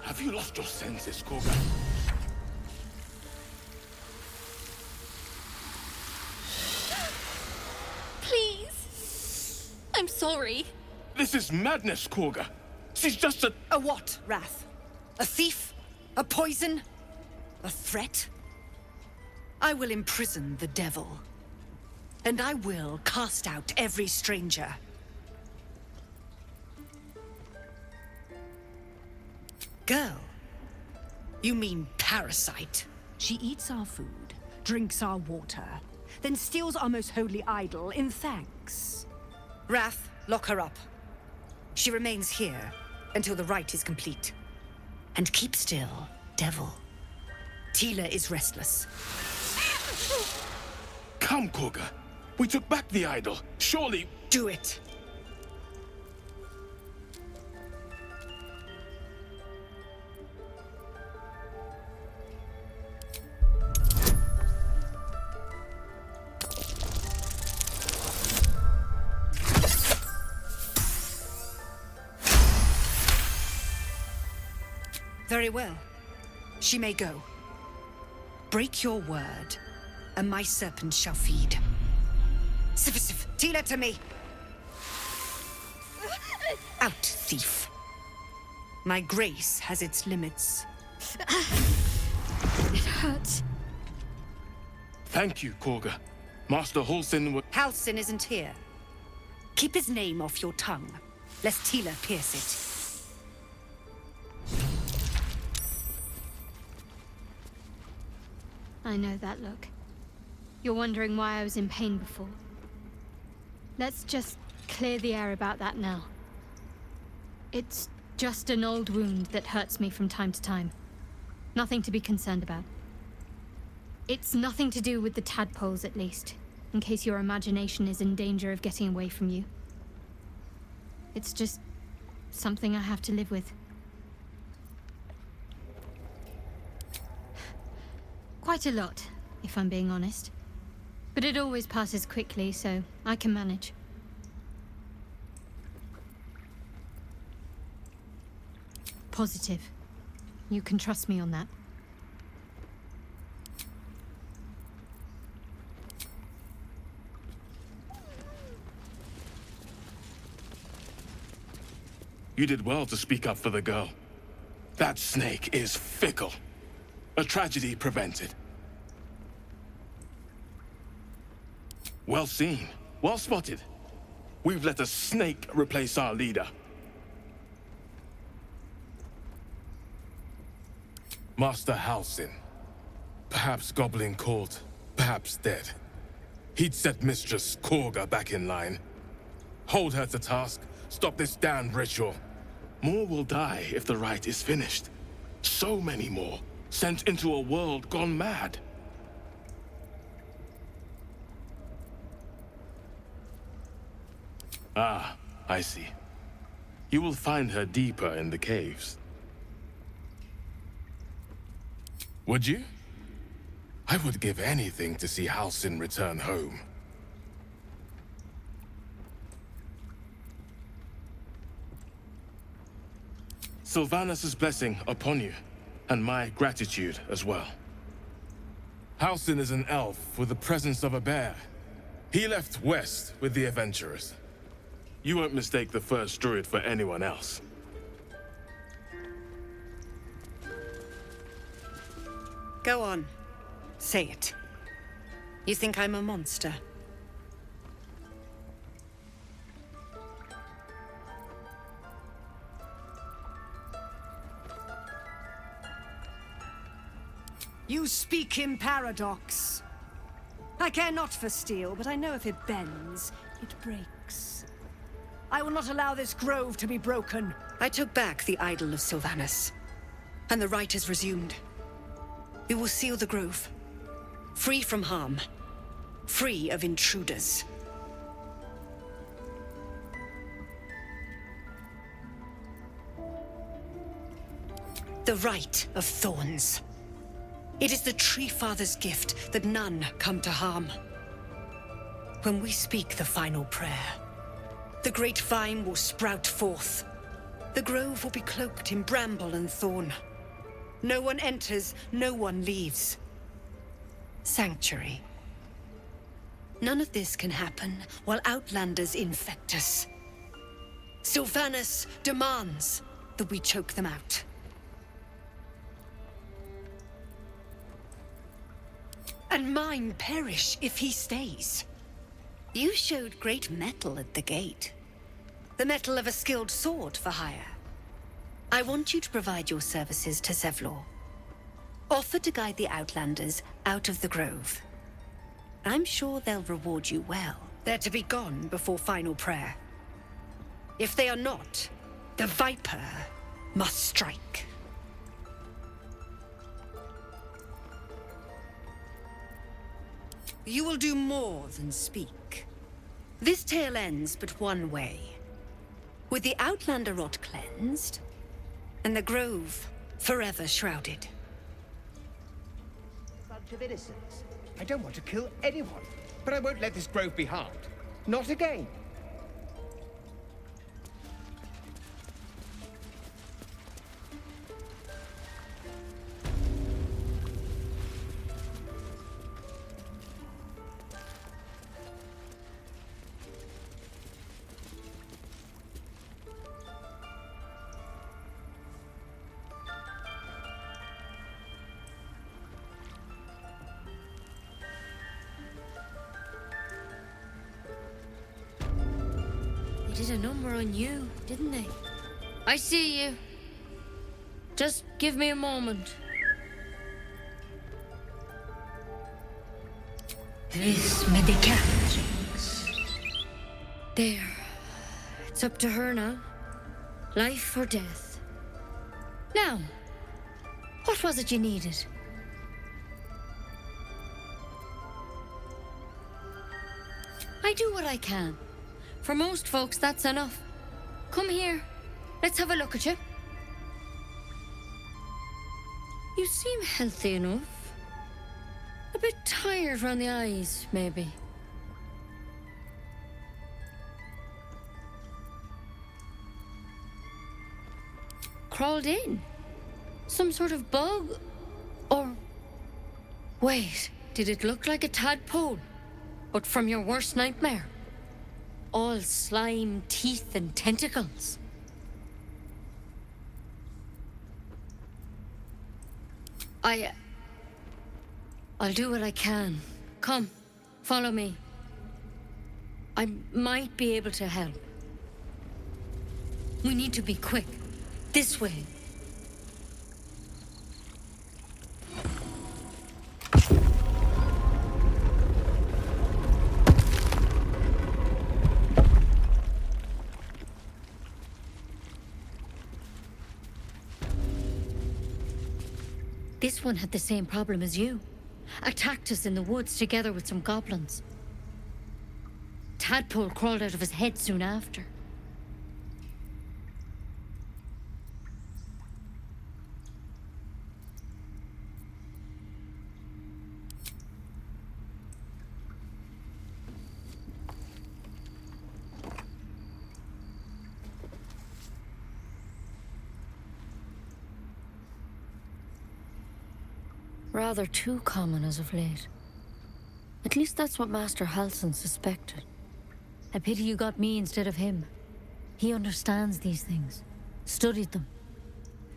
Have you lost your senses, Koga? Please. I'm sorry. This is madness, Koga. She's just a... A what, Wrath? A thief? A poison? A threat? I will imprison the devil. And I will cast out every stranger. Girl? You mean parasite? She eats our food, drinks our water, then steals our most holy idol in thanks. Wrath, lock her up. She remains here until the rite is complete. And keep still, devil. Tila is restless. Come, Koga. We took back the idol. Surely... Do it. Very well. She may go. Break your word, and my serpent shall feed. Sif, Tila to me! Out, thief. My grace has its limits. It hurts. Thank you, Koga. Master Halsin would... Halsin isn't here. Keep his name off your tongue, lest Tila pierce it. I know that look. You're wondering why I was in pain before. Let's just clear the air about that now. It's just an old wound that hurts me from time to time. Nothing to be concerned about. It's nothing to do with the tadpoles, at least, in case your imagination is in danger of getting away from you. It's just something I have to live with. Quite a lot, if I'm being honest. But it always passes quickly, so I can manage. Positive. You can trust me on that. You did well to speak up for the girl. That snake is fickle. A tragedy prevented. Well seen. Well spotted. We've let a snake replace our leader. Master Halsin. Perhaps goblin caught, perhaps dead. He'd set Mistress Korga back in line. Hold her to task, stop this damned ritual. More will die if the rite is finished. So many more, sent into a world gone mad. Ah, I see. You will find her deeper in the caves. Would you? I would give anything to see Halsin return home. Sylvanus' blessing upon you, and my gratitude as well. Halsin is an elf with the presence of a bear. He left west with the adventurers. You won't mistake the first druid for anyone else. Go on. Say it. You think I'm a monster? You speak in paradox. I care not for steel, but I know if it bends, it breaks. I will not allow this grove to be broken. I took back the idol of Sylvanus, and the rite is resumed. We will seal the grove, free from harm, free of intruders. The Rite of Thorns. It is the Tree Father's gift that none come to harm. When we speak the final prayer, the great vine will sprout forth. The grove will be cloaked in bramble and thorn. No one enters, no one leaves. Sanctuary. None of this can happen while Outlanders infect us. Sylvanus demands that we choke them out. And mine perish if he stays. You showed great mettle at the gate. The mettle of a skilled sword for hire. I want you to provide your services to Zevlor. Offer to guide the Outlanders out of the grove. I'm sure they'll reward you well. They're to be gone before final prayer. If they are not, the Viper must strike. You will do more than speak. This tale ends but one way. With the Outlander rot cleansed, and the grove forever shrouded. Bunch of innocents. I don't want to kill anyone, but I won't let this grove be harmed. Not again. Did a number on you, didn't they? I see you. Just give me a moment. This medicatrix. There. It's up to her now. Life or death. Now, what was it you needed? I do what I can. For most folks, that's enough. Come here. Let's have a look at you. You seem healthy enough. A bit tired around the eyes, maybe. Crawled in? Some sort of bug? Or... Wait, did it look like a tadpole? But from your worst nightmare? All slime, teeth, and tentacles. I'll do what I can. Come, follow me. I might be able to help. We need to be quick. This way. This one had the same problem as you. Attacked us in the woods together with some goblins. Tadpole crawled out of his head soon after. Rather too common as of late. At least that's what Master Halsin suspected. A pity you got me instead of him. He understands these things. Studied them.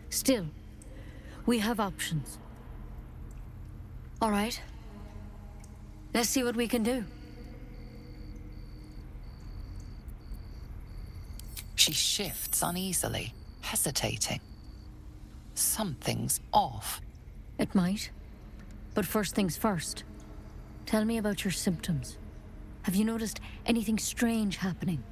Still, we have options. All right. Let's see what we can do. She shifts uneasily, hesitating. Something's off. It might. But first things first. Tell me about your symptoms. Have you noticed anything strange happening?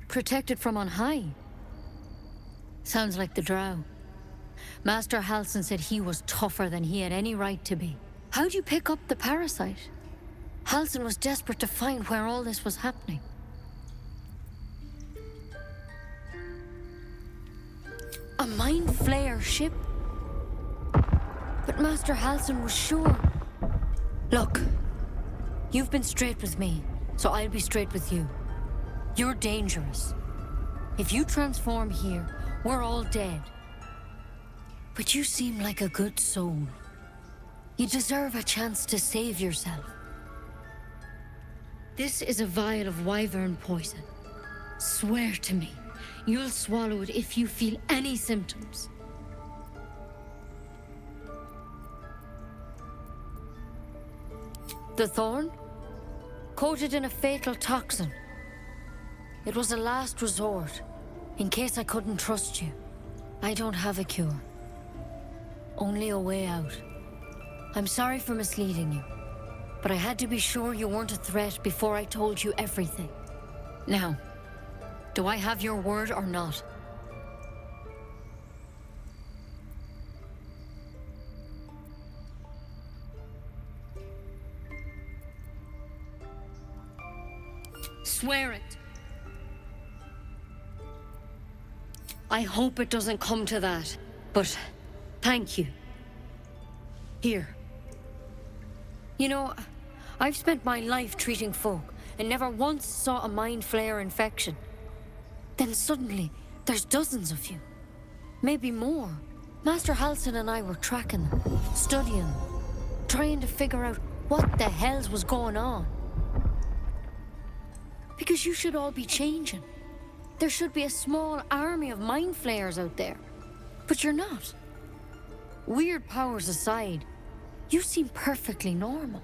Protected from on high? Sounds like the drow. Master Halsin said he was tougher than he had any right to be. How'd you pick up the parasite? Halsin was desperate to find where all this was happening. A Mind Flayer ship? But Master Halsin was sure. Look, you've been straight with me, so I'll be straight with you. You're dangerous. If you transform here, we're all dead. But you seem like a good soul. You deserve a chance to save yourself. This is a vial of wyvern poison. Swear to me. You'll swallow it if you feel any symptoms. The thorn? Coated in a fatal toxin. It was a last resort, in case I couldn't trust you. I don't have a cure. Only a way out. I'm sorry for misleading you, but I had to be sure you weren't a threat before I told you everything. Now, do I have your word or not? Swear it. I hope it doesn't come to that, but thank you. Here. You know, I've spent my life treating folk and never once saw a Mind Flayer infection. Then suddenly, there's dozens of you. Maybe more. Master Halsin and I were tracking them, studying them, trying to figure out what the hells was going on. Because you should all be changing. There should be a small army of Mind Flayers out there. But you're not. Weird powers aside, you seem perfectly normal.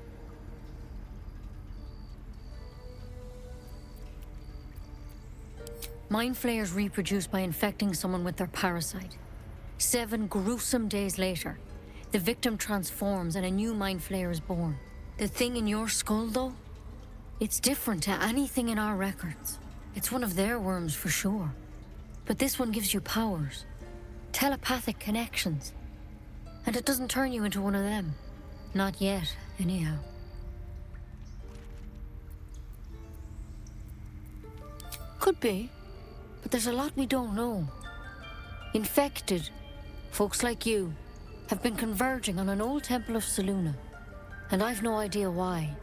Mind Flayers reproduce by infecting someone with their parasite. 7 gruesome days later, the victim transforms and a new Mind Flayer is born. The thing in your skull, though, it's different to anything in our records. It's one of their worms for sure. But this one gives you powers, telepathic connections. And it doesn't turn you into one of them. Not yet, anyhow. Could be, but there's a lot we don't know. Infected, folks like you, have been converging on an old temple of Selûne, and I've no idea why.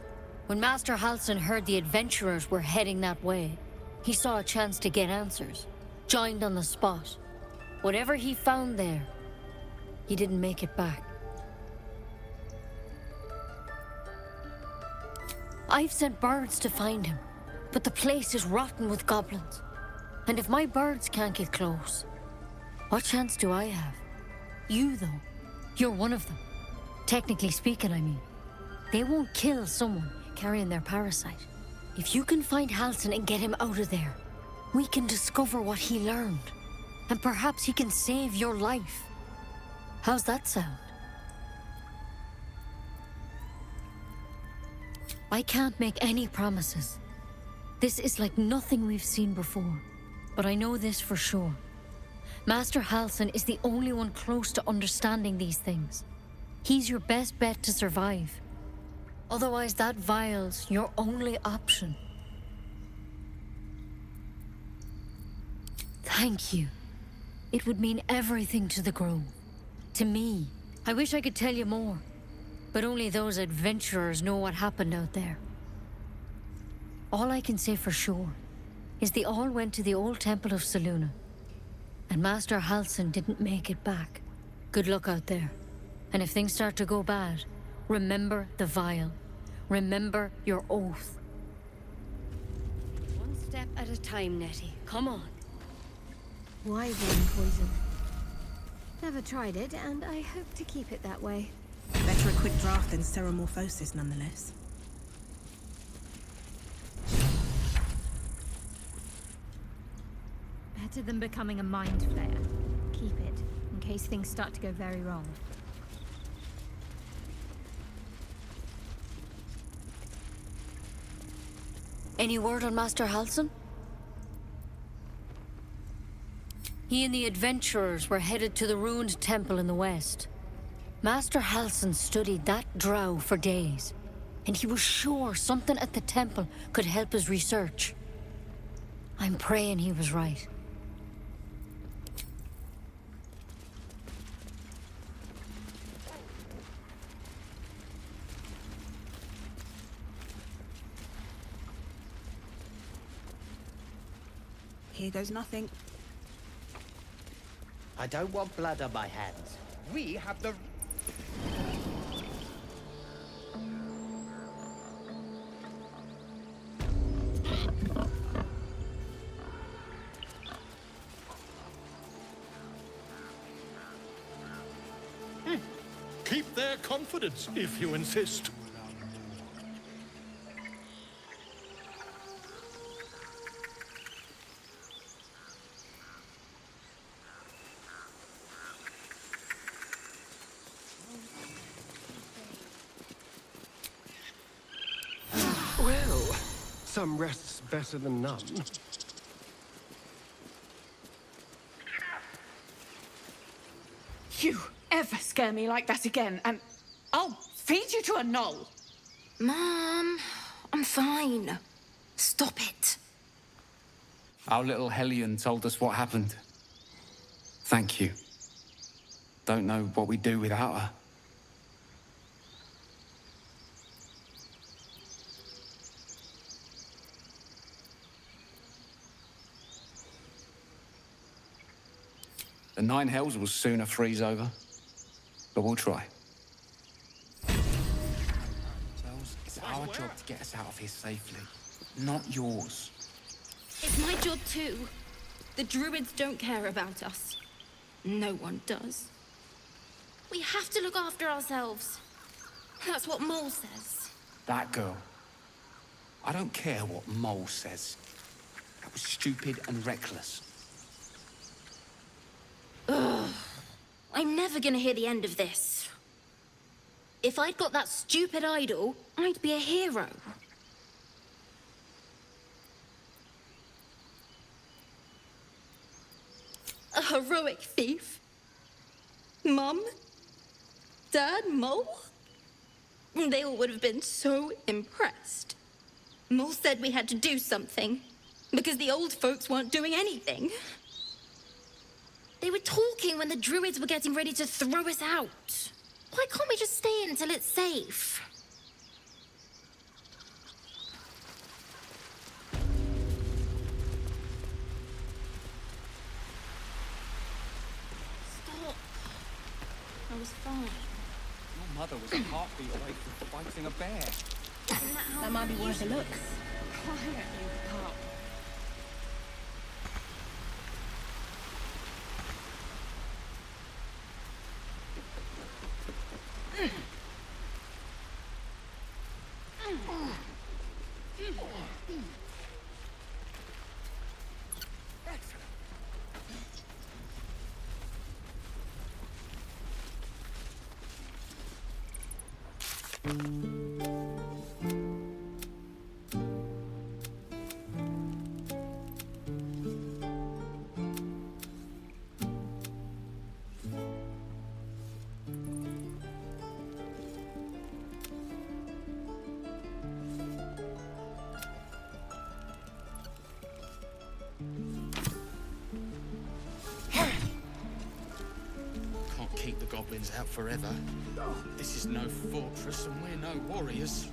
When Master Halsin heard the adventurers were heading that way, he saw a chance to get answers, joined on the spot. Whatever he found there, he didn't make it back. I've sent birds to find him, but the place is rotten with goblins. And if my birds can't get close, what chance do I have? You, though, you're one of them. Technically speaking, I mean. They won't kill someone carrying their parasite. If you can find Halsin and get him out of there, we can discover what he learned. And perhaps he can save your life. How's that sound? I can't make any promises. This is like nothing we've seen before. But I know this for sure. Master Halsin is the only one close to understanding these things. He's your best bet to survive. Otherwise, that vial's your only option. Thank you. It would mean everything to the Grove. To me. I wish I could tell you more. But only those adventurers know what happened out there. All I can say for sure is they all went to the old temple of Selûne. And Master Halsin didn't make it back. Good luck out there. And if things start to go bad, remember the vial. Remember your oath. One step at a time, Nettie. Come on. Wyvern poison. Never tried it, and I hope to keep it that way. Better a quick draft than seromorphosis, nonetheless. Better than becoming a mind flayer. Keep it, in case things start to go very wrong. Any word on Master Halsin? He and the adventurers were headed to the ruined temple in the west. Master Halsin studied that drow for days, and he was sure something at the temple could help his research. I'm praying he was right. Here goes nothing. I don't want blood on my hands. We have the... Keep their confidence, if you insist. Well, some rest's better than none. You ever scare me like that again, and I'll feed you to a gnoll. Mom, I'm fine. Stop it. Our little Hellion told us what happened. Thank you. Don't know what we'd do without her. The Nine Hells will sooner freeze over, but we'll try. It's our job to get us out of here safely, not yours. It's my job too. The druids don't care about us. No one does. We have to look after ourselves. That's what Mole says. That girl. I don't care what Mole says. That was stupid and reckless. Ugh. I'm never gonna hear the end of this. If I'd got that stupid idol, I'd be a hero. A heroic thief? Mum? Dad? Mole? They all would have been so impressed. Mole said we had to do something, because the old folks weren't doing anything. They were talking when the druids were getting ready to throw us out. Why can't we just stay until it's safe? Stop. I was fine. Your mother was a heartbeat away from fighting a bear. That might be worth a look. Quiet, you pup. Can't keep the goblins out forever. This is no fortress and we're no warriors.